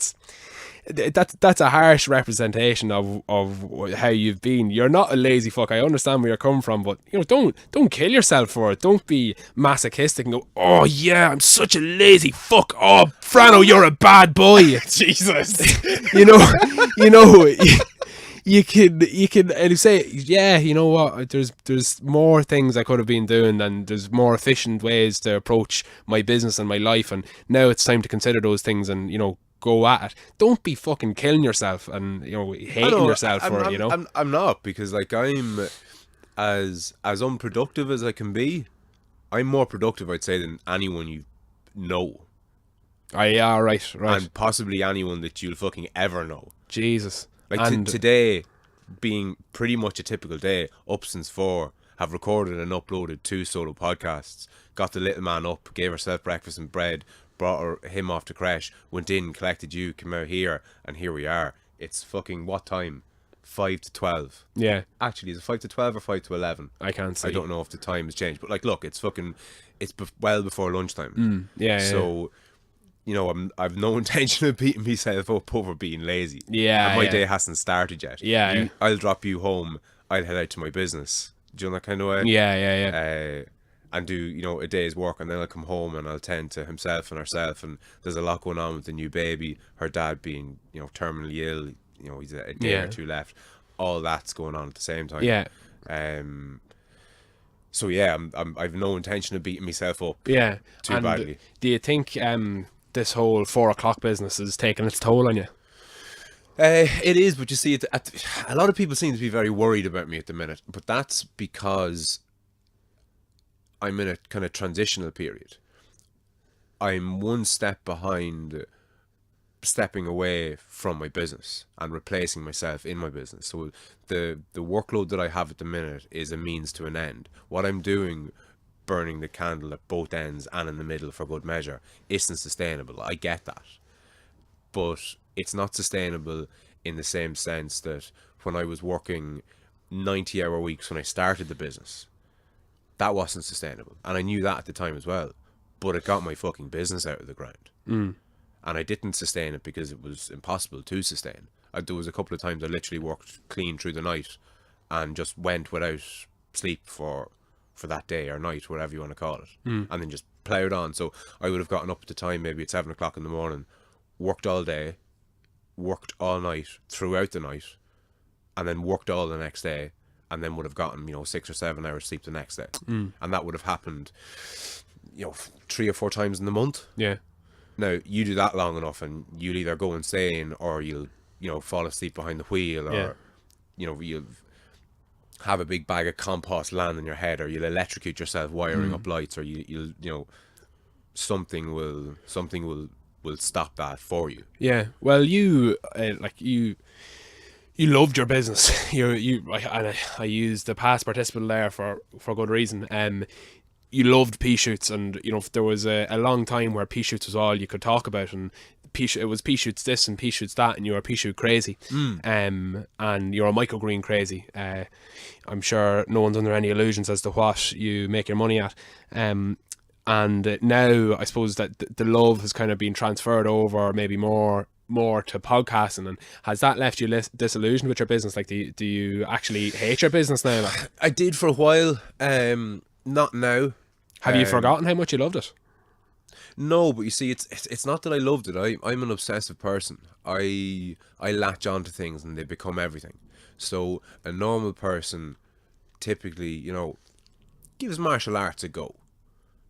That's a harsh representation of how you've been. You're not a lazy fuck. I understand where you're coming from, but don't kill yourself for it. Don't be masochistic and go, oh yeah, I'm such a lazy fuck. Oh, Frano, you're a bad boy. Jesus. You can and say, yeah, you know what, there's more things I could have been doing, and there's more efficient ways to approach my business and my life, and now it's time to consider those things and go at it. Don't be fucking killing yourself and hating yourself for it. I'm not, because like I'm as unproductive as I can be. I'm more productive, I'd say, than anyone you know. Yeah, right. And possibly anyone that you'll fucking ever know. Jesus. Like today being pretty much a typical day, up since 4, have recorded and uploaded 2 solo podcasts, got the little man up, gave herself breakfast and bread, brought him off to creche, went in, collected you, came out here, and here we are. It's fucking, what time? 5 to 12. Yeah. Actually, is it 5 to 12 or 5 to 11? I can't see. I don't know if the time has changed, but like, look, it's well before lunchtime. Yeah. So, I've no intention of beating myself up over being lazy. Yeah. And my day hasn't started yet. Yeah. I'll drop you home. I'll head out to my business. Do you know that kind of way? Yeah. And do, a day's work, and then I'll come home and I'll tend to himself and herself, and there's a lot going on with the new baby, her dad being, terminally ill, he's a day or 2 left. All that's going on at the same time. Yeah. So yeah, I've no intention of beating myself up. Yeah. Too badly. Do you think this whole 4 o'clock business is taking its toll on you? It is, but you see, a lot of people seem to be very worried about me at the minute, but that's because I'm in a kind of transitional period. I'm one step behind stepping away from my business and replacing myself in my business. So the workload that I have at the minute is a means to an end. What I'm doing burning the candle at both ends and in the middle for good measure isn't sustainable. I get that. But it's not sustainable in the same sense that when I was working 90-hour weeks when I started the business, that wasn't sustainable. And I knew that at the time as well. But it got my fucking business out of the ground. Mm. And I didn't sustain it because it was impossible to sustain. There was a couple of times I literally worked clean through the night and just went without sleep for that day or night, whatever you want to call it, and then just ploughed on. So I would have gotten up at the time, maybe at 7 o'clock in the morning, worked all day, worked all night, throughout the night, and then worked all the next day, and then would have gotten, 6 or 7 hours sleep the next day. And that would have happened, 3 or 4 times in the month. Yeah. Now, you do that long enough and you'll either go insane or you'll, fall asleep behind the wheel, or, you'll have a big bag of compost land in your head, or you'll electrocute yourself wiring up lights, or you'll something will stop that for you. Yeah. Well, you you loved your business. I used the past participle there for good reason. You loved pea shoots, and there was a long time where pea shoots was all you could talk about, and it was pea shoots this and pea shoots that, and you were pea shoot crazy. And you're a microgreen crazy. I'm sure no one's under any illusions as to what you make your money at. And now I suppose that the love has kind of been transferred over, maybe more to podcasting. And has that left you disillusioned with your business? Like, do you actually hate your business now? Like, I did for a while. Not now. have you forgotten how much you loved it? No, but you see, it's not that I loved it. I'm an obsessive person. I latch onto things and they become everything. So a normal person typically, gives martial arts a go.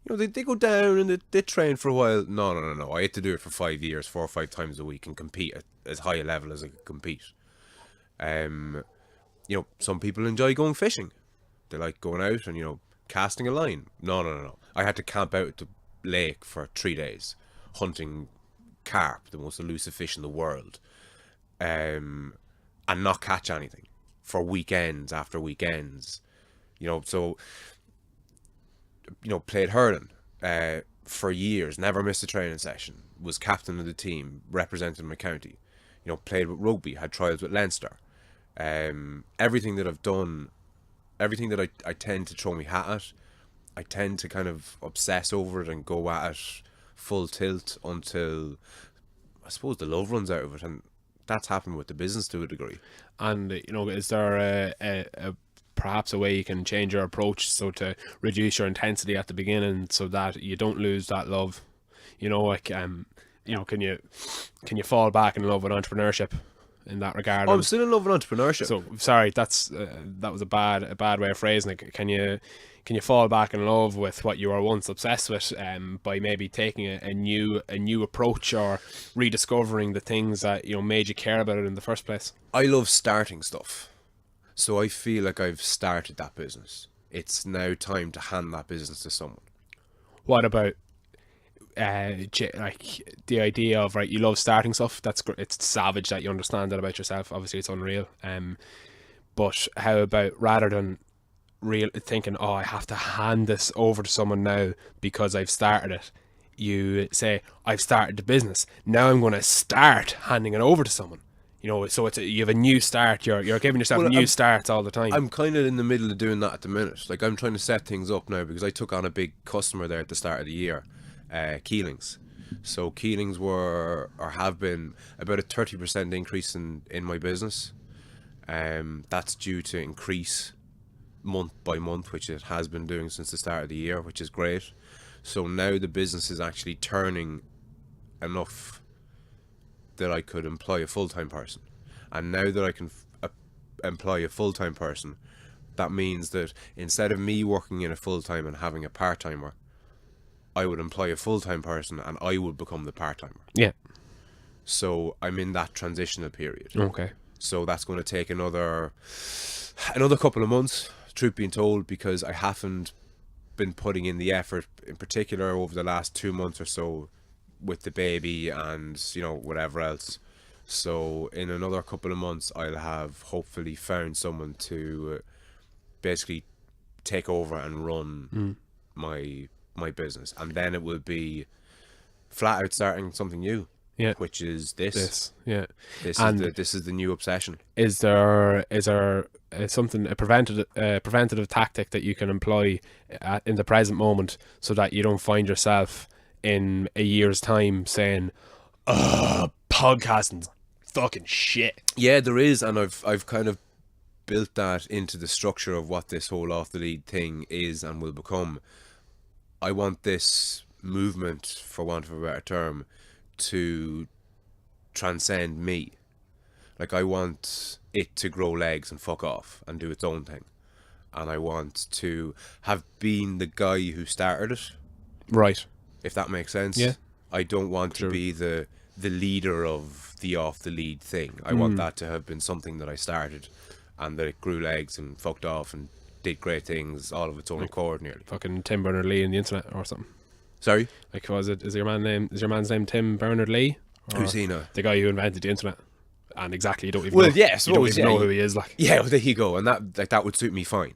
They go down and they train for a while. No. I had to do it for 5 years, 4 or 5 times a week, and compete at as high a level as I could compete. Some people enjoy going fishing. They like going out and, casting a line. No. I had to camp out at the lake for 3 days, hunting carp, the most elusive fish in the world, and not catch anything for weekends after weekends. So played hurling for years, never missed a training session, was captain of the team, represented my county, played with rugby, had trials with Leinster. Everything that I've done, everything that I tend to throw my hat at, I tend to kind of obsess over it and go at it full tilt until I suppose the love runs out of it, and that's happened with the business to a degree. And is there perhaps a way you can change your approach so to reduce your intensity at the beginning so that you don't lose that love? Can you fall back in love with entrepreneurship in that regard? I'm still in love with entrepreneurship. So sorry, that was a bad way of phrasing it. Can you fall back in love with what you were once obsessed with, by maybe taking a new approach, or rediscovering the things that made you care about it in the first place? I love starting stuff. So I feel like I've started that business. It's now time to hand that business to someone. What about like the idea of, right, you love starting stuff? That's great. It's savage that you understand that about yourself. Obviously, it's unreal. But how about, rather than thinking, I have to hand this over to someone now because I've started it, you say, I've started the business, now I'm going to start handing it over to someone. So you have a new start. You're giving yourself new starts all the time. I'm kind of in the middle of doing that at the minute. Like, I'm trying to set things up now because I took on a big customer there at the start of the year, Keelings. So Keelings were, or have been, about a 30% increase in my business. That's due to increase month by month, which it has been doing since the start of the year, which is great. So now the business is actually turning enough that I could employ a full-time person. And now that I can employ a full-time person, that means that instead of me working in a full-time and having a part-timer, I would employ a full-time person and I would become the part-timer. Yeah. So I'm in that transitional period. Okay. So that's going to take another couple of months, truth being told, because I haven't been putting in the effort, in particular over the last 2 months or so, with the baby and whatever else. So in another couple of months I'll have hopefully found someone to basically take over and run my business, and then it will be flat out starting something new. Yeah. Which is this. Yeah. This is the new obsession. Is there something, a preventative tactic that you can employ in the present moment so that you don't find yourself in a year's time saying, podcasting's fucking shit? Yeah, there is, and I've kind of built that into the structure of what this whole off the lead thing is and will become. I want this movement, for want of a better term, to transcend me. Like, I want it to grow legs and fuck off and do its own thing. And I want to have been the guy who started it. Right. If that makes sense. Yeah. I don't want to be the leader of the off the lead thing. I want that to have been something that I started and that it grew legs and fucked off and did great things all of its own accord nearly. Fucking Tim Berners-Lee in the internet or something. Sorry? Like, is your man's name Tim Berners-Lee? Who's he now? The guy who invented the internet. And exactly, you don't even Well, know. yeah, I suppose, you don't even yeah, know who he is, like. Yeah, well, there you go. And that would suit me fine.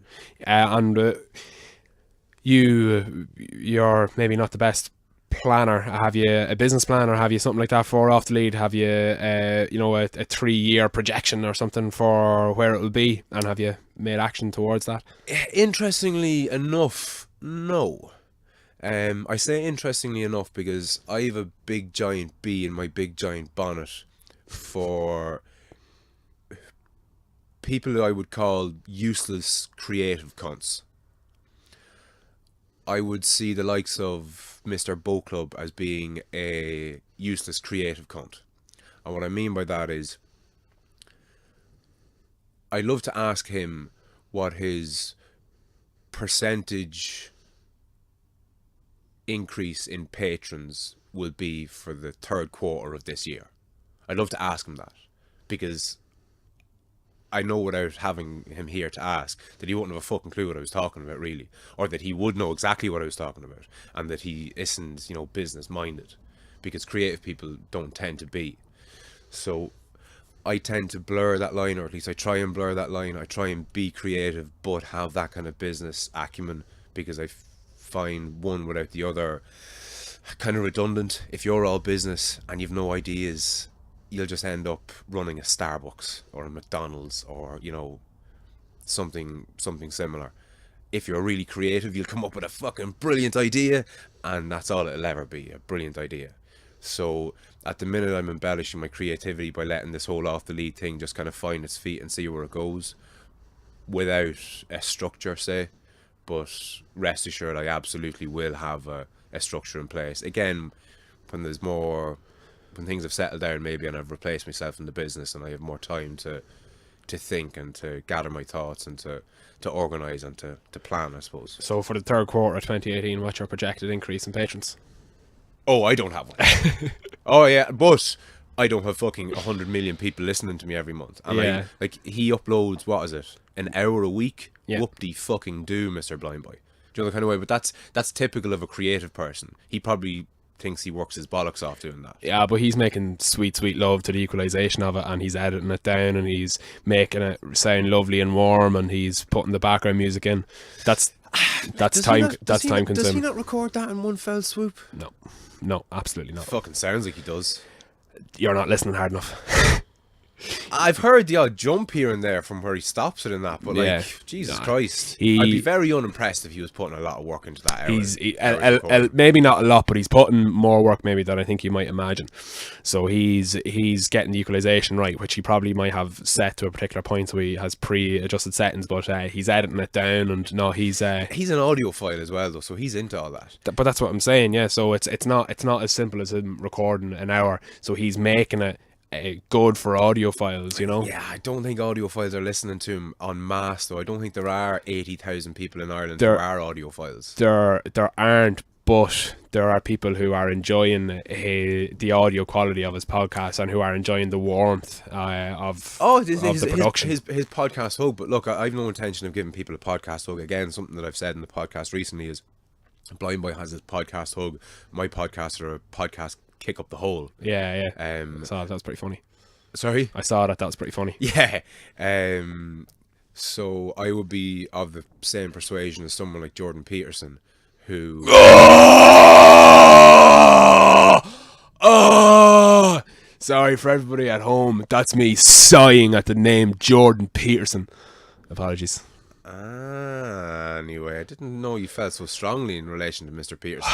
You're maybe not the best planner. Have you a business plan, or have you something like that for off the lead? Have you a 3-year projection or something for where it will be, and have you made action towards that? Interestingly enough, no. I say interestingly enough because I have a big giant bee in my big giant bonnet for people who I would call useless creative cunts. I would see the likes of Mr. Bow Club as being a useless creative cunt. And what I mean by that is, I'd love to ask him what his percentage increase in patrons will be for the third quarter of this year. I'd love to ask him that, because I know without having him here to ask that he wouldn't have a fucking clue what I was talking about, really, or that he would know exactly what I was talking about, and that he isn't, business minded, because creative people don't tend to be. So I tend to blur that line, or at least I try and blur that line. I try and be creative but have that kind of business acumen, because I find one without the other kind of redundant. If you're all business and you've no ideas, you'll just end up running a Starbucks or a McDonald's or, something similar. If you're really creative, you'll come up with a fucking brilliant idea, and that's all it'll ever be, a brilliant idea. So at the minute, I'm embellishing my creativity by letting this whole off the lead thing just kind of find its feet and see where it goes, without a structure, say. But rest assured, I absolutely will have a structure in place. Again, when things have settled down maybe, and I've replaced myself in the business, and I have more time to think and to gather my thoughts and to organise and to plan, I suppose. So for the third quarter of 2018, what's your projected increase in patrons? Oh, I don't have one. Oh yeah, but I don't have fucking 100 million people listening to me every month. And Yeah. like he uploads, what is it, an hour a week? Yeah. Whoop-de-fucking-do, Mr. Blind Boy. Do you know the kind of way? But that's typical of a creative person. He probably thinks he works his bollocks off doing that. Yeah, but he's making sweet love to the equalization of it, and he's editing it down, and he's making it sound lovely and warm, and he's putting the background music in. That's time consuming. Does he not record that in one fell swoop? No, absolutely not. Fucking sounds like he does. You're not listening hard enough. I've heard the odd jump here and there from where he stops it in that, but Yeah. Jesus Christ, He- I'd be very unimpressed if he was putting a lot of work into that hour. Maybe not a lot, but he's putting more work maybe than I think you might imagine. So he's getting the equalization right, which he probably might have set to a particular point, so he has pre-adjusted settings, but he's editing it down, and no, he's an audiophile as well, though, so he's into all that. but that's what I'm saying, yeah. So it's not as simple as him recording an hour. So he's making it good for audiophiles, Yeah, I don't think audiophiles are listening to him en masse, though. I don't think there are 80,000 people in Ireland who are audiophiles. There aren't, but there are people who are enjoying the audio quality of his podcast, and who are enjoying the warmth of the production. His podcast hug. But look, I've no intention of giving people a podcast hug. Again, something that I've said in the podcast recently is Blind Boy has his podcast hug. My podcasts are a podcast kick up the hole. Yeah. I saw that was pretty funny. Sorry? I saw that was pretty funny. Yeah. So I would be of the same persuasion as someone like Jordan Peterson, who... Oh! Sorry for everybody at home. That's me sighing at the name Jordan Peterson. Apologies. Anyway, I didn't know you felt so strongly in relation to Mr. Peterson.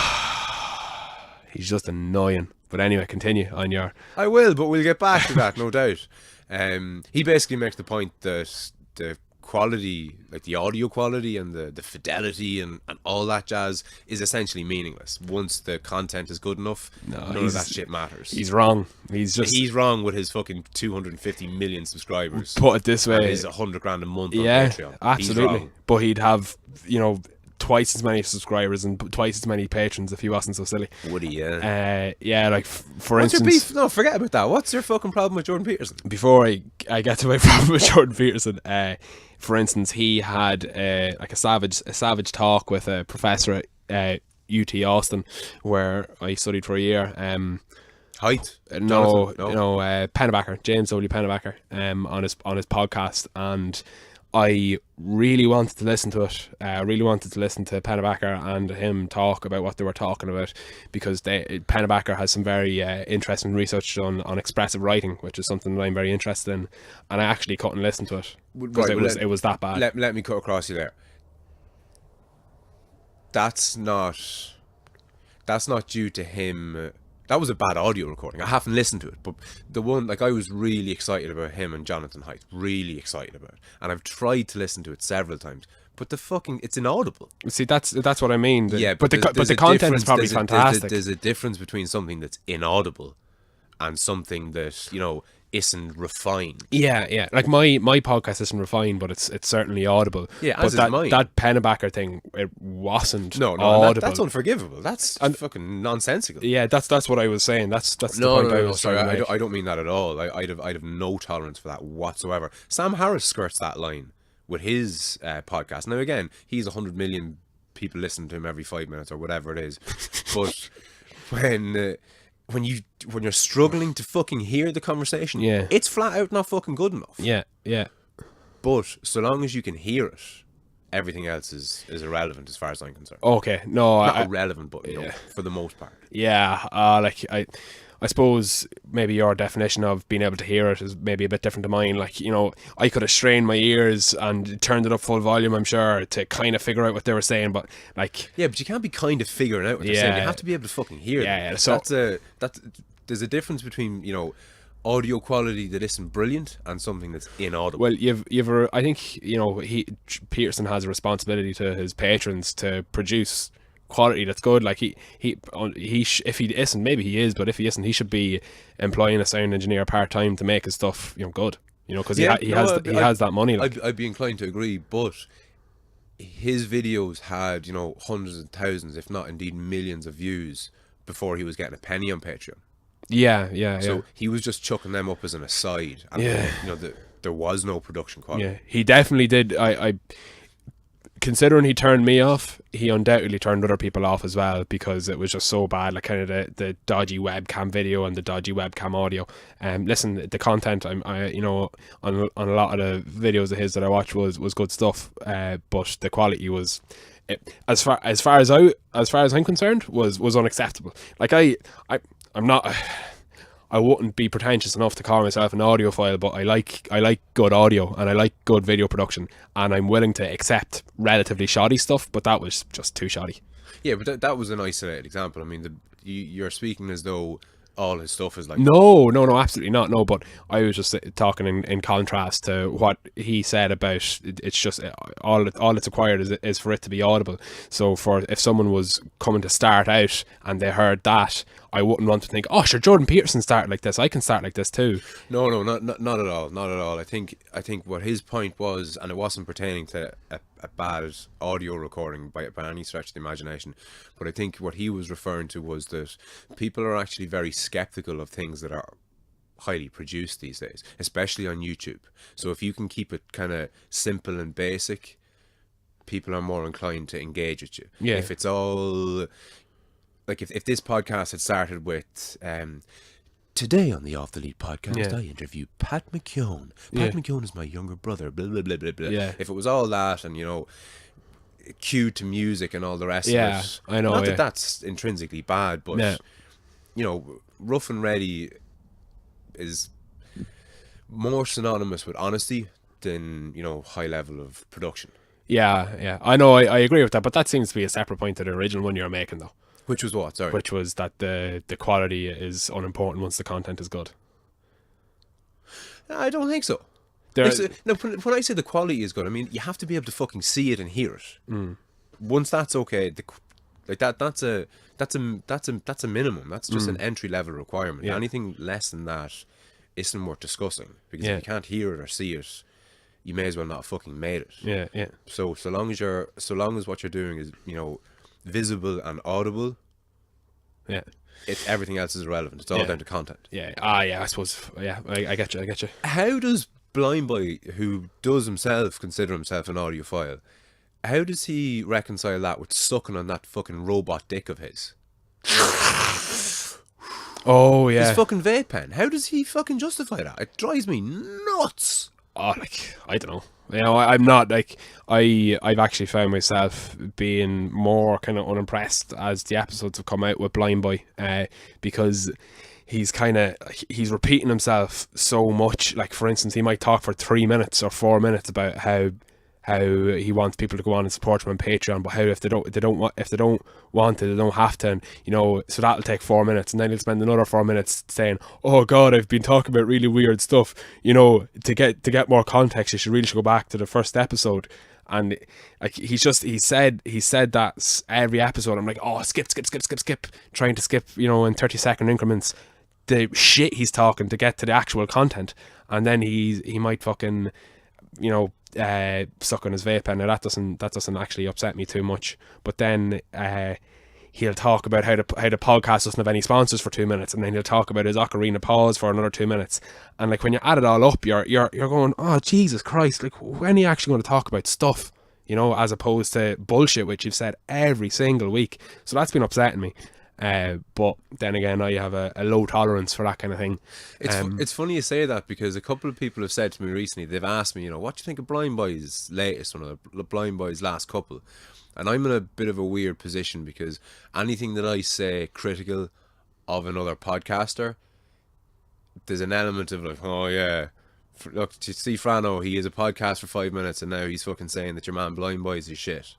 He's just annoying. But anyway, continue on your... I will, but we'll get back to that, no doubt. He basically makes the point that the quality, like the audio quality and the fidelity and all that jazz is essentially meaningless. Once the content is good enough, none of that shit matters. He's wrong. He's wrong with his fucking 250 million subscribers. Put it this way. And his 100 grand a month on Patreon. Absolutely. But he'd have, twice as many subscribers and twice as many patrons if he wasn't so silly. Would he? Yeah. Like for What's instance, your beef? No, forget about that. What's your fucking problem with Jordan Peterson? Before I get to my problem with Jordan Peterson, for instance, he had like a savage talk with a professor at UT Austin, where I studied for a year. Height? No. Pennebaker, James W. Pennebaker, on his podcast, and I really wanted to listen to it. I really wanted to listen to Pennebaker and him talk about what they were talking about, because Pennebaker has some very interesting research on expressive writing, which is something that I'm very interested in, and I actually couldn't listen to it because it was that bad. Let me cut across you there. That's not due to him. That was a bad audio recording. I haven't listened to it, but the one, like, I was really excited about him and Jonathan Haidt. Really excited about it. And I've tried to listen to it several times, but it's inaudible. See, that's what I mean. But the content is probably fantastic. There's a difference between something that's inaudible and something that, isn't refined. Yeah. Like my podcast isn't refined, but it's certainly audible. Yeah, but as is mine. That Pennebacker thing, it wasn't audible. That's unforgivable. That's fucking nonsensical. Yeah, that's what I was saying. That's the point I was trying to make. I don't mean that at all. I'd have no tolerance for that whatsoever. Sam Harris skirts that line with his podcast. Now again, he's 100 million people listening to him every 5 minutes or whatever it is. But when you're struggling to fucking hear the conversation, it's flat out not fucking good enough. Yeah. But so long as you can hear it, everything else is irrelevant as far as I'm concerned. Okay, no, not irrelevant, but for the most part. Yeah, I suppose maybe your definition of being able to hear it is maybe a bit different to mine. Like, I could have strained my ears and turned it up full volume, I'm sure, to kind of figure out what they were saying, but like... Yeah, but you can't be kind of figuring out what they're saying. You have to be able to fucking hear them. Yeah, so... There's a difference between, audio quality that isn't brilliant and something that's inaudible. Well, I think, Peterson has a responsibility to his patrons to produce quality that's good. Like if he isn't, maybe he is, but if he isn't, he should be employing a sound engineer part-time to make his stuff good, because he has that money. Like. I'd be inclined to agree, but his videos had hundreds of thousands, if not indeed millions of views before he was getting a penny on Patreon. Yeah. So he was just chucking them up as an aside, and there was no production quality. Yeah, he definitely did. I considering he turned me off, he undoubtedly turned other people off as well, because it was just so bad, like kind of the dodgy webcam video and the dodgy webcam audio. Listen, the content on a lot of the videos of his that I watched was good stuff, but the quality was, as far as I'm concerned, was unacceptable. Like I'm not. I wouldn't be pretentious enough to call myself an audiophile, but I like good audio and I like good video production, and I'm willing to accept relatively shoddy stuff, but that was just too shoddy. Yeah, but that was an isolated example. I mean, you're speaking as though all his stuff is like... No, absolutely not. No, but I was just talking in contrast to what he said about it's just all it's required is for it to be audible. So if someone was coming to start out and they heard that, I wouldn't want to think, oh, sure, Jordan Peterson started like this, I can start like this too. No, not at all. I think what his point was, and it wasn't pertaining to a bad audio recording by any stretch of the imagination, but I think what he was referring to was that people are actually very skeptical of things that are highly produced these days, especially on YouTube. So if you can keep it kind of simple and basic, people are more inclined to engage with you. Yeah. If it's all... Like if this podcast had started with today on the Off the Lead podcast, I interview Pat Mc Keown. Pat Mc Keown is my younger brother, blah blah blah blah blah. Yeah. If it was all that, and cued to music and all the rest Yeah, of it. I know. Not Yeah. that that's intrinsically bad, but Yeah. you know, rough and ready is more synonymous with honesty than, you know, high level of production. Yeah. I know. I agree with that, but that seems to be a separate point to the original one you're making, though, Which was what? Sorry. which was that the quality is unimportant once the content is good. I don't think so. There, Like, so, no, when I say the quality is good, I mean you have to be able to fucking see it and hear it. Once that's okay, that's a minimum. That's just an entry level requirement. Yeah. Anything less than that isn't worth discussing, because Yeah. if you can't hear it or see it, you may as well not have fucking made it. yeah. So long as what you're doing is, you know, visible and audible, Yeah. everything else is irrelevant. It's all Yeah. down to content. Yeah. Yeah. I suppose. Yeah. I get you. How does Blind Boy, who does himself consider himself an audiophile, how does he reconcile that with sucking on that fucking robot dick of his? Oh yeah. His fucking vape pen. How does he fucking justify that? It drives me nuts. Oh, like, I don't know. You know, I'm not like I've actually found myself being more kind of unimpressed as the episodes have come out with Blind Boy, because he's repeating himself so much. Like, for instance, he might talk for 3 minutes or 4 minutes about how he wants people to go on and support him on Patreon, but how if they don't want it, they don't have to, and, you know, so that'll take 4 minutes, and then he'll spend another 4 minutes saying, "Oh God, I've been talking about really weird stuff. You know, to get more context, you should go back to the first episode." And like he said that every episode. I'm like, oh, skip, trying to skip, you know, in 30-second increments the shit he's talking to get to the actual content, and then he might fucking, you know, suck on his vape pen. Now that doesn't actually upset me too much. But then he'll talk about how the podcast doesn't have any sponsors for 2 minutes, and then he'll talk about his Ocarina pause for another 2 minutes. And like, when you add it all up, you're going, oh Jesus Christ! Like, when are you actually going to talk about stuff? You know, as opposed to bullshit, which you've said every single week. So that's been upsetting me. But then again, I have a low tolerance for that kind of thing. It's funny you say that, because a couple of people have said to me recently, they've asked me, you know, what do you think of Blind Boy's latest one, or Blind Boy's last couple? And I'm in a bit of a weird position, because anything that I say critical of another podcaster, there's an element of like, oh yeah, look, you see Frano, he is a podcast for 5 minutes and now he's fucking saying that your man Blind Boy's his shit.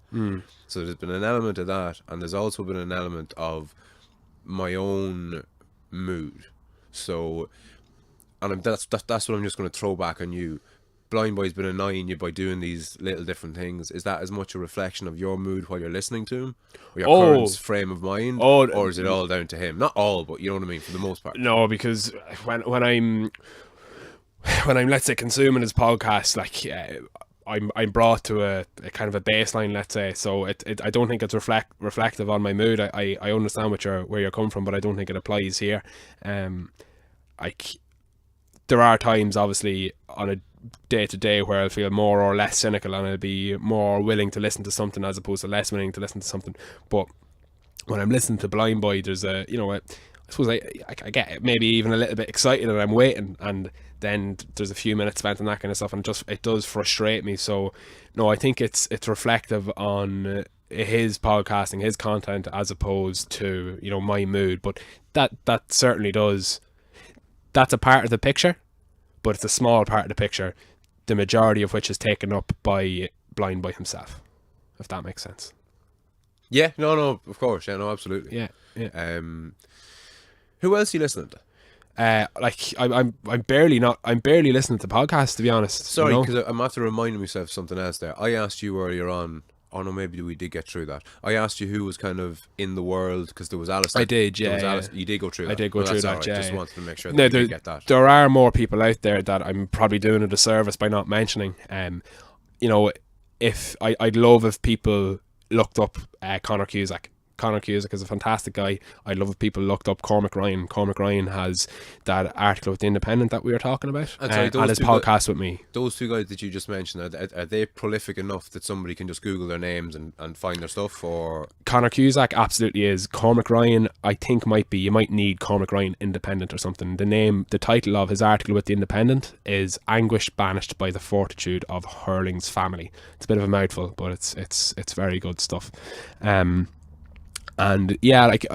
So there's been an element of that, and there's also been an element of my own mood. So, and that's what I'm just going to throw back on you. Blind Boy's been annoying you by doing these little different things. Is that as much a reflection of your mood while you're listening to him, or your current frame of mind, or is it all down to him? Not all, but you know what I mean, for the most part. No, because when I'm let's say consuming his podcast, like, I'm brought to a kind of a baseline, let's say. So I don't think it's reflective on my mood. I understand where you're coming from, but I don't think it applies here. Like, there are times, obviously, on a day-to-day where I'll feel more or less cynical, and I'll be more willing to listen to something as opposed to less willing to listen to something. But when I'm listening to Blind Boy, there's I suppose I get maybe even a little bit excited, and I'm waiting, and then there's a few minutes spent on that kind of stuff, and it does frustrate me. So no, I think it's reflective on his podcasting, his content, as opposed to, you know, my mood. But that certainly does. That's a part of the picture, but it's a small part of the picture, the majority of which is taken up by Blind Boy himself, if that makes sense. Yeah, no, of course, yeah, no, absolutely. Yeah. Who else are you listening to? Like, I'm barely listening to podcasts, to be honest. Sorry, you know? because I'm after reminding myself of something else there. I asked you earlier on. Oh no, maybe we did get through that. I asked you who was kind of in the world, because there was Alistair. I did, yeah. You did go through that. I did go through that, right. yeah. Just wanted to make sure that No, you did get that. There are more people out there that I'm probably doing a disservice by not mentioning. You know, if I'd love if people looked up Conor Cusack, Conor Cusack is a fantastic guy. I love if people looked up Cormac Ryan. Cormac Ryan has that article with The Independent that we were talking about, And sorry, and his podcast with me. Those two guys that you just mentioned, are they prolific enough that somebody can just Google their names and find their stuff? Or Conor Cusack absolutely is. Cormac Ryan, I think you might need Cormac Ryan Independent or something. The title of his article with The Independent is "Anguish Banished by the Fortitude of Hurling's Family." It's a bit of a mouthful, but it's very good stuff. And yeah, like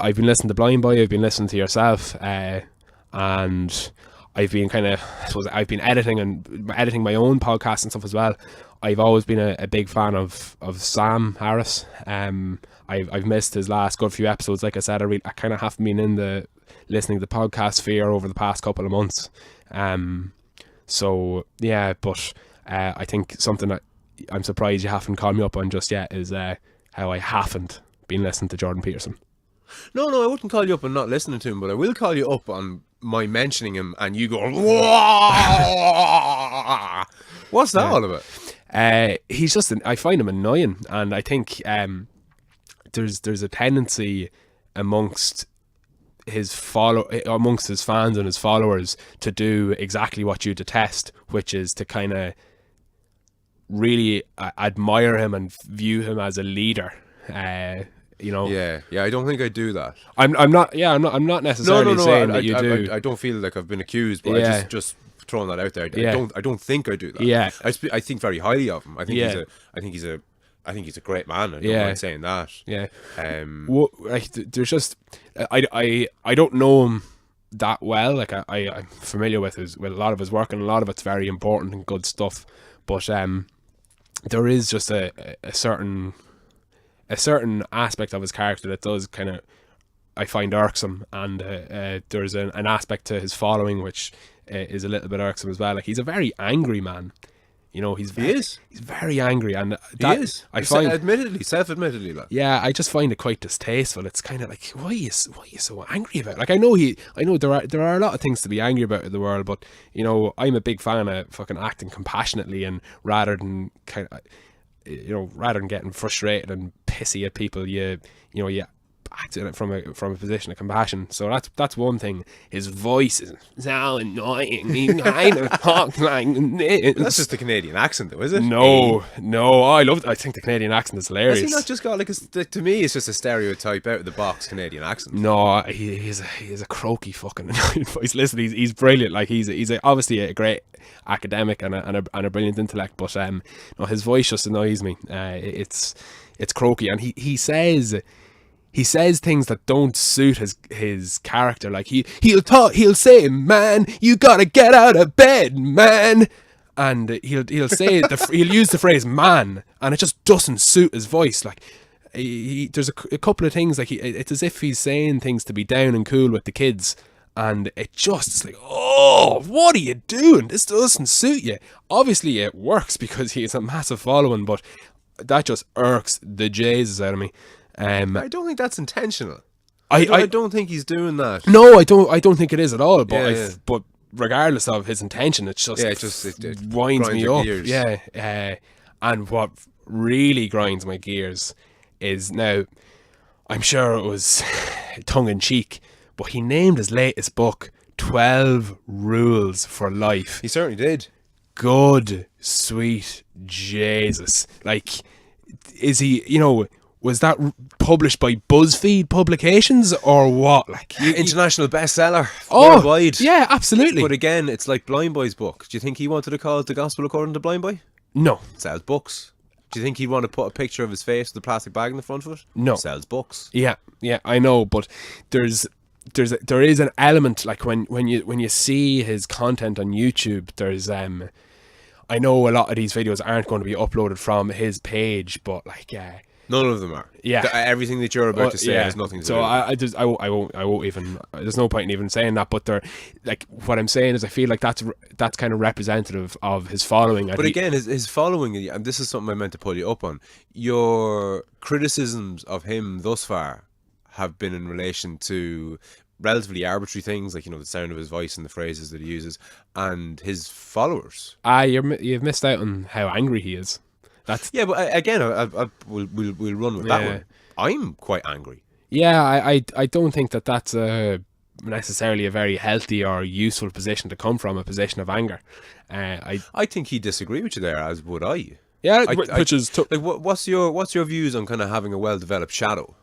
I've been listening to Blind Boy, I've been listening to yourself, and I've been I've been editing my own podcast and stuff as well. I've always been a big fan of Sam Harris. I've missed his last good few episodes. Like I said, I kind of haven't been in the listening to the podcast sphere over the past couple of months. So yeah, but I think something that I'm surprised you haven't called me up on just yet is how I haven't been listening to Jordan Peterson. No, I wouldn't call you up on not listening to him, but I will call you up on my mentioning him and you go, what's that all about? He's just I find him annoying, and I think there's a tendency amongst his fans and his followers to do exactly what you detest, which is to kind of really admire him and view him as a leader. You know. Yeah. I don't think I do that. I'm not necessarily saying that you do. I don't feel like I've been accused, but I just throwing that out there. I don't think I do that. Yeah. I think very highly of him. I think he's a great man. I don't mind saying that. Yeah. There's just I don't know him that well. Like I'm familiar with a lot of his work, and a lot of it's very important and good stuff. But there is just a certain aspect of his character that does kind of I find irksome, and there's an aspect to his following which is a little bit irksome as well. Like, he's a very angry man. You know, he's very angry, and that, he is. I find, self-admittedly, like. Yeah, I just find it quite distasteful. It's kind of like, why are you so angry about it? Like, I know there are a lot of things to be angry about in the world, but you know, I'm a big fan of fucking acting compassionately, and rather than getting frustrated and pissy at people, you act in it from a position of compassion. So that's one thing. His voice is so annoying. He kind of talks like this. That's just the Canadian accent, though, is it? No, I think the Canadian accent is hilarious. Has he not just got to me, it's just a stereotype out of the box Canadian accent? No, he's a croaky fucking annoying voice. Listen, he's brilliant. Like, he's obviously a great academic and a brilliant intellect, but no, his voice just annoys me. It's croaky, and he says things that don't suit his character. Like, he'll say, "Man, you gotta get out of bed, man," and he'll say he'll use the phrase "man," and it just doesn't suit his voice. Like, there's a couple of things, like, it's as if he's saying things to be down and cool with the kids, and it's like, oh, what are you doing? This doesn't suit you. Obviously it works because he has a massive following, but that just irks the Jesus out of me. I don't think that's intentional. I don't think he's doing that. No, I don't think it is at all. But but regardless of his intention, it winds me up. Gears. Yeah. And what really grinds my gears is, now, I'm sure it was tongue in cheek, but he named his latest book 12 Rules for Life. He certainly did. Good, sweet Jesus. Like, is he, was that published by BuzzFeed Publications or what? Like, international bestseller worldwide. Yeah, absolutely. But again, it's like Blind Boy's book. Do you think he wanted to call it The Gospel According to Blind Boy? No. Sells books. Do you think he'd want to put a picture of his face with a plastic bag in the front of it? No. Sells books. Yeah, I know, but there is an element, like, when you see his content on YouTube, there's I know a lot of these videos aren't going to be uploaded from his page, but like, none of them are. Yeah, everything that you're about to say has nothing to do. So I won't even. There's no point in even saying that. But they're, like, what I'm saying is, I feel like that's kind of representative of his following. But again, his following, and this is something I meant to pull you up on. Your criticisms of him thus far have been in relation to relatively arbitrary things, like, the sound of his voice and the phrases that he uses, and his followers. You've missed out on how angry he is. But again, we'll run with that one. I'm quite angry. Yeah, I don't think that that's necessarily a very healthy or useful position to come from, a position of anger. I think he'd disagree with you there, as would I. Yeah, Which is like, what's your views on kind of having a well-developed shadow,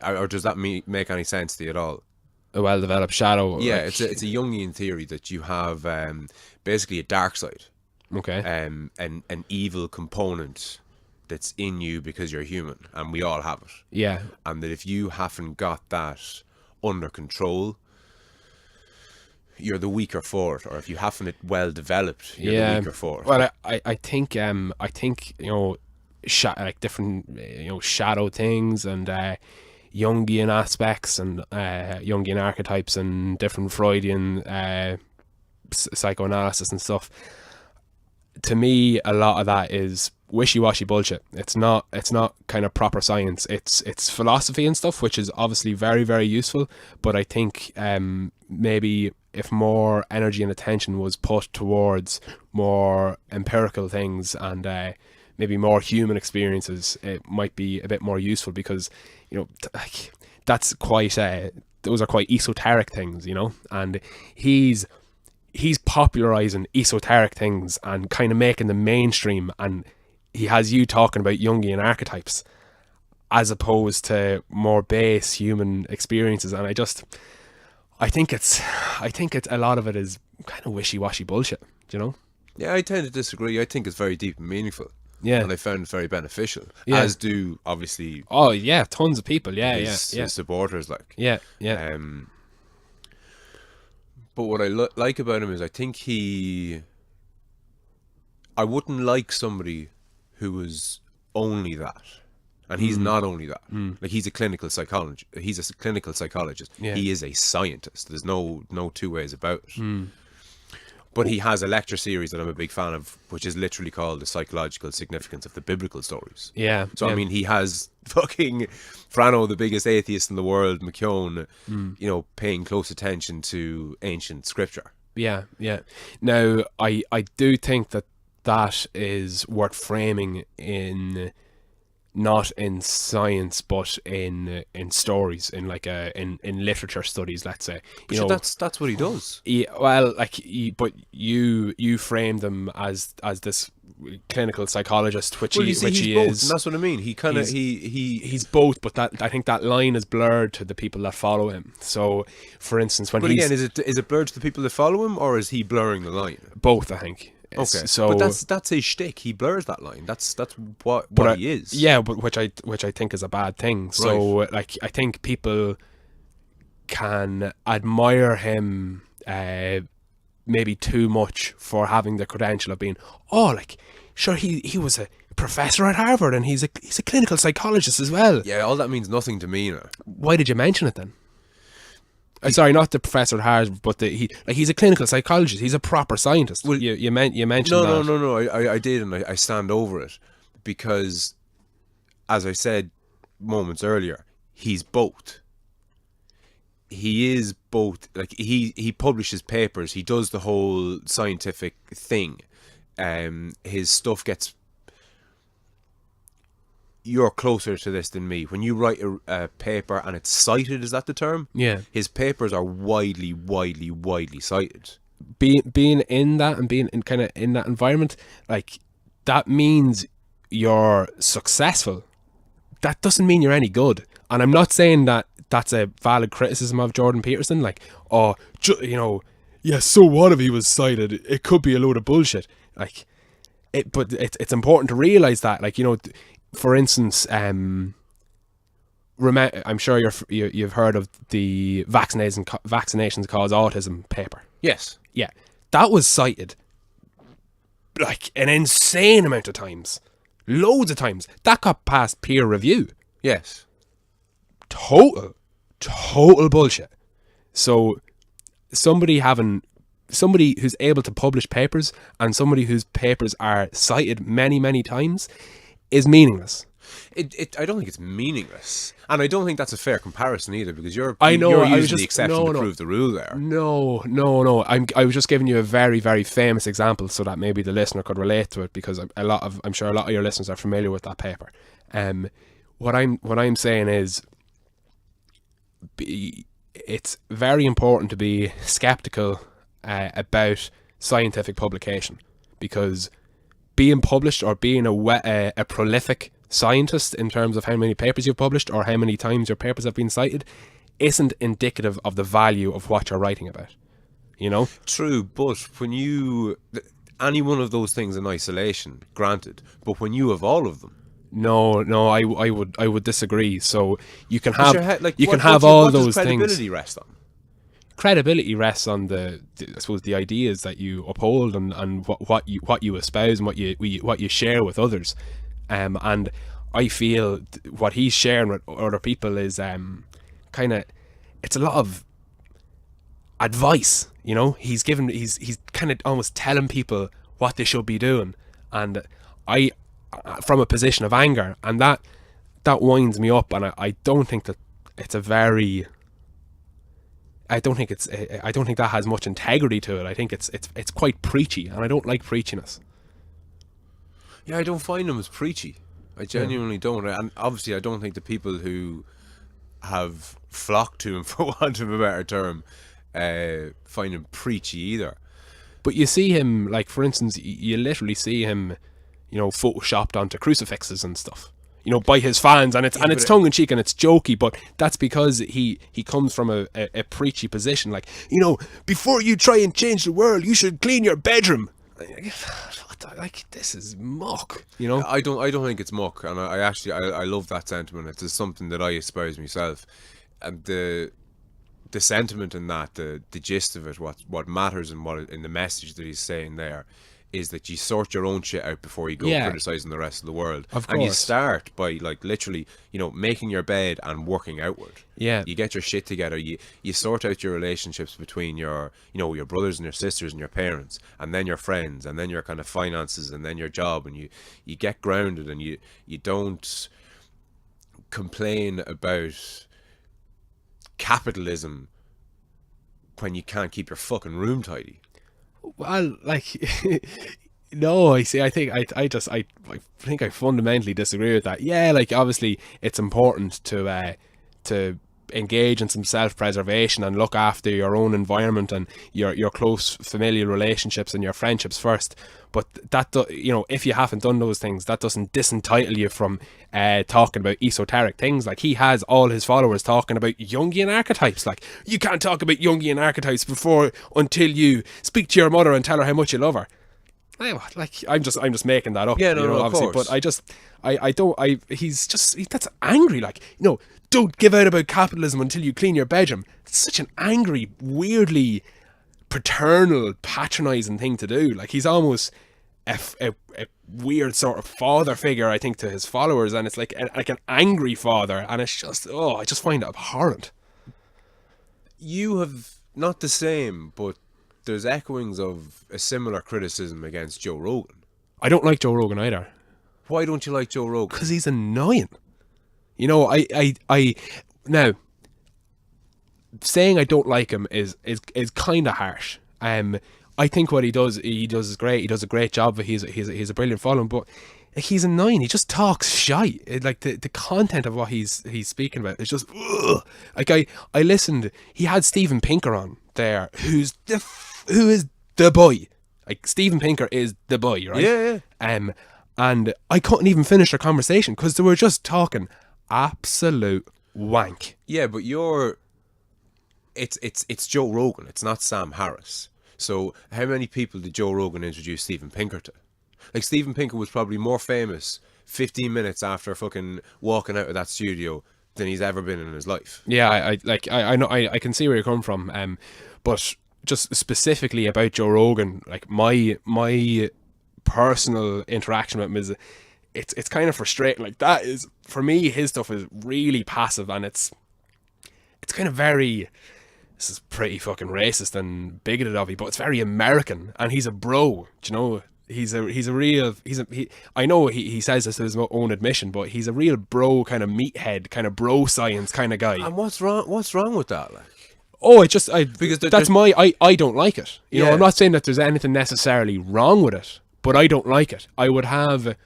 or does that make any sense to you at all? a well-developed shadow. Yeah, like, it's a Jungian theory that you have basically a dark side, okay. an evil component that's in you because you're human, and we all have it. Yeah, And that if you haven't got that under control, you're the weaker for it, or if you haven't it well developed, you're the weaker for it. Well, I think like different shadow things and Jungian aspects and Jungian archetypes and different Freudian psychoanalysis and stuff. To me, a lot of that is wishy-washy bullshit. It's not kind of proper science. It's philosophy and stuff, which is obviously very, very useful. But I think maybe if more energy and attention was put towards more empirical things and maybe more human experiences, it might be a bit more useful, because like, that's quite those are quite esoteric things, and he's popularizing esoteric things and kind of making them mainstream, and he has you talking about Jungian archetypes as opposed to more base human experiences. And I think it's a lot of it is kind of wishy-washy bullshit, Yeah, I tend to disagree. I think it's very deep and meaningful. Yeah. And I found it very beneficial. Yeah. As do, obviously, Oh yeah, tons of people. Yeah, his supporters, like. yeah. But what I like about him is I think I wouldn't like somebody who was only that. And he's not only that. Like, he's a clinical psychologist. Yeah. He is a scientist. There's no two ways about it. But he has a lecture series that I'm a big fan of, which is literally called The Psychological Significance of the Biblical Stories. Yeah. So, yeah. I mean, he has fucking Frano, the biggest atheist in the world, McKeown, paying close attention to ancient scripture. Yeah. Now, I do think that is worth framing in, not in science, but in stories, in like in literature studies, let's say. That's what he does. Yeah, well, but you frame them as this clinical psychologist, which Well, he both, is. and that's what I mean. He's both, but I think that line is blurred to the people that follow him. So, for instance, when is it blurred to the people that follow him, or is he blurring the line? both, I think. Okay, so but that's his shtick. He blurs that line. That's what he is. Yeah, but which I think is a bad thing. So, like, I think people can admire him maybe too much for having the credential of being, sure, he was a professor at Harvard and he's a clinical psychologist as well. Yeah, all that means nothing to me now. Why did you mention it then? Sorry, not the professor at Harvard, but he's a clinical psychologist. He's a proper scientist. Well, you mentioned that. No. I did, and I stand over it, because, as I said moments earlier, he's both. He is both. Like, he publishes papers. He does the whole scientific thing. His stuff gets. You're closer to this than me. When you write a paper and it's cited, is that the term? Yeah. His papers are widely cited. Being in that and being in that environment, like, that means you're successful. That doesn't mean you're any good. And I'm not saying that that's a valid criticism of Jordan Peterson. Like, so what if he was cited? It could be a load of bullshit. Like, but it's important to realize that, like, for instance, I'm sure you've heard of the vaccinations cause autism paper. Yes. Yeah, that was cited like an insane amount of times, loads of times. That got past peer review. Yes. Total bullshit. So somebody who's able to publish papers and somebody whose papers are cited many times is meaningless. I don't think it's meaningless, and I don't think that's a fair comparison either, because you're I using the exception to prove the rule there. No. I was just giving you a very, very famous example so that maybe the listener could relate to it, because I'm sure a lot of your listeners are familiar with that paper. what I'm saying is, it's very important to be skeptical about scientific publication, because being published or being a prolific scientist in terms of how many papers you've published or how many times your papers have been cited isn't indicative of the value of what you're writing about. You know? True, but when you... Any one of those things in isolation, granted, but when you have all of them... No, I would disagree. So you can have what all does those credibility things. rest on? Credibility rests on I suppose the ideas that you uphold and what you espouse and what you share with others. And I feel what he's sharing with other people is it's a lot of advice. You know, he's kind of almost telling people what they should be doing, and I, from a position of anger, and that winds me up, and I don't think that it's I don't think that has much integrity to it. I think it's quite preachy, and I don't like preachiness. Yeah, I don't find him as preachy. I genuinely don't. And obviously I don't think the people who have flocked to him, for want of a better term, find him preachy either. But you see him, like, for instance, you literally see him, you know, photoshopped onto crucifixes and stuff, you know, by his fans, and it's tongue in cheek and it's jokey, but that's because he comes from a preachy position. Like, you know, before you try and change the world, you should clean your bedroom. Like, this is muck, you know. I don't think it's muck, and I love that sentiment. It's just something that I espouse myself, and the sentiment in that, the gist of it, what matters and what in the message that he's saying there, is that you sort your own shit out before you go criticizing the rest of the world. Of course. And you start by, like, literally, you know, making your bed and working outward. Yeah. You get your shit together. You sort out your relationships between your, you know, your brothers and your sisters and your parents, and then your friends, and then your kind of finances, and then your job, and you get grounded, and you don't complain about capitalism when you can't keep your fucking room tidy. Well, like, no, I see. I think I think I fundamentally disagree with that. Yeah, like, obviously it's important to engage in some self-preservation and look after your own environment and your close familial relationships and your friendships first. But that, you know, if you haven't done those things, that doesn't disentitle you from talking about esoteric things. Like, he has all his followers talking about Jungian archetypes. Like, you can't talk about Jungian archetypes until you speak to your mother and tell her how much you love her. Like, I'm just making that up. Yeah, no, you know, no, obviously, of course. But that's angry. Like, you know, don't give out about capitalism until you clean your bedroom. It's such an angry, weirdly paternal, patronizing thing to do. Like, he's almost a weird sort of father figure, I think, to his followers, and it's like an angry father, and it's just, I just find it abhorrent. You have not the same, but there's echoings of a similar criticism against Joe Rogan. I don't like Joe Rogan either. Why don't you like Joe Rogan? Because he's annoying. You know, I now, saying I don't like him is kind of harsh. I think what he does is great. He does a great job. He's a brilliant following, but he's annoying. He just talks shite. Like, the content of what he's speaking about is just like, I listened. He had Steven Pinker on there, who is the boy. Like, Steven Pinker is the boy, right? Yeah. And I couldn't even finish their conversation because they were just talking absolute wank. Yeah, but it's Joe Rogan. It's not Sam Harris. So how many people did Joe Rogan introduce Steven Pinker to? Like, Steven Pinker was probably more famous 15 minutes after fucking walking out of that studio than he's ever been in his life. Yeah, I know, I can see where you're coming from. But just specifically about Joe Rogan, like, my personal interaction with him is, it's kind of frustrating. Like, that is, for me, his stuff is really passive, and it's kind of very, this is pretty fucking racist and bigoted of me, but it's very American, and he's a bro, do you know? I know he says this to his own admission, but he's a real bro, kind of meathead, kind of bro science kind of guy. And what's wrong with that, like? Oh, I don't like it. You know, I'm not saying that there's anything necessarily wrong with it, but I don't like it. I would have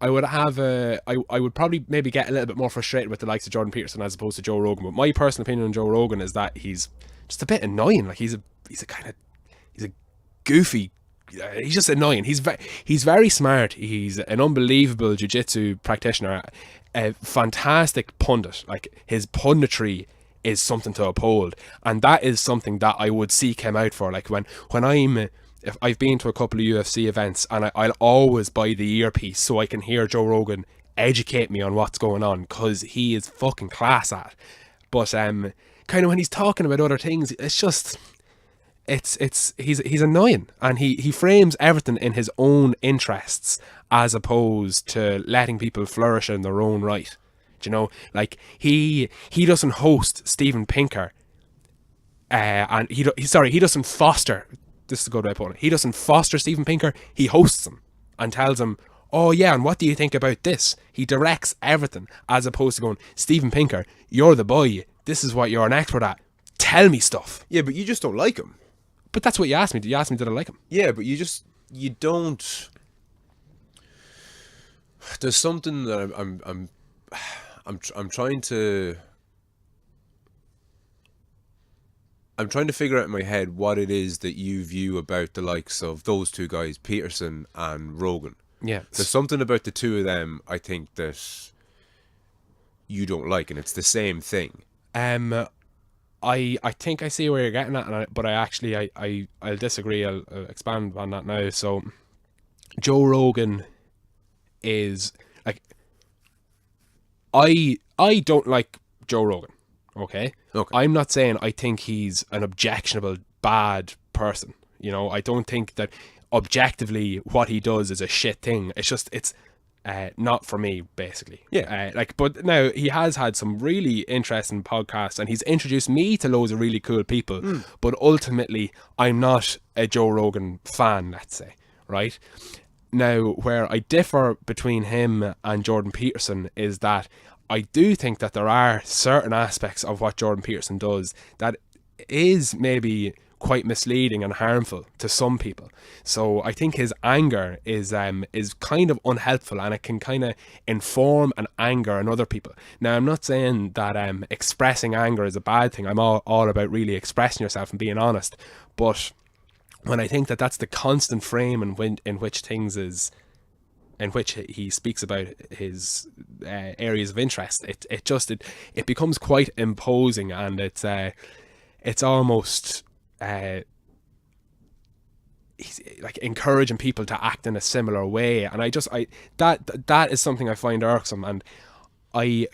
I would have I would probably maybe get a little bit more frustrated with the likes of Jordan Peterson as opposed to Joe Rogan. But my personal opinion on Joe Rogan is that he's just a bit annoying. Like he's a goofy. He's just annoying. He's very smart. He's an unbelievable jiu-jitsu practitioner, a fantastic pundit. Like his punditry is something to uphold, and that is something that I would seek him out for. Like when if I've been to a couple of UFC events, and I'll always buy the earpiece so I can hear Joe Rogan educate me on what's going on, because he is fucking class at it. But kind of when he's talking about other things, it's just he's annoying, and he frames everything in his own interests as opposed to letting people flourish in their own right. Do you know, like he doesn't host Steven Pinker, and he doesn't foster. This is a good way of putting it. He doesn't foster Steven Pinker. He hosts him and tells him, "Oh yeah, and what do you think about this?" He directs everything, as opposed to going, "Steven Pinker, you're the boy. This is what you're an expert at. Tell me stuff." Yeah, but you just don't like him. But that's what you asked me. You asked me did I like him? Yeah, but you don't. There's something that I'm trying to. I'm trying to figure out in my head what it is that you view about the likes of those two guys, Peterson and Rogan. Yeah. There's something about the two of them I think that you don't like, and it's the same thing. I think I see where you're getting at, but I'll disagree. I'll expand on that now. So, Joe Rogan is like, I don't like Joe Rogan. Okay? I'm not saying I think he's an objectionable bad person. You know, I don't think that objectively what he does is a shit thing. It's just not for me, basically. Yeah. But now he has had some really interesting podcasts, and he's introduced me to loads of really cool people. But ultimately, I'm not a Joe Rogan fan, let's say, right? Now, where I differ between him and Jordan Peterson is that I do think that there are certain aspects of what Jordan Peterson does that is maybe quite misleading and harmful to some people. So I think his anger is kind of unhelpful, and it can kind of inform and anger in other people. Now, I'm not saying that expressing anger is a bad thing. I'm all about really expressing yourself and being honest. But when I think that that's the constant frame in which things is, in which he speaks about his areas of interest, it becomes quite imposing, and it's almost he's like encouraging people to act in a similar way, and that is something I find irksome. And I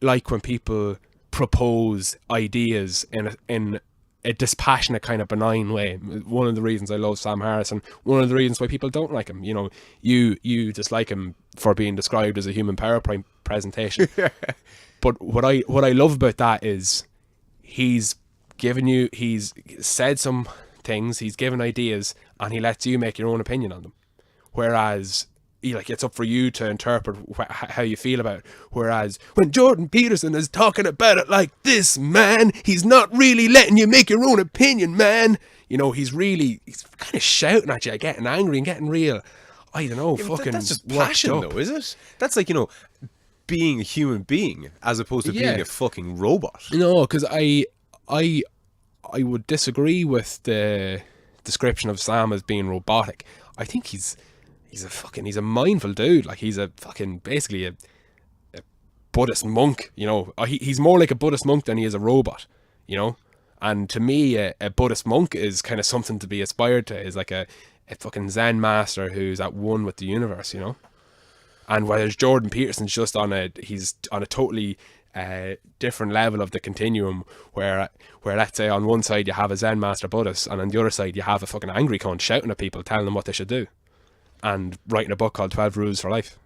like when people propose ideas in a dispassionate kind of benign way. One of the reasons I love Sam Harris, and one of the reasons why people don't like him, you know, you dislike him for being described as a human PowerPoint presentation. But what I love about that is he's said some things, he's given ideas, and he lets you make your own opinion on them. Whereas it's up for you to interpret how you feel about it. Whereas when Jordan Peterson is talking about it like this, man, he's not really letting you make your own opinion, man. You know, he's kind of shouting at you, getting angry and getting real. I don't know, fucking. That's just passion, though, is it? That's like, being a human being as opposed to being a fucking robot. No, because I would disagree with the description of Sam as being robotic. I think he's a mindful dude. Like, he's a fucking basically a Buddhist monk. You know, he's more like a Buddhist monk than he is a robot. You know, and to me, a Buddhist monk is kind of something to be aspired to. Is like a fucking Zen master who's at one with the universe. You know, and whereas Jordan Peterson's just he's on a totally different level of the continuum, where let's say on one side you have a Zen master Buddhist, and on the other side you have a fucking angry cunt shouting at people, telling them what they should do, and writing a book called 12 Rules for Life.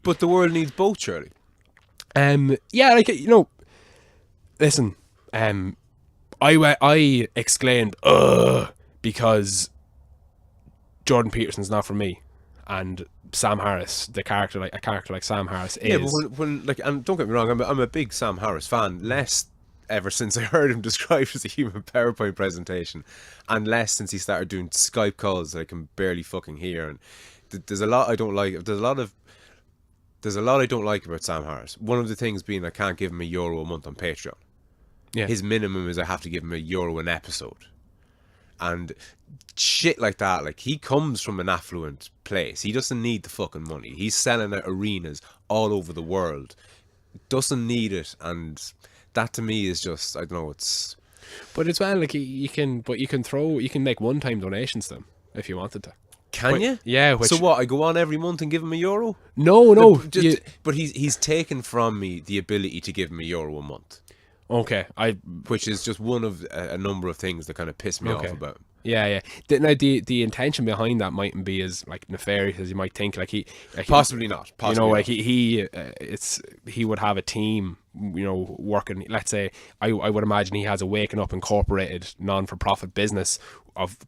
But the world needs both, surely. Listen, I exclaimed "ugh" because Jordan Peterson's not for me, and Sam Harris, a character like Sam Harris is. Yeah, but when and don't get me wrong, I'm a big Sam Harris fan. Less ever since I heard him described as a human PowerPoint presentation, and less since he started doing Skype calls that I can barely fucking hear, and there's a lot I don't like. There's a lot I don't like about Sam Harris. One of the things being I can't give him €1 a month on Patreon. Yeah. His minimum is I have to give him €1 an episode. And shit like that, like, he comes from an affluent place. He doesn't need the fucking money. He's selling out arenas all over the world. Doesn't need it, and that to me is just, I don't know, it's... But as well, like, you can make one-time donations to them if you wanted to. Can you? Yeah. So what, I go on every month and give him €1? No. But he's taken from me the ability to give him €1 a month. Okay, which is just one of a number of things that kind of piss me off about him. Yeah. Now the intention behind that mightn't be as like nefarious as you might think. Possibly not. He would have a team, working. Let's say I would imagine he has a Waking Up Incorporated non-for-profit business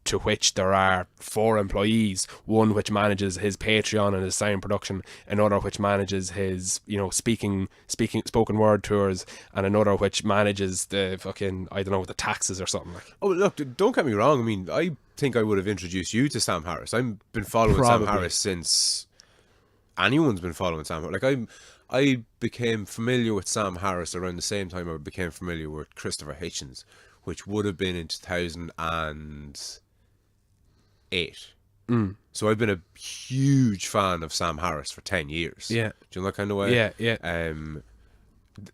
to which there are 4 employees, one which manages his Patreon and his sound production, another which manages his speaking spoken word tours, and another which manages the fucking, I don't know, the taxes or something like. Oh look, don't get me wrong, I mean, I think I would have introduced you to Sam Harris. I've been following Sam Harris since anyone's been following Sam Harris. Like, I became familiar with Sam Harris around the same time I became familiar with Christopher Hitchens, which would have been in 2008. So I've been a huge fan of Sam Harris for 10 years. Yeah. Do you know that kind of way? Yeah.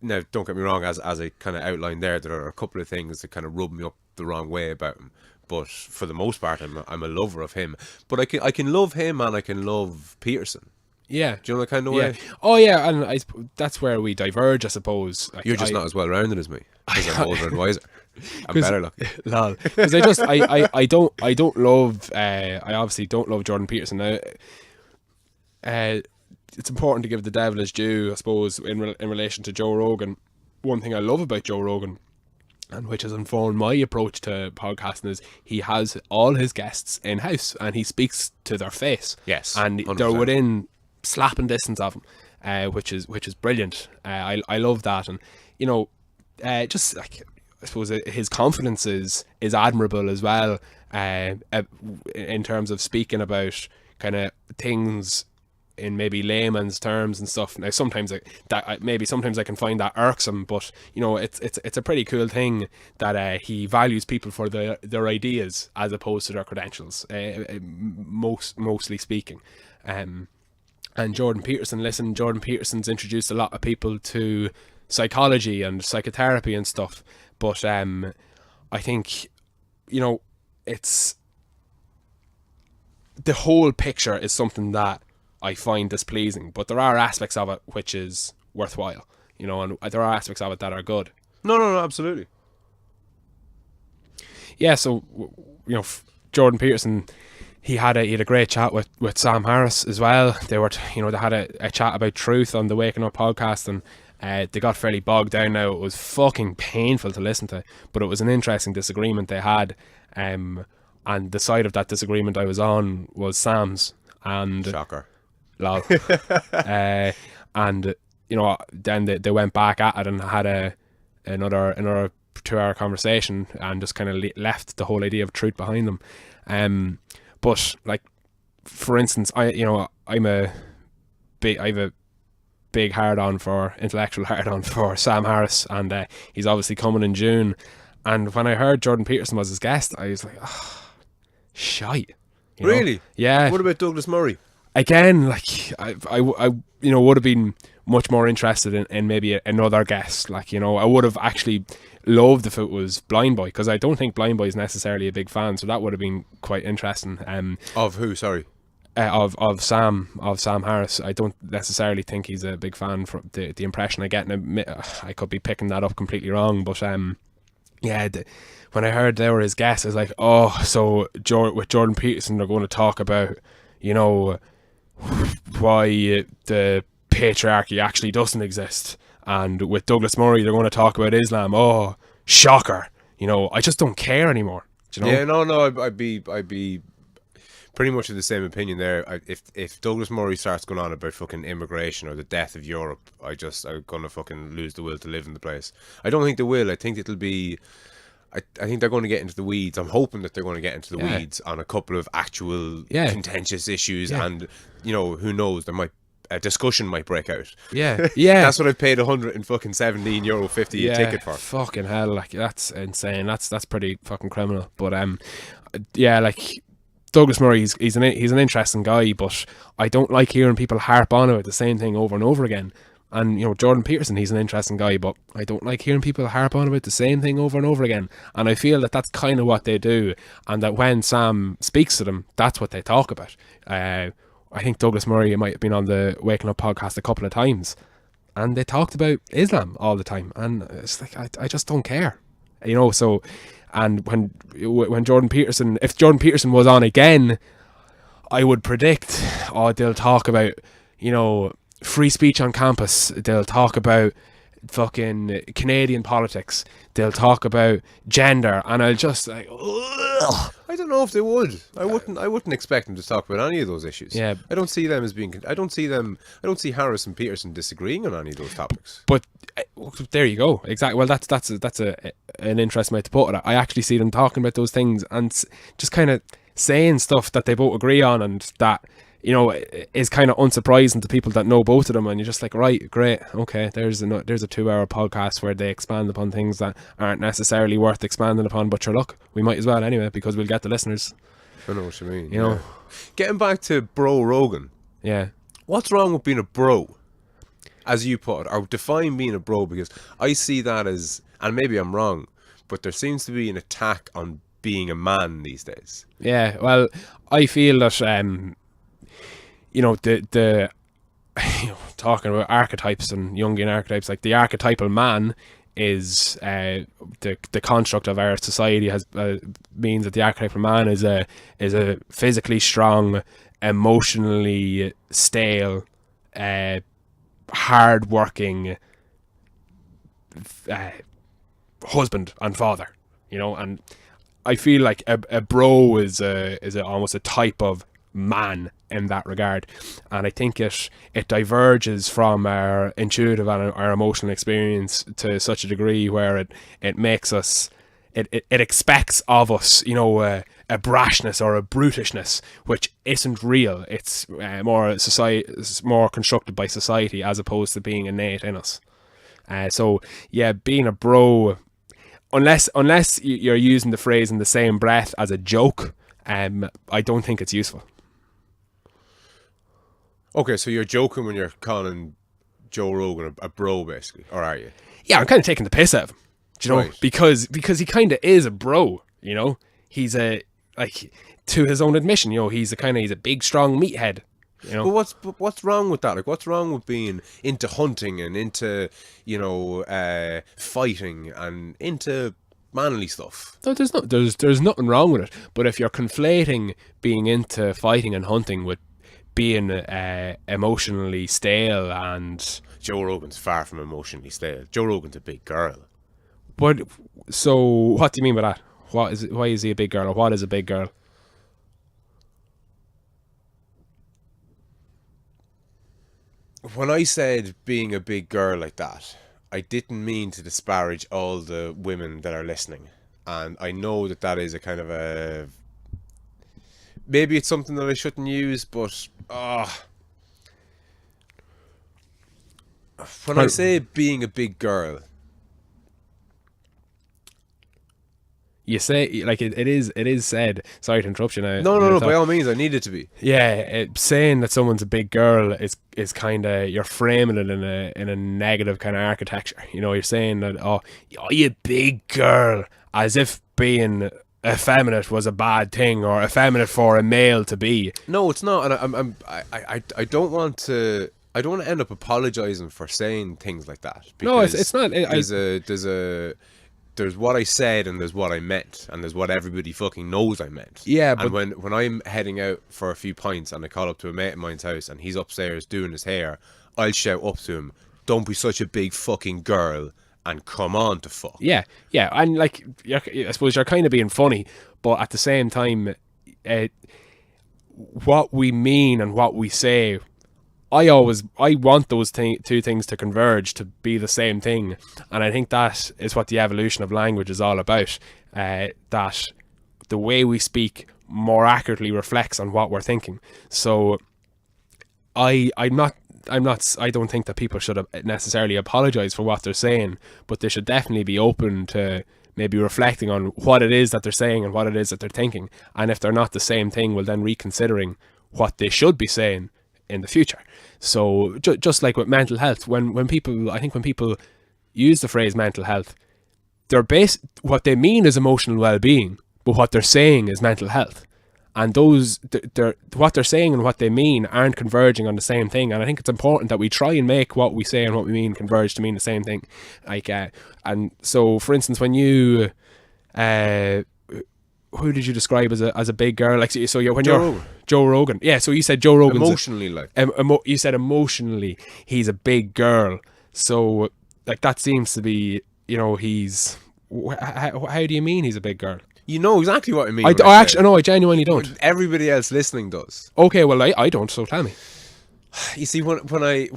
Now, don't get me wrong, as I kind of outlined there are a couple of things that kind of rub me up the wrong way about him. But for the most part, I'm a lover of him. But I can love him and I can love Peterson. Yeah. Do you know that kind of way? Oh, yeah, and that's where we diverge, I suppose. Like, you're just not as well-rounded as me, because I'm older and wiser. I'm better looking. Lol. Because I don't love, I obviously don't love Jordan Peterson. Now, it's important to give the devil his due, I suppose, in relation to Joe Rogan. One thing I love about Joe Rogan, and which has informed my approach to podcasting, is he has all his guests in-house, and he speaks to their face. Yes, and 100%. They're within slapping distance of him, which is brilliant. I love that, and just like, I suppose his confidence is admirable as well, in terms of speaking about kind of things in maybe layman's terms and stuff. Now sometimes I can find that irksome, but it's a pretty cool thing that he values people for their ideas as opposed to their credentials, mostly speaking. And Jordan Peterson's introduced a lot of people to psychology and psychotherapy and stuff, but I think it's the whole picture is something that I find displeasing, but there are aspects of it which is worthwhile, and there are aspects of it that are good. No, absolutely. Yeah, so Jordan Peterson, he had a great chat with Sam Harris as well. They had a chat about truth on the Waking Up podcast, and they got fairly bogged down. Now, it was fucking painful to listen to, but it was an interesting disagreement they had, and the side of that disagreement I was on was Sam's. And shocker. Lol. And then they went back at it and had another 2-hour conversation, and just kind of left the whole idea of truth behind them. But like, for instance, I have a big intellectual hard on for Sam Harris, and he's obviously coming in June. And when I heard Jordan Peterson was his guest, I was like, shite. Really? Yeah. What about Douglas Murray? Again, like, I would have been much more interested in maybe another guest. Like, I would have actually loved if it was Blind Boy, because I don't think Blind Boy is necessarily a big fan, so that would have been quite interesting. Of who? Sorry. Of Sam Harris. I don't necessarily think he's a big fan. From the impression I get, and I could be picking that up completely wrong, but when I heard they were his guests, I was like, so with Jordan Peterson they're going to talk about why the patriarchy actually doesn't exist, and with Douglas Murray they're going to talk about Islam. Oh, shocker. I just don't care anymore. Yeah, no, I'd be pretty much of the same opinion there. If Douglas Murray starts going on about fucking immigration or the death of Europe, I'm gonna fucking lose the will to live in the place. I don't think they will. I think it'll be I think they're going to get into the weeds. I'm hoping that they're going to get into the Yeah. weeds on a couple of actual Yeah. contentious issues, Yeah. and who knows, a discussion might break out. Yeah. Yeah. That's what I paid €117.50 a ticket for. Fucking hell, like that's insane. That's pretty fucking criminal. But yeah, like Douglas Murray, he's an interesting guy, but I don't like hearing people harp on about the same thing over and over again. And Jordan Peterson, he's an interesting guy, but I don't like hearing people harp on about the same thing over and over again. And I feel that that's kind of what they do, and that when Sam speaks to them, that's what they talk about. I think Douglas Murray might have been on the Waking Up podcast a couple of times, and they talked about Islam all the time, and it's like I just don't care, So, and when Jordan Peterson, if Jordan Peterson was on again, I would predict, they'll talk about free speech on campus. They'll talk about fucking Canadian politics. They'll talk about gender, and I'll just like, ugh. I don't know if they would. I wouldn't expect them to talk about any of those issues. Yeah. I don't see them as being. I don't see Harris and Peterson disagreeing on any of those topics. But there you go. Exactly. Well, that's an interesting way to put it. I actually see them talking about those things and just kind of saying stuff that they both agree on, and that is kind of unsurprising to people that know both of them. And you're just like, right, great, okay. There's a 2-hour podcast where they expand upon things that aren't necessarily worth expanding upon. But sure, look, we might as well anyway, because we'll get the listeners. I know what you mean. Yeah. Getting back to Bro Rogan. Yeah. What's wrong with being a bro? As you put it, or define being a bro, because I see that as, and maybe I'm wrong, but there seems to be an attack on being a man these days. Yeah. Well, I feel that the talking about archetypes and Jungian archetypes, like the archetypal man is the construct of our society has means that the archetypal man is a physically strong, emotionally stale, hard-working husband and father, and I feel like a bro is almost a type of man in that regard, and I think it diverges from our intuitive and our emotional experience to such a degree where it makes us it expects of us a brashness or a brutishness which isn't real. It's more constructed by society as opposed to being innate in us. So yeah, being a bro, unless you're using the phrase in the same breath as a joke, I don't think it's useful. Okay, so you're joking when you're calling Joe Rogan a bro, basically, or are you? Yeah, I'm kind of taking the piss out of him, Right. because he kind of is a bro. He's to his own admission, he's a big, strong meathead. But what's wrong with that? Like, what's wrong with being into hunting and into fighting and into manly stuff? No, there's nothing wrong with it. But if you're conflating being into fighting and hunting with being emotionally stale, and Joe Rogan's far from emotionally stale. Joe Rogan's a big girl. But so what do you mean by that? Why is he a big girl, or what is a big girl? When I said being a big girl like that, I didn't mean to disparage all the women that are listening. And I know that is a kind of a... Maybe it's something that I shouldn't use, but... When I say being a big girl... You say, like, it is said... Sorry to interrupt you now. No, by all means, I need it to be. Yeah, saying that someone's a big girl is kind of... You're framing it in a negative kind of architecture. You're saying that, oh, you big girl, as if being effeminate was a bad thing, or effeminate for a male to be. No, it's not, and I don't want to... I don't want to end up apologizing for saying things like that. No, it's not. There's what I said, and there's what I meant, and there's what everybody fucking knows I meant. Yeah, but and when I'm heading out for a few pints and I call up to a mate of mine's house and he's upstairs doing his hair, I'll shout up to him, "Don't be such a big fucking girl and come on to fuck." Yeah, and like, I suppose you're kind of being funny, but at the same time, what we mean and what we say, I want those two things to converge to be the same thing, and I think that is what the evolution of language is all about. that the way we speak more accurately reflects on what we're thinking. So I don't think that people should necessarily apologize for what they're saying, but they should definitely be open to maybe reflecting on what it is that they're saying and what it is that they're thinking. And if they're not the same thing, well, then reconsidering what they should be saying in the future. So just like with mental health, when people use the phrase mental health, what they mean is emotional well-being, but what they're saying is mental health. And what they're saying and what they mean aren't converging on the same thing. And I think it's important that we try and make what we say and what we mean converge to mean the same thing. And so, for instance, when you, who did you describe as a big girl? Like, so when you're Joe Rogan. Yeah. So you said Joe Rogan emotionally, you said emotionally he's a big girl. So like that seems to be, he's. How do you mean he's a big girl? You know exactly what I mean. I genuinely don't. Everybody else listening does. Okay, well, I don't, so tell me. You see, when I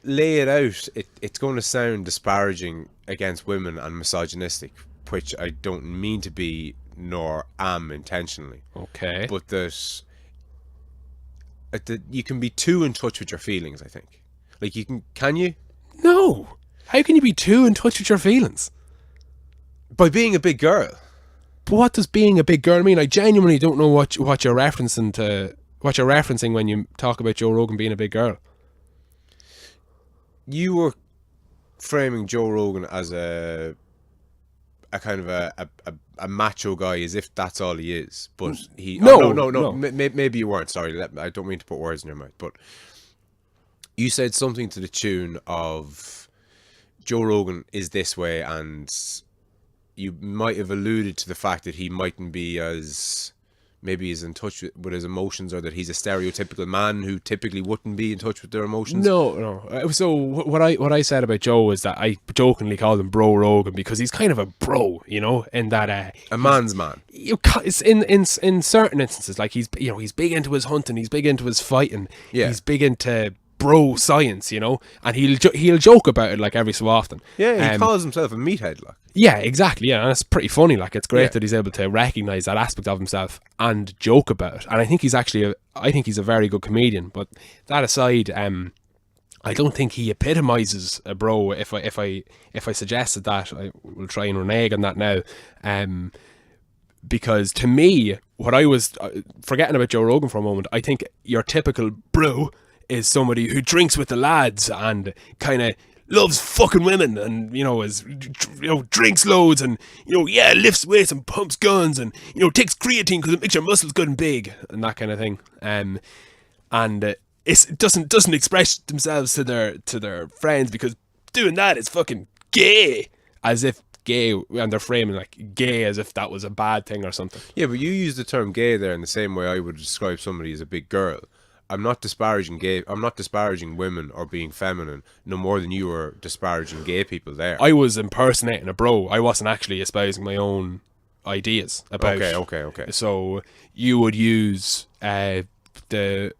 lay it out, it's going to sound disparaging against women and misogynistic, which I don't mean to be, nor am intentionally. Okay. But that you can be too in touch with your feelings, I think. Like, can you? No. How can you be too in touch with your feelings? By being a big girl. But what does being a big girl mean? I genuinely don't know what you're referencing when you talk about Joe Rogan being a big girl. You were framing Joe Rogan as a kind of a macho guy, as if that's all he is. But he no. Maybe you weren't. Sorry, I don't mean to put words in your mouth. But you said something to the tune of Joe Rogan is this way, and you might have alluded to the fact that he mightn't be as in touch with his emotions, or that he's a stereotypical man who typically wouldn't be in touch with their emotions. No. So what I said about Joe was that I jokingly called him Bro Rogan because he's kind of a bro, in that a man's man. It's in certain instances, like he's big into his hunting, he's big into his fighting, he's big into bro science, and he'll joke about it like every so often. Yeah, he calls himself a meathead, like. Yeah, exactly. Yeah, and it's pretty funny. Like, it's great that he's able to recognize that aspect of himself and joke about it. And I think he's a very good comedian. But that aside, I don't think he epitomizes a bro. If I suggested that, I will try and renege on that now. Because to me, what I was forgetting about Joe Rogan for a moment, I think your typical bro is somebody who drinks with the lads and kind of loves fucking women, and drinks loads, and lifts weights and pumps guns, and takes creatine because it makes your muscles good and big, and that kind of thing. And it doesn't express themselves to their friends, because doing that is fucking gay, as if gay, and they're framing like gay as if that was a bad thing or something. Yeah, but you use the term gay there in the same way I would describe somebody as a big girl. I'm not disparaging women or being feminine, no more than you were disparaging gay people there. I was impersonating a bro. I wasn't actually espousing my own ideas about. Okay. So you would use the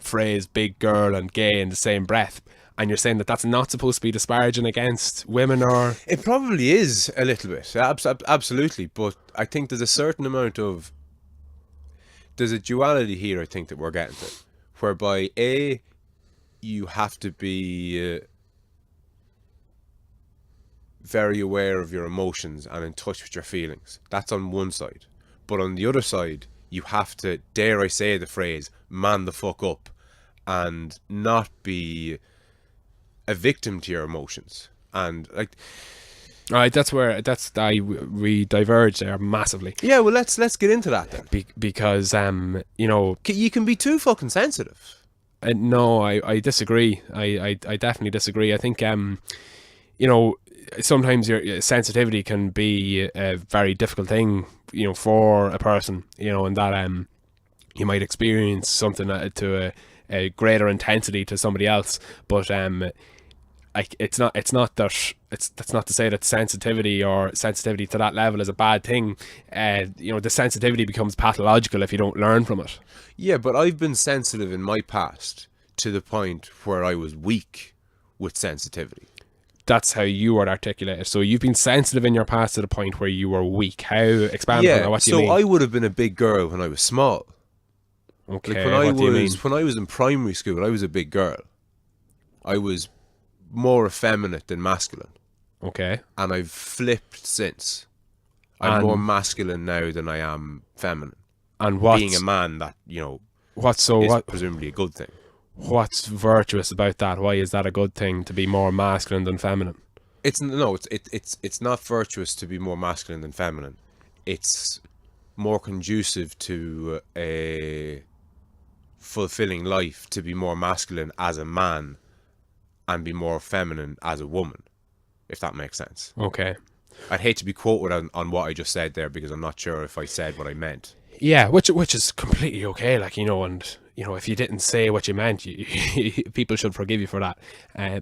phrase "big girl" and "gay" in the same breath, and you're saying that that's not supposed to be disparaging against women, or it probably is a little bit, absolutely. But I think there's a certain amount of a duality here. I think that we're getting to. Whereby you have to be very aware of your emotions and in touch with your feelings. That's on one side. But on the other side, you have to, dare I say the phrase, man the fuck up, and not be a victim to your emotions. And like, all right, we diverge there massively. Yeah, well, let's get into that then. Because you can be too fucking sensitive. No, I disagree. I definitely disagree. I think sometimes your sensitivity can be a very difficult thing, for a person, and that you might experience something to a greater intensity to somebody else, but that's not to say that sensitivity to that level is a bad thing. The sensitivity becomes pathological if you don't learn from it. Yeah, but I've been sensitive in my past to the point where I was weak with sensitivity. that's how you would articulate it. So you've been sensitive in your past to the point where you were weak. How, expand on that? What do you mean? I would have been a big girl when I was small. Okay, Like what do you mean? when I was in primary school, I was a big girl. I was more effeminate than masculine. Okay. And I've flipped since. I'm more And masculine now than I am feminine. and what's Being a man, that, you know, what's is presumably a good thing. what's virtuous about that? Why is that a good thing, to be more masculine than feminine? It's not virtuous to be more masculine than feminine. It's more conducive to a fulfilling life to be more masculine as a man and be more feminine as a woman, if that makes sense. Okay. I'd hate to be quoted on what I just said there, because I'm not sure if I said what I meant. Yeah, which is completely okay. Like, you know, and you know, if you didn't say what you meant, people should forgive you for that.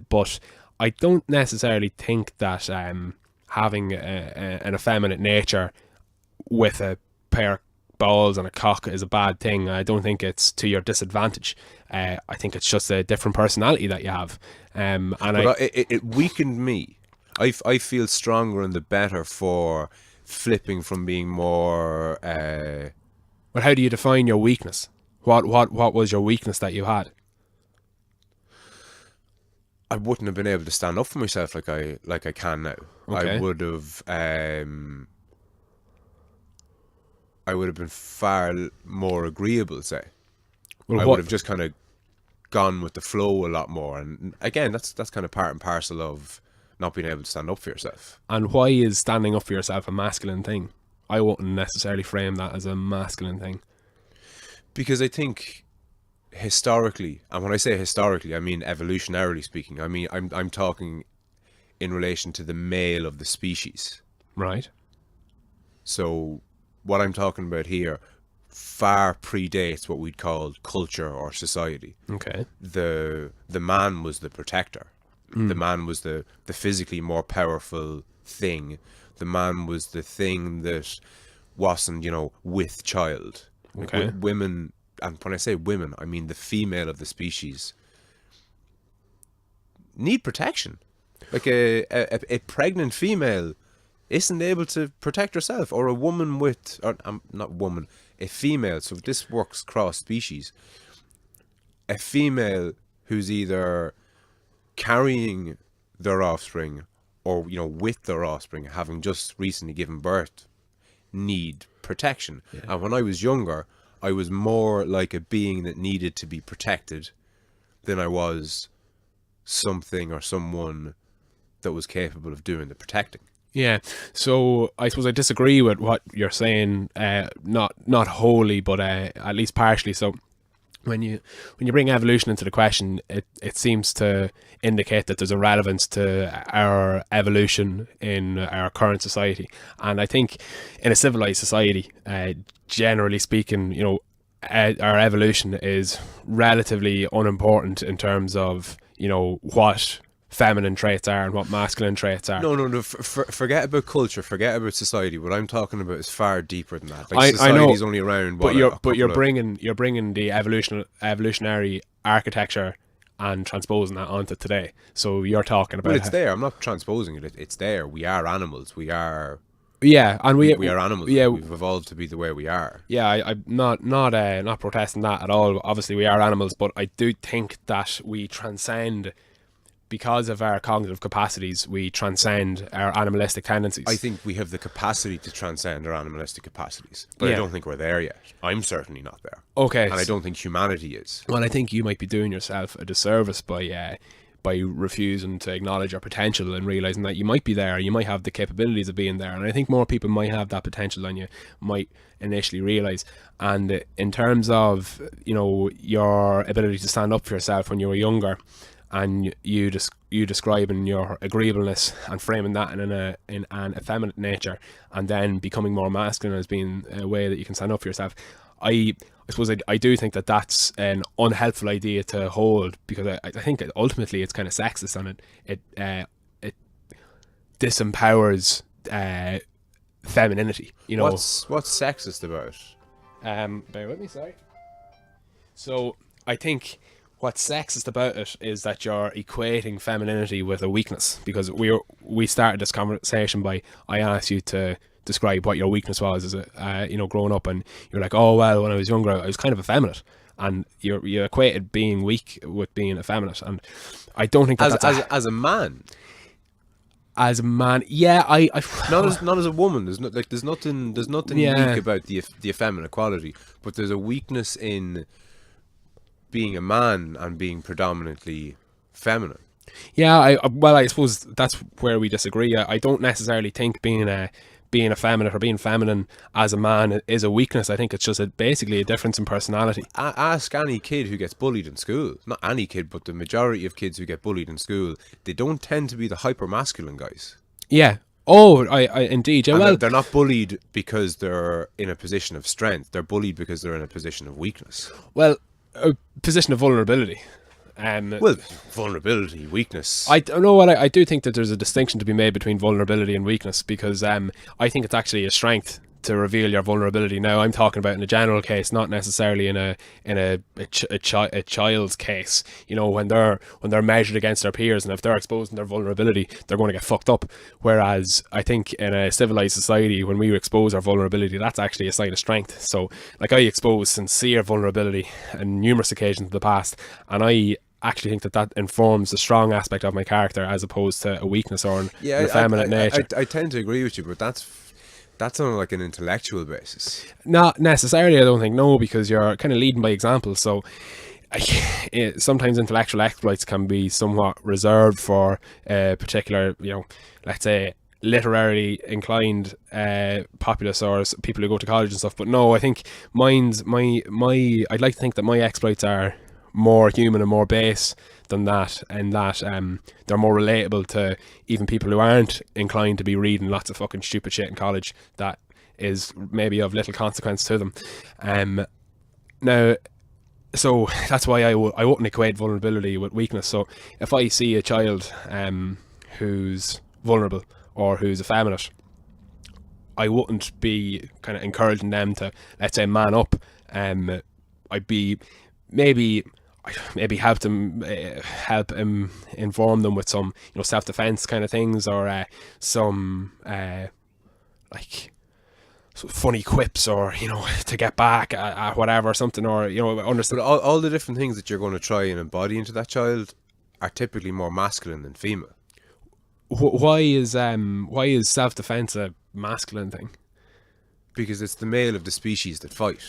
But I don't necessarily think that having an effeminate nature with a pair of balls and a cock is a bad thing. I don't think it's to your disadvantage. I think it's just a different personality that you have. It weakened me. I feel stronger and the better for flipping from being more. But how do you define your weakness? What was your weakness that you had? I wouldn't have been able to stand up for myself like I can now. Okay. I would have been far more agreeable, say. Well, I what- would have just kind of gone with the flow a lot more. And again, that's kind of part and parcel of not being able to stand up for yourself. And why is standing up for yourself a masculine thing? I wouldn't necessarily frame that as a masculine thing. Because I think historically, and when I say historically, I mean evolutionarily speaking. I mean, I'm talking in relation to the male of the species. Right. So what I'm talking about here far predates what we'd call culture or society. Okay. The man was the protector. The man was the physically more powerful thing. The man was the thing that wasn't, you know, with child. Like, Okay. women, and when I say women, I mean the female of the species, need protection. Like a pregnant female isn't able to protect herself, or a woman with, or not woman, a female. So this works cross species. A female who's either carrying their offspring or, you know, with their offspring, having just recently given birth, need protection. Yeah. And when I was younger, I was more like a being that needed to be protected than I was something or someone that was capable of doing the protecting. Yeah. So I suppose I disagree with what you're saying. Not wholly, but at least partially. So when you bring evolution into the question, it seems to indicate that there's a relevance to our evolution in our current society. And I think in a civilized society, generally speaking, you know, our evolution is relatively unimportant in terms of, you know, what feminine traits are and what masculine traits are. No. Forget about culture. Forget about society. What I'm talking about is far deeper than that. Like, I society's know, only around. but What, you're bringing the evolutionary architecture and transposing that onto today. So you're talking about. But it's there. I'm not transposing it. It's there. We are animals. We are. Yeah, and we are animals. Yeah, we've evolved to be the way we are. Yeah, I'm not protesting that at all. Obviously, we are animals, but I do think that we transcend. Because of our cognitive capacities, we transcend our animalistic tendencies. I think we have the capacity to transcend our animalistic capacities, but Yeah. I don't think we're there yet. I'm certainly not there. Okay. And I don't think humanity is. Well, I think you might be doing yourself a disservice by refusing to acknowledge your potential and realizing that you might be there, you might have the capabilities of being there. And I think more people might have that potential than you might initially realize. And in terms of, you know, your ability to stand up for yourself when you were younger, and you describing your agreeableness and framing that in an effeminate nature, and then becoming more masculine as being a way that you can stand up for yourself, I suppose I do think that that's an unhelpful idea to hold, because I think ultimately it's kind of sexist, and it disempowers femininity. You know, what's sexist about it? bear with me, sorry. So I think what's sexist about it is that you're equating femininity with a weakness, because we started this conversation by, I asked you to describe what your weakness was as a growing up, and you're like, oh well, when I was younger I was kind of effeminate, and you equated being weak with being effeminate, and I don't think that as a man. As a man, yeah, I not as a woman. There's nothing Yeah. weak about the effeminate quality, but there's a weakness in being a man and being predominantly feminine. Yeah, I suppose that's where we disagree. I don't necessarily think being effeminate or being feminine as a man is a weakness. I think it's just basically a difference in personality. Ask any kid who gets bullied in school. Not any kid, but the majority of kids who get bullied in school, they don't tend to be the hyper masculine guys. Yeah. Oh, I indeed. Yeah, And well, they're not bullied because they're in a position of strength. They're bullied because they're in a position of weakness. well, a position of vulnerability. Well, vulnerability, weakness. I don't know what I do think that there's a distinction to be made between vulnerability and weakness, because I think it's actually a strength to reveal your vulnerability. Now, I'm talking about in a general case, not necessarily in a child's case. You know, when they're measured against their peers, and if they're exposing their vulnerability, they're going to get fucked up. Whereas I think in a civilized society, when we expose our vulnerability, that's actually a sign of strength. So, like, I expose sincere vulnerability on numerous occasions in the past, and I actually think that informs a strong aspect of my character as opposed to a weakness or an effeminate nature. I tend to agree with you, but that's on like an intellectual basis. Not necessarily, I don't think, no, because you're kind of leading by example. So sometimes intellectual exploits can be somewhat reserved for particular, let's say, literarily inclined populace or people who go to college and stuff. But no, I think I'd like to think that my exploits are more human and more base than that, and that they're more relatable to even people who aren't inclined to be reading lots of fucking stupid shit in college that is maybe of little consequence to them. Now, so that's why I wouldn't equate vulnerability with weakness. So if I see a child who's vulnerable or who's effeminate, I wouldn't be kind of encouraging them to, let's say, man up. I'd be maybe help inform them with some self-defense kind of things, or some like funny quips, or to get back at whatever, something, or understand. But all the different things that you're going to try and embody into that child are typically more masculine than female. Why is self-defense a masculine thing? Because it's the male of the species that fight.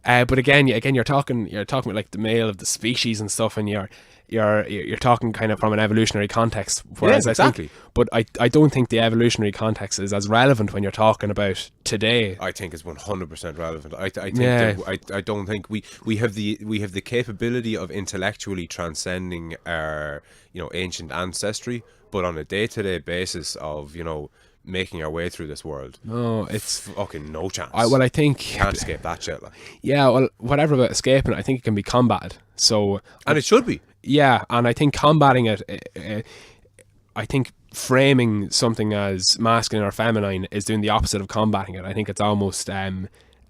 But again, you're talking about like the male of the species and stuff, and you're talking kind of from an evolutionary context. Whereas exactly. I don't think the evolutionary context is as relevant when you're talking about today. I think it's 100% relevant. I don't think we have the capability of intellectually transcending our ancient ancestry, but on a day-to-day basis of making our way through this world, no, it's fucking no chance. I think can't escape that shit. Like. Yeah, well, whatever about escaping it, I think it can be combated. So, and it should be. Yeah, and I think combating it, I think framing something as masculine or feminine is doing the opposite of combating it. I think it's almost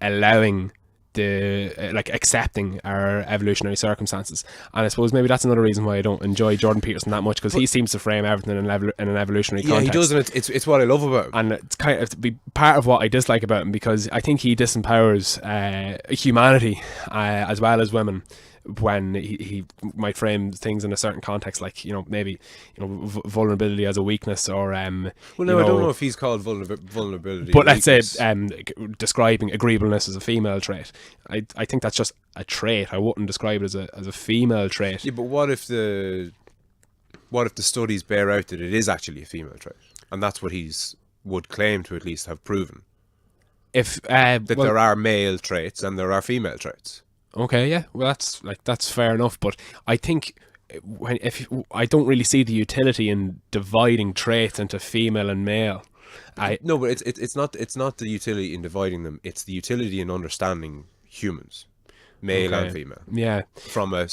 allowing accepting our evolutionary circumstances. And I suppose maybe that's another reason why I don't enjoy Jordan Peterson that much, because he seems to frame everything in an evolutionary context. Yeah, he does, and it's what I love about him. And it's kind of to be part of what I dislike about him, because I think he disempowers humanity as well as women when he might frame things in a certain context, like maybe vulnerability as a weakness, or well, no, I don't know if he's called vulnerability, but let's say describing agreeableness as a female trait. I think that's just a trait. I wouldn't describe it as a female trait. Yeah, but what if the studies bear out that it is actually a female trait, and that's what would claim to at least have proven? If there are male traits and there are female traits. Okay, yeah, well, that's fair enough, but I think I don't really see the utility in dividing traits into female and male. No, but it's not the utility in dividing them. It's the utility in understanding humans, male and female. Yeah, from a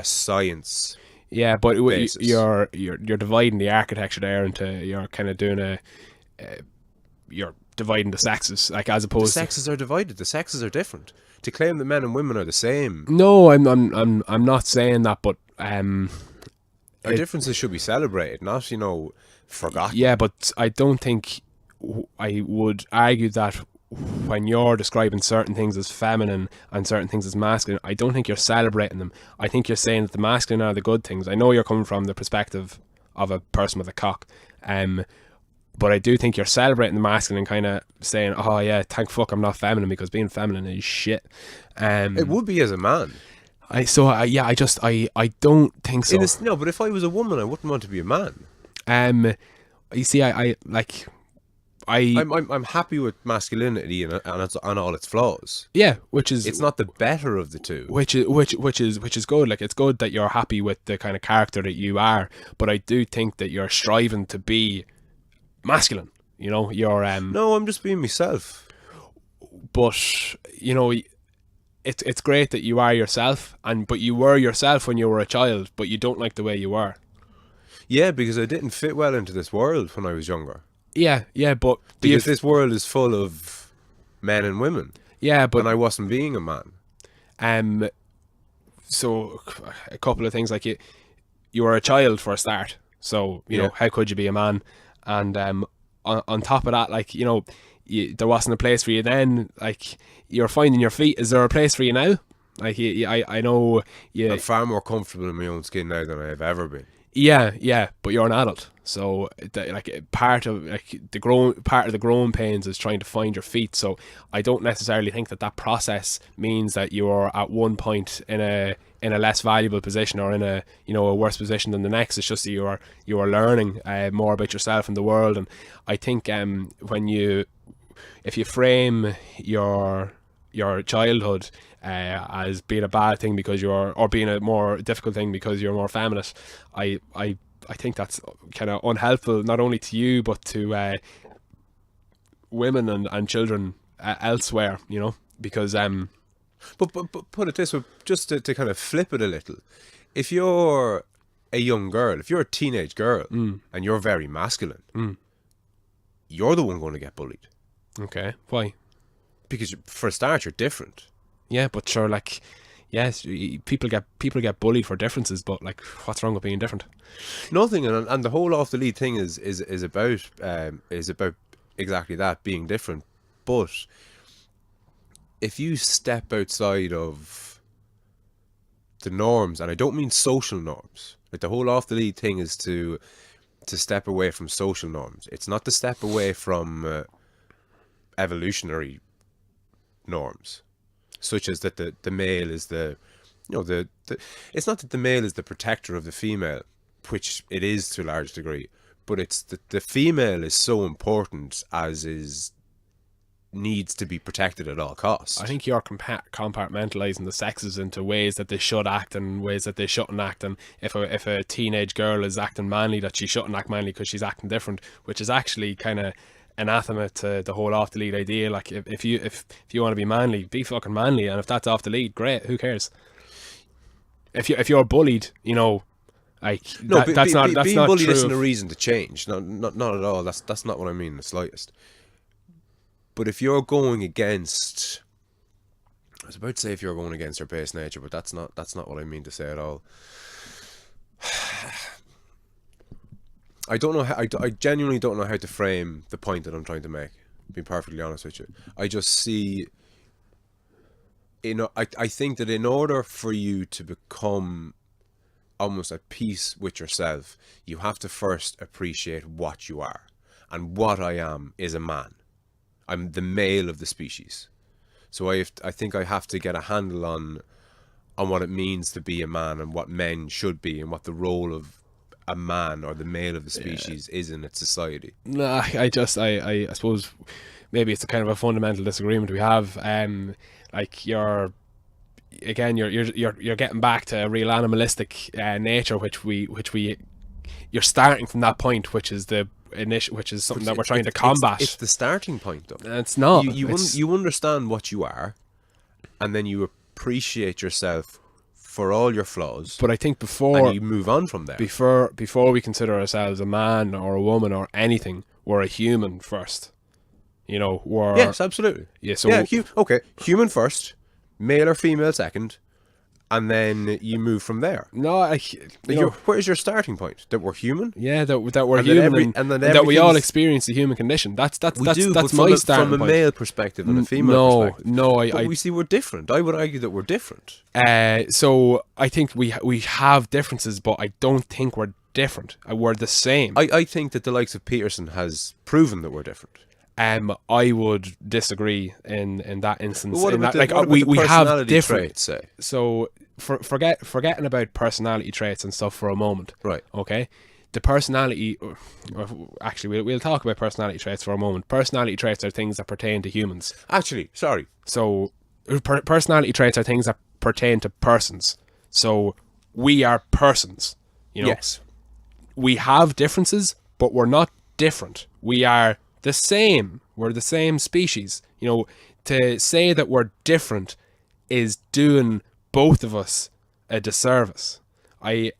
science. Yeah, but basis. You're dividing the architecture there into, you're kind of doing you're dividing the sexes, like as The opposed to. sexes are divided. The sexes are different. To claim that men and women are the same, No, I'm not saying that, but our differences should be celebrated, not forgotten. yeah, but I don't think I would argue that when you're describing certain things as feminine and certain things as masculine, I don't think you're celebrating them. I think you're saying that the masculine are the good things. I know you're coming from the perspective of a person with a cock, but I do think you're celebrating the masculine and kind of saying, oh yeah, thank fuck I'm not feminine, because being feminine is shit. It would be as a man. I don't think so. No, but if I was a woman, I wouldn't want to be a man. You see, I'm happy with masculinity and all its flaws. yeah, which is, It's not the better of the two. which is good. Like, it's good that you're happy with the kind of character that you are, but I do think that you're striving to be masculine. You're No, I'm just being myself. but it's great that you are yourself, but you were yourself when you were a child, but you don't like the way you were. Yeah, because I didn't fit well into this world when I was younger. Yeah, but Because this world is full of men and women, but and I wasn't being a man. So a couple of things, like you were a child for a start, so how could you be a man? And on top of that, like there wasn't a place for you then. Like, you're finding your feet. Is there a place for you now? Like, I know you. I'm far more comfortable in my own skin now than I have ever been. Yeah, but you're an adult, so part of the growing pains is trying to find your feet. So I don't necessarily think that process means that you're at one point in a less valuable position or in a worse position than the next. It's just that you are learning more about yourself and the world. And I think if you frame your childhood as being a bad thing or being a more difficult thing because you're more feminist, I think that's kind of unhelpful, not only to you but to women and children elsewhere. Because But put it this way, just to kind of flip it a little. If you're a young girl, if you're a teenage girl, and you're very masculine, you're the one going to get bullied. Okay, why? Because for a start, you're different. Yeah, but sure, like, yes, people get bullied for differences, but like, what's wrong with being different? Nothing, and the whole off the lead thing is about exactly that, being different. But if you step outside of the norms, and I don't mean social norms, like the whole off the lead thing is to step away from social norms. It's not to step away from evolutionary norms, such as that the male is it's not that the male is the protector of the female, which it is to a large degree, but it's that the female is so important as needs to be protected at all costs. I think you're compartmentalizing the sexes into ways that they should act and ways that they shouldn't act. And if a teenage girl is acting manly, that she shouldn't act manly because she's acting different, which is actually kind of anathema to the whole off the lead idea. Like, if you want to be manly, be fucking manly, and if that's off the lead, great, who cares? If you're bullied, like, no, that's not being not bullied true. isn't a reason to change. No, not at all. That's not what I mean in the slightest. But if you're going against, I was about to say if you're going against your base nature, but that's not what I mean to say at all. I don't know how, I genuinely don't know how to frame the point that I'm trying to make, being perfectly honest with you. I just see, I think that in order for you to become almost at peace with yourself, you have to first appreciate what you are. And what I am is a man. I'm the male of the species. So I think I have to get a handle on what it means to be a man and what men should be and what the role of a man or the male of the species is in its society. Nah, I suppose maybe it's a kind of a fundamental disagreement we have. Like, you're getting back to a real animalistic nature, which you're starting from that point, which is something that we're trying to combat. It's the starting point, though. It's not. You understand what you are, and then you appreciate yourself for all your flaws. But I think and you move on from there. Before we consider ourselves a man or a woman or anything, we're a human first. You know, we're Yes, absolutely. yeah. So Yeah, okay, human first, male or female second, and then you move from there. no, Where's your starting point? That we're human? yeah, that we're And that human, and then and that we all everything's- experience the human condition. That's We do, but my from starting from a point. male perspective and a female No, perspective. no, But we see we're different. I would argue that we're different. So I think we have differences, but I don't think we're different. We're the same. I think that the likes of Peterson has proven that we're different. I would disagree in that instance. But what In about that, the we have personality different traits, say? So forgetting about personality traits and stuff for a moment. Right. Okay. The personality, actually, we'll talk about personality traits for a moment. Personality traits are things that pertain to humans. Actually, sorry. So personality traits are things that pertain to persons. So we are persons. You know, Yes. we have differences, but we're not different. We are the same. We're the same species. You know, to say that we're different is doing both of us a disservice. What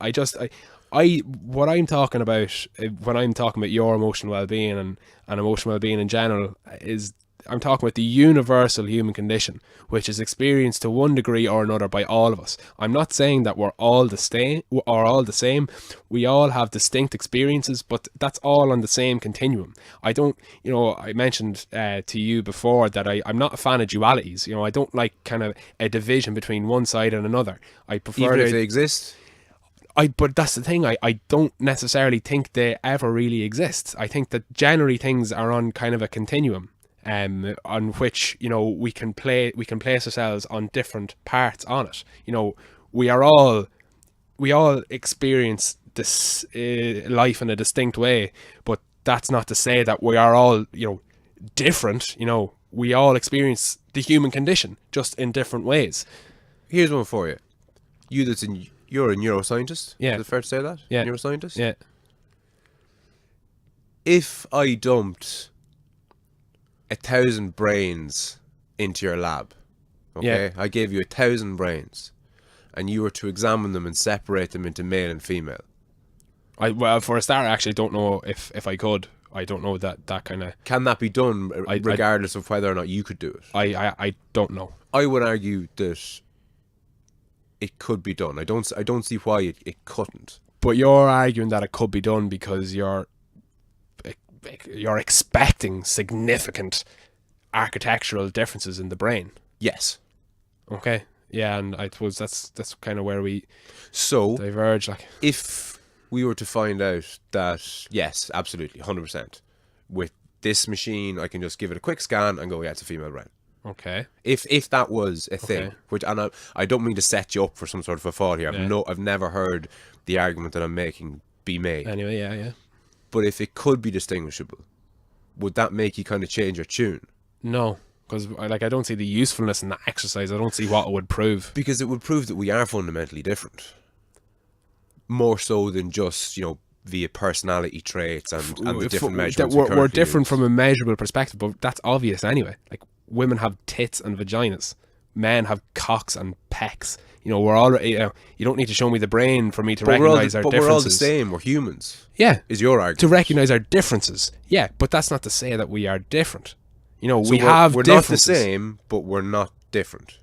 I'm talking about when I'm talking about your emotional well-being and emotional well-being in general is I'm talking about the universal human condition, which is experienced to one degree or another by all of us. I'm not saying that we're all the same. We all have distinct experiences, but that's all on the same continuum. I mentioned to you before that I'm not a fan of dualities. You know, I don't like kind of a division between one side and another. I prefer Even if they exist. But that's the thing. I don't necessarily think they ever really exist. I think that generally things are on kind of a continuum. On which, you know, we can place ourselves on different parts on it. You know, we all experience this life in a distinct way, but that's not to say that we are all, you know, different. You know, we all experience the human condition just in different ways. Here's one for you. You're a neuroscientist. Yeah. Is it fair to say that? Yeah. Neuroscientist? Yeah. If I dumped 1,000 brains into your lab, okay? Yeah. I gave you 1,000 brains, and you were to examine them and separate them into male and female. Well, for a start, I actually don't know if I could. I don't know that kind of. Can that be done regardless of whether or not you could do it? I don't know. I would argue that it could be done. I don't see why it couldn't. But you're arguing that it could be done because you're expecting significant architectural differences in the brain. Yes. Okay. Yeah, and I suppose that's kind of where we diverge. Like, if we were to find out that yes, absolutely, 100%, with this machine, I can just give it a quick scan and go, yeah, it's a female brain. Okay. If that was a thing, Okay. which, and I don't mean to set you up for some sort of a thought here. Yeah. I've never heard the argument that I'm making be made. Anyway, yeah. But if it could be distinguishable, would that make you kind of change your tune? No, because I don't see the usefulness in that exercise. I don't see what it would prove. Because it would prove that we are fundamentally different. More so than just, you know, via personality traits and the different measurements. We're different from a measurable perspective, but that's obvious anyway. Like, women have tits and vaginas. Men have cocks and pecs. You know, we're all. You don't need to show me the brain for me to recognize our differences. But we're all the same. We're humans. Yeah, is your argument to recognize our differences? Yeah, but that's not to say that we are different. You know, so we're not the differences. same, but we're not different.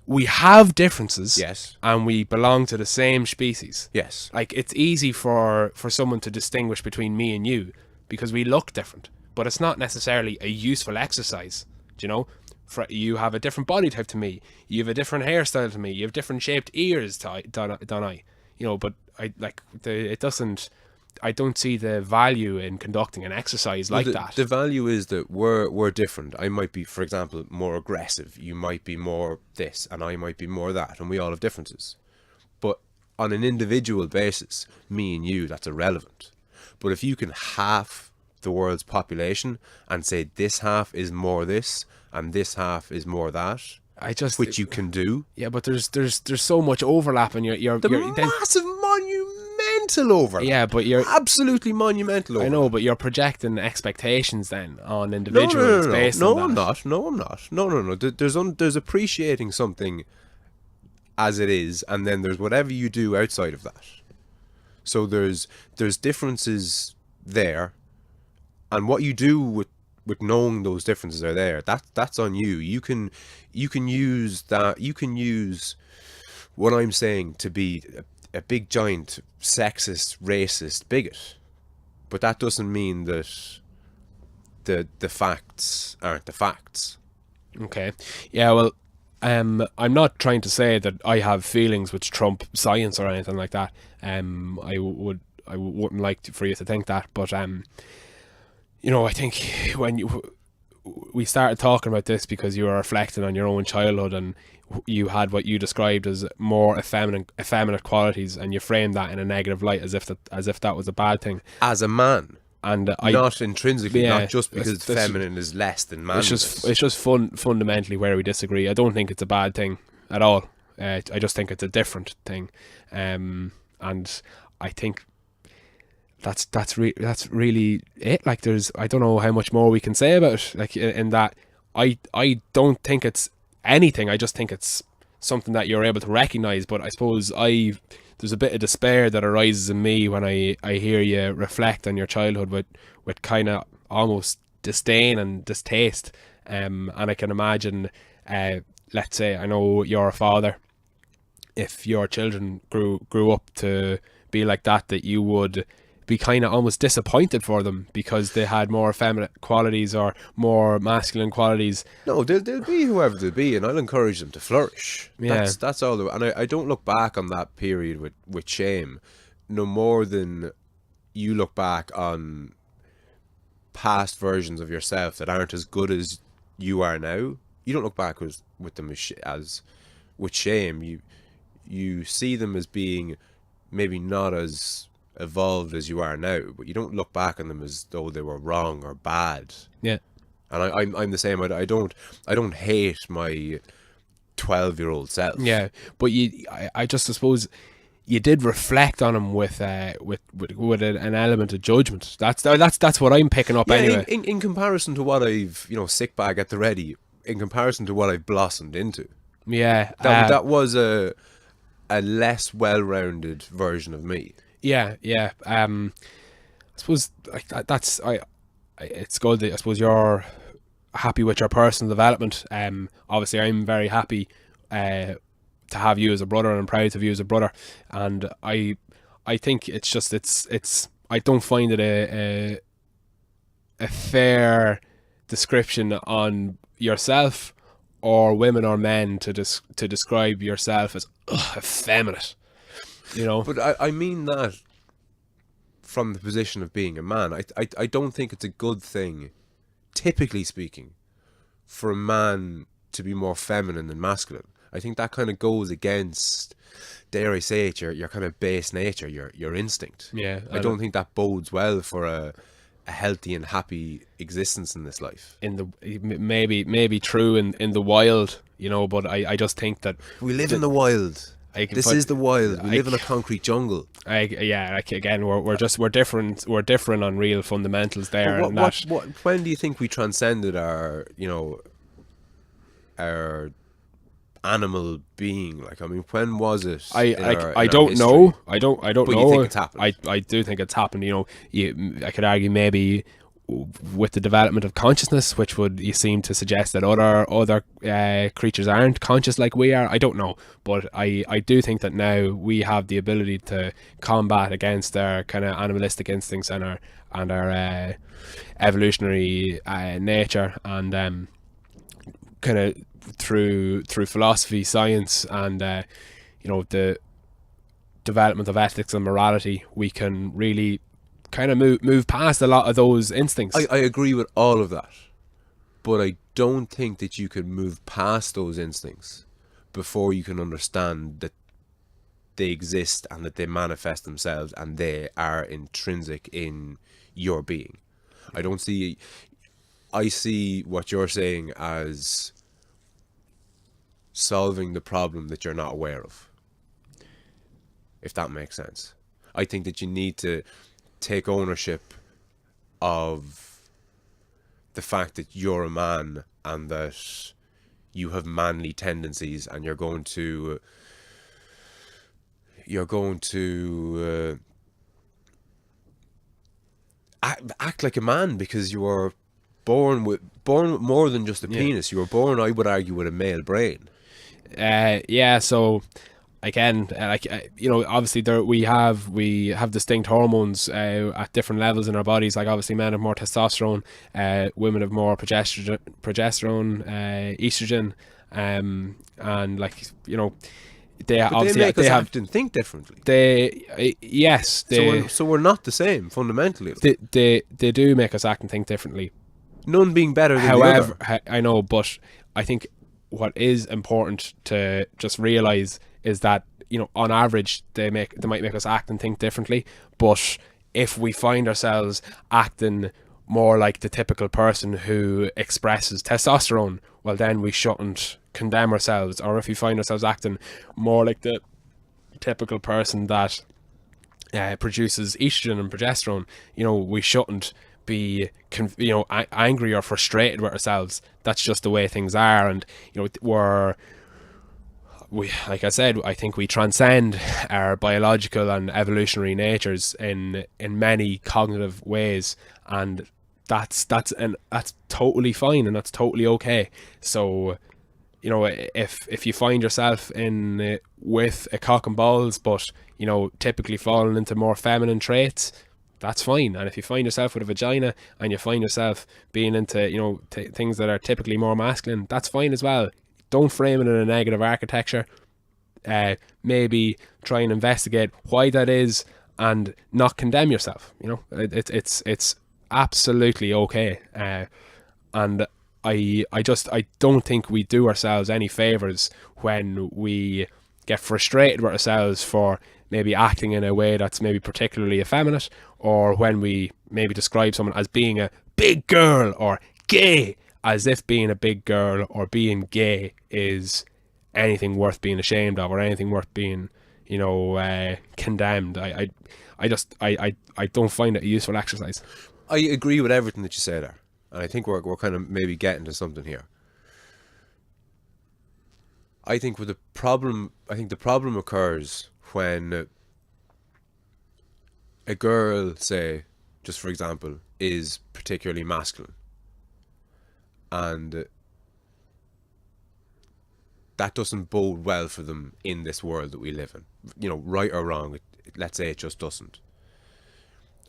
We have differences. Yes, and we belong to the same species. Yes, like it's easy for someone to distinguish between me and you because we look different, but it's not necessarily a useful exercise. Do you know? You have a different body type to me. You have a different hairstyle to me. You have different shaped ears than I. You know, but it doesn't. I don't see the value in conducting an exercise like that. The value is that we're different. I might be, for example, more aggressive. You might be more this, and I might be more that, and we all have differences. But on an individual basis, me and you, that's irrelevant. But if you can half the world's population and say this half is more this and this half is more that, which you can do. Yeah, but there's so much overlap in your massive monumental overlap. Yeah, but you're absolutely monumental overlap. I know, but you're projecting expectations then on individuals based on that. No, I'm not. No. There's appreciating something as it is, and then there's whatever you do outside of that. So there's differences there, and what you do with knowing those differences are there, that's on you. You can use that. You can use what I'm saying to be a big giant sexist, racist bigot, but that doesn't mean that the facts aren't the facts. Okay. Yeah, well, I'm not trying to say that I have feelings which trump science or anything like that. I wouldn't like for you to think that, but I think when we started talking about this because you were reflecting on your own childhood, and you had what you described as more effeminate qualities, and you framed that in a negative light as if that was a bad thing. As a man, and not intrinsically, yeah, not just because feminine is less than manliness. It's just fundamentally where we disagree. I don't think it's a bad thing at all. I just think it's a different thing, and I think that's really it. Like, I don't know how much more we can say about it. Like, in that, I don't think it's anything. I just think it's something that you're able to recognize. But I suppose there's a bit of despair that arises in me when I hear you reflect on your childhood with kind of almost disdain and distaste. And I can imagine, let's say, I know you're a father. If your children grew up to be like that you would be kind of almost disappointed for them because they had more effeminate qualities or more masculine qualities. No, they'll be whoever they'll be, and I'll encourage them to flourish. Yeah. That's all. And I don't look back on that period with shame, no more than you look back on past versions of yourself that aren't as good as you are now. You don't look back with them as with shame. You see them as being maybe not as evolved as you are now, but you don't look back on them as though they were wrong or bad. Yeah. And I'm the same. I don't hate my 12-year-old self. Yeah, but I just suppose you did reflect on him with an element of judgment. That's what I'm picking up, Yeah, anyway. In comparison to what I've sick bag at the ready, in comparison to what I've blossomed into. Yeah, That was a less well-rounded version of me. Yeah. I suppose it's good that I suppose you're happy with your personal development. Obviously, I'm very happy to have you as a brother, and I'm proud to have you as a brother. And I think it's just it's I don't find it a fair description on yourself or women or men to describe yourself as effeminate. But I mean that from the position of being a man. I don't think it's a good thing, typically speaking, for a man to be more feminine than masculine. I think that kind of goes against, dare I say it, your kind of base nature, your instinct. Yeah, I don't think that bodes well for a healthy and happy existence in this life. Maybe true in the wild, but I just think that we live in the wild. This is the wild. We live in a concrete jungle. Again, we're different. We're different on real fundamentals there. When do you think we transcended our animal being? Like, I mean, when was it? I don't know. I don't But know. you think it's happened? I do think it's happened. I could argue maybe with the development of consciousness, which you seem to suggest that other creatures aren't conscious like we are. I don't know, but I do think that now we have the ability to combat against our kind of animalistic instincts and our evolutionary nature, and kind of through philosophy, science, and the development of ethics and morality, we can really kind of move past a lot of those instincts. I agree with all of that, but I don't think that you can move past those instincts before you can understand that they exist and that they manifest themselves and they are intrinsic in your being. I see what you're saying as solving the problem that you're not aware of, if that makes sense. I think that you need to take ownership of the fact that you're a man and that you have manly tendencies, and you're going to act like a man because born with more than just a penis. You were born, I would argue, with a male brain. Yeah, so again, obviously we have distinct hormones at different levels in our bodies. Like obviously men have more testosterone, women have more progesterone, estrogen, and like, they But obviously they make us have act and think differently. yes, So we're not the same fundamentally. they do make us act and think differently. None being better than However, the other. I know, but I think what is important to just realize is that, on average they might make us act and think differently, but if we find ourselves acting more like the typical person who expresses testosterone, well then we shouldn't condemn ourselves. Or if we find ourselves acting more like the typical person that produces estrogen and progesterone, we shouldn't be angry or frustrated with ourselves. That's just the way things are. And we like I said, I think we transcend our biological and evolutionary natures in many cognitive ways, and that's totally fine, and that's totally okay. So if you find yourself in with a cock and balls, but typically falling into more feminine traits, that's fine. And if you find yourself with a vagina and you find yourself being into things that are typically more masculine, that's fine as well. Don't frame it in a negative architecture. Maybe try and investigate why that is and not condemn yourself. It's absolutely okay. And I don't think we do ourselves any favors when we get frustrated with ourselves for maybe acting in a way that's maybe particularly effeminate, or when we maybe describe someone as being a big girl or gay, as if being a big girl or being gay is anything worth being ashamed of, or anything worth being condemned. I don't find it a useful exercise. I agree with everything that you say there, and I think we're kind of maybe getting to something here. I think the problem occurs when a girl, say, just for example, is particularly masculine, and that doesn't bode well for them in this world that we live in. Right or wrong, let's say it just doesn't.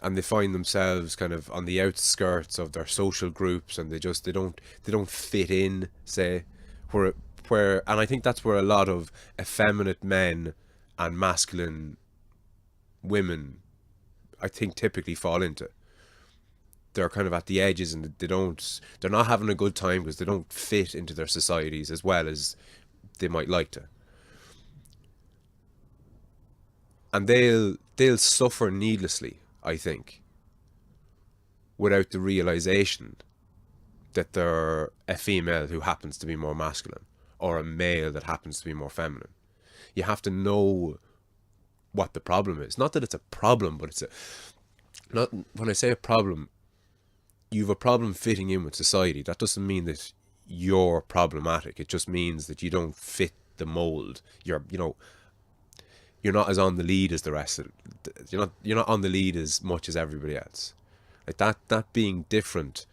And they find themselves kind of on the outskirts of their social groups, and they don't fit in, say, where and I think that's where a lot of effeminate men and masculine women, I think, typically fall into. They're kind of at the edges, and they're not having a good time because they don't fit into their societies as well as they might like to. And they'll suffer needlessly, I think, without the realization that they're a female who happens to be more masculine, or a male that happens to be more feminine. You have to know what the problem is. Not that it's a problem, but when I say a problem, you have a problem fitting in with society. That doesn't mean that you're problematic. It just means that you don't fit the mold. You're not as on the lead as the rest of it. You're not on the lead as much as everybody else. Like that being different.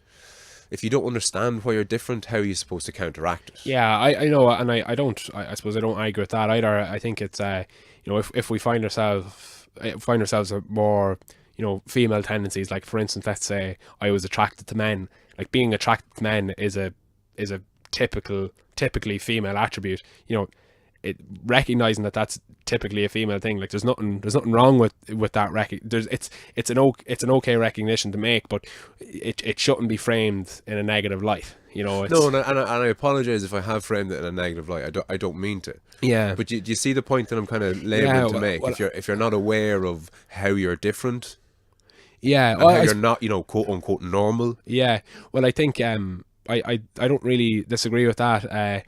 If you don't understand why you're different, how are you supposed to counteract it? Yeah, I know, and I suppose I don't agree with that either. I think it's if we find ourselves more female tendencies, like for instance, let's say I was attracted to men. Like being attracted to men is a typically female attribute. Recognizing that that's typically a female thing. Like there's nothing wrong with that. It's an okay recognition to make, but it shouldn't be framed in a negative light. No, and I apologize if I have framed it in a negative light. I don't mean to. Yeah. But do you see the point that I'm kind of laboring to make? If you're not aware of how you're different, yeah, and how you're not, quote unquote normal. Yeah. Well, I think I don't really disagree with that.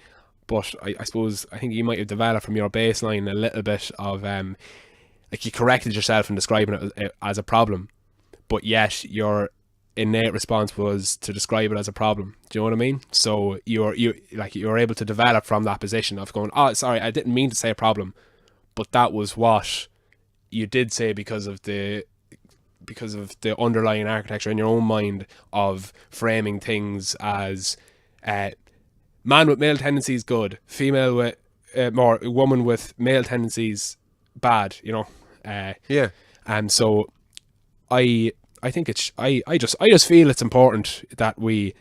But I suppose I think you might have developed from your baseline a little bit of like you corrected yourself in describing it as a problem, but yet your innate response was to describe it as a problem. Do you know what I mean? So you're able to develop from that position of going, oh, sorry, I didn't mean to say a problem, but that was what you did say because of the because of the underlying architecture in your own mind of framing things as man with male tendencies good, female with woman with male tendencies bad, you know. Yeah. And so I think I just feel it's important that we,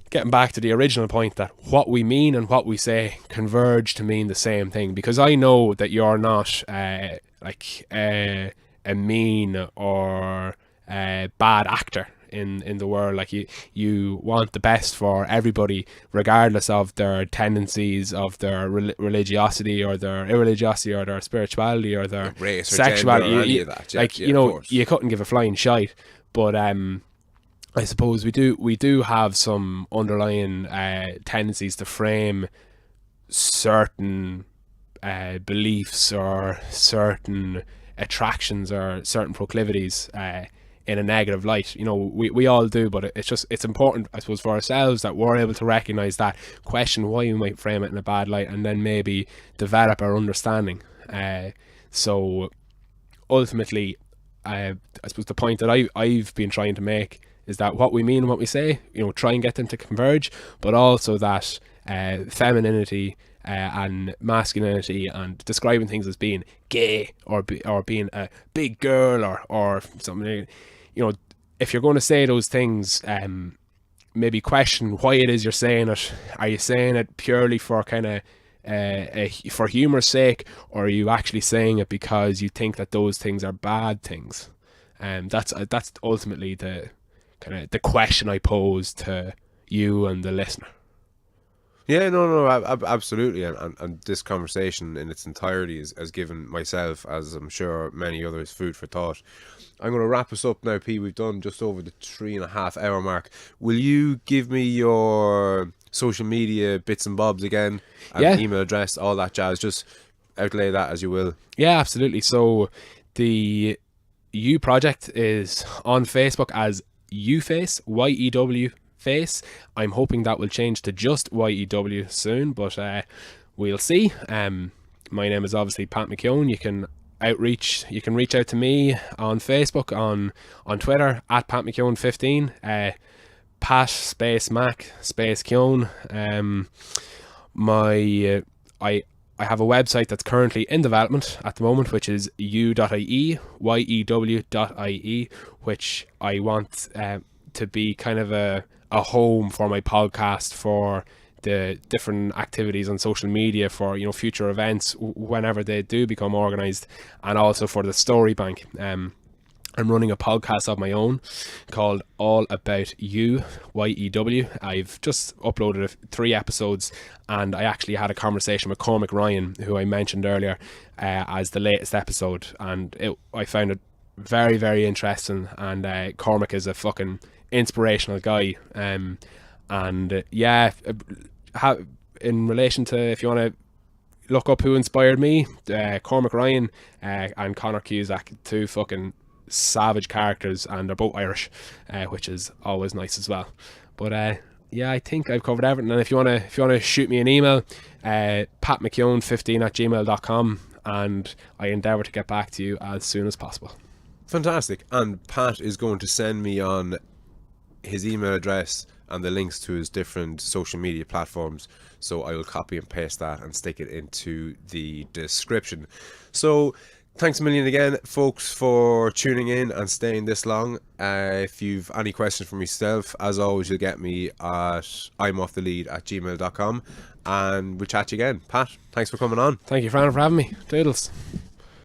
getting back to the original point, that what we mean and what we say converge to mean the same thing, because I know that you're not like a mean or a bad actor in the world. Like you want the best for everybody, regardless of their tendencies, of their religiosity or their irreligiosity or their spirituality or their race or sexuality, gender or any of that. Yeah, like yeah, you know, of course. you couldn't give a flying shite. But I suppose we do have some underlying tendencies to frame certain beliefs or certain attractions or certain proclivities in a negative light. You know, we all do, but it's important, I suppose, for ourselves that we're able to recognize that, question why we might frame it in a bad light, and then maybe develop our understanding. So ultimately, I suppose the point that I've been trying to make is that what we mean and what we say, you know, try and get them to converge, but also that femininity and masculinity and describing things as being gay or being a big girl or something, you know, if you're going to say those things, maybe question why it is you're saying it. Are you saying it purely for kind of for humor's sake, or are you actually saying it because you think that those things are bad things? That's ultimately the kind of the question I pose to you and the listener. Yeah, no, absolutely, and this conversation in its entirety has given myself, as I'm sure many others, food for thought. I'm going to wrap us up now, P. We've done just over the 3.5 hour mark. Will you give me your social media bits and bobs again, and Yeah. email address, all that jazz? Just outlay that as you will. Yeah, absolutely. So the U project is on Facebook as UFace, YEW face. I'm hoping that will change to just YEW soon, but we'll see. My name is obviously Pat Mc Keown. You can reach out to me on Facebook, on Twitter at Pat Mc Keown 15, Pat space Mac space Keown. I have a website that's currently in development at the moment, which is u.ie, yew.ie, which I want to be kind of a home for my podcast, for the different activities on social media, for, you know, future events whenever they do become organized, and also for the story bank. I'm running a podcast of my own called All About You, YEW. I've just uploaded 3 episodes, and I actually had a conversation with Cormac Ryan, who I mentioned earlier, as the latest episode, and I found it very, very interesting. And Cormac is a fucking inspirational guy. Yeah, in relation to, if you want to look up who inspired me, Cormac Ryan and Conor Cusack, 2 fucking savage characters, and they're both Irish, which is always nice as well. But yeah, I think I've covered everything. And if you wanna shoot me an email, patmckeown15@gmail.com, and I endeavour to get back to you as soon as possible. Fantastic. And Pat is going to send me on his email address and the links to his different social media platforms, so I will copy and paste that and stick it into the description. So thanks a million again, folks, for tuning in and staying this long. If you've any questions for myself, as always, you'll get me at imoffthelead@gmail.com, and we'll chat to you again. Pat, thanks for coming on. Thank you, Fran, for having me. Doodles.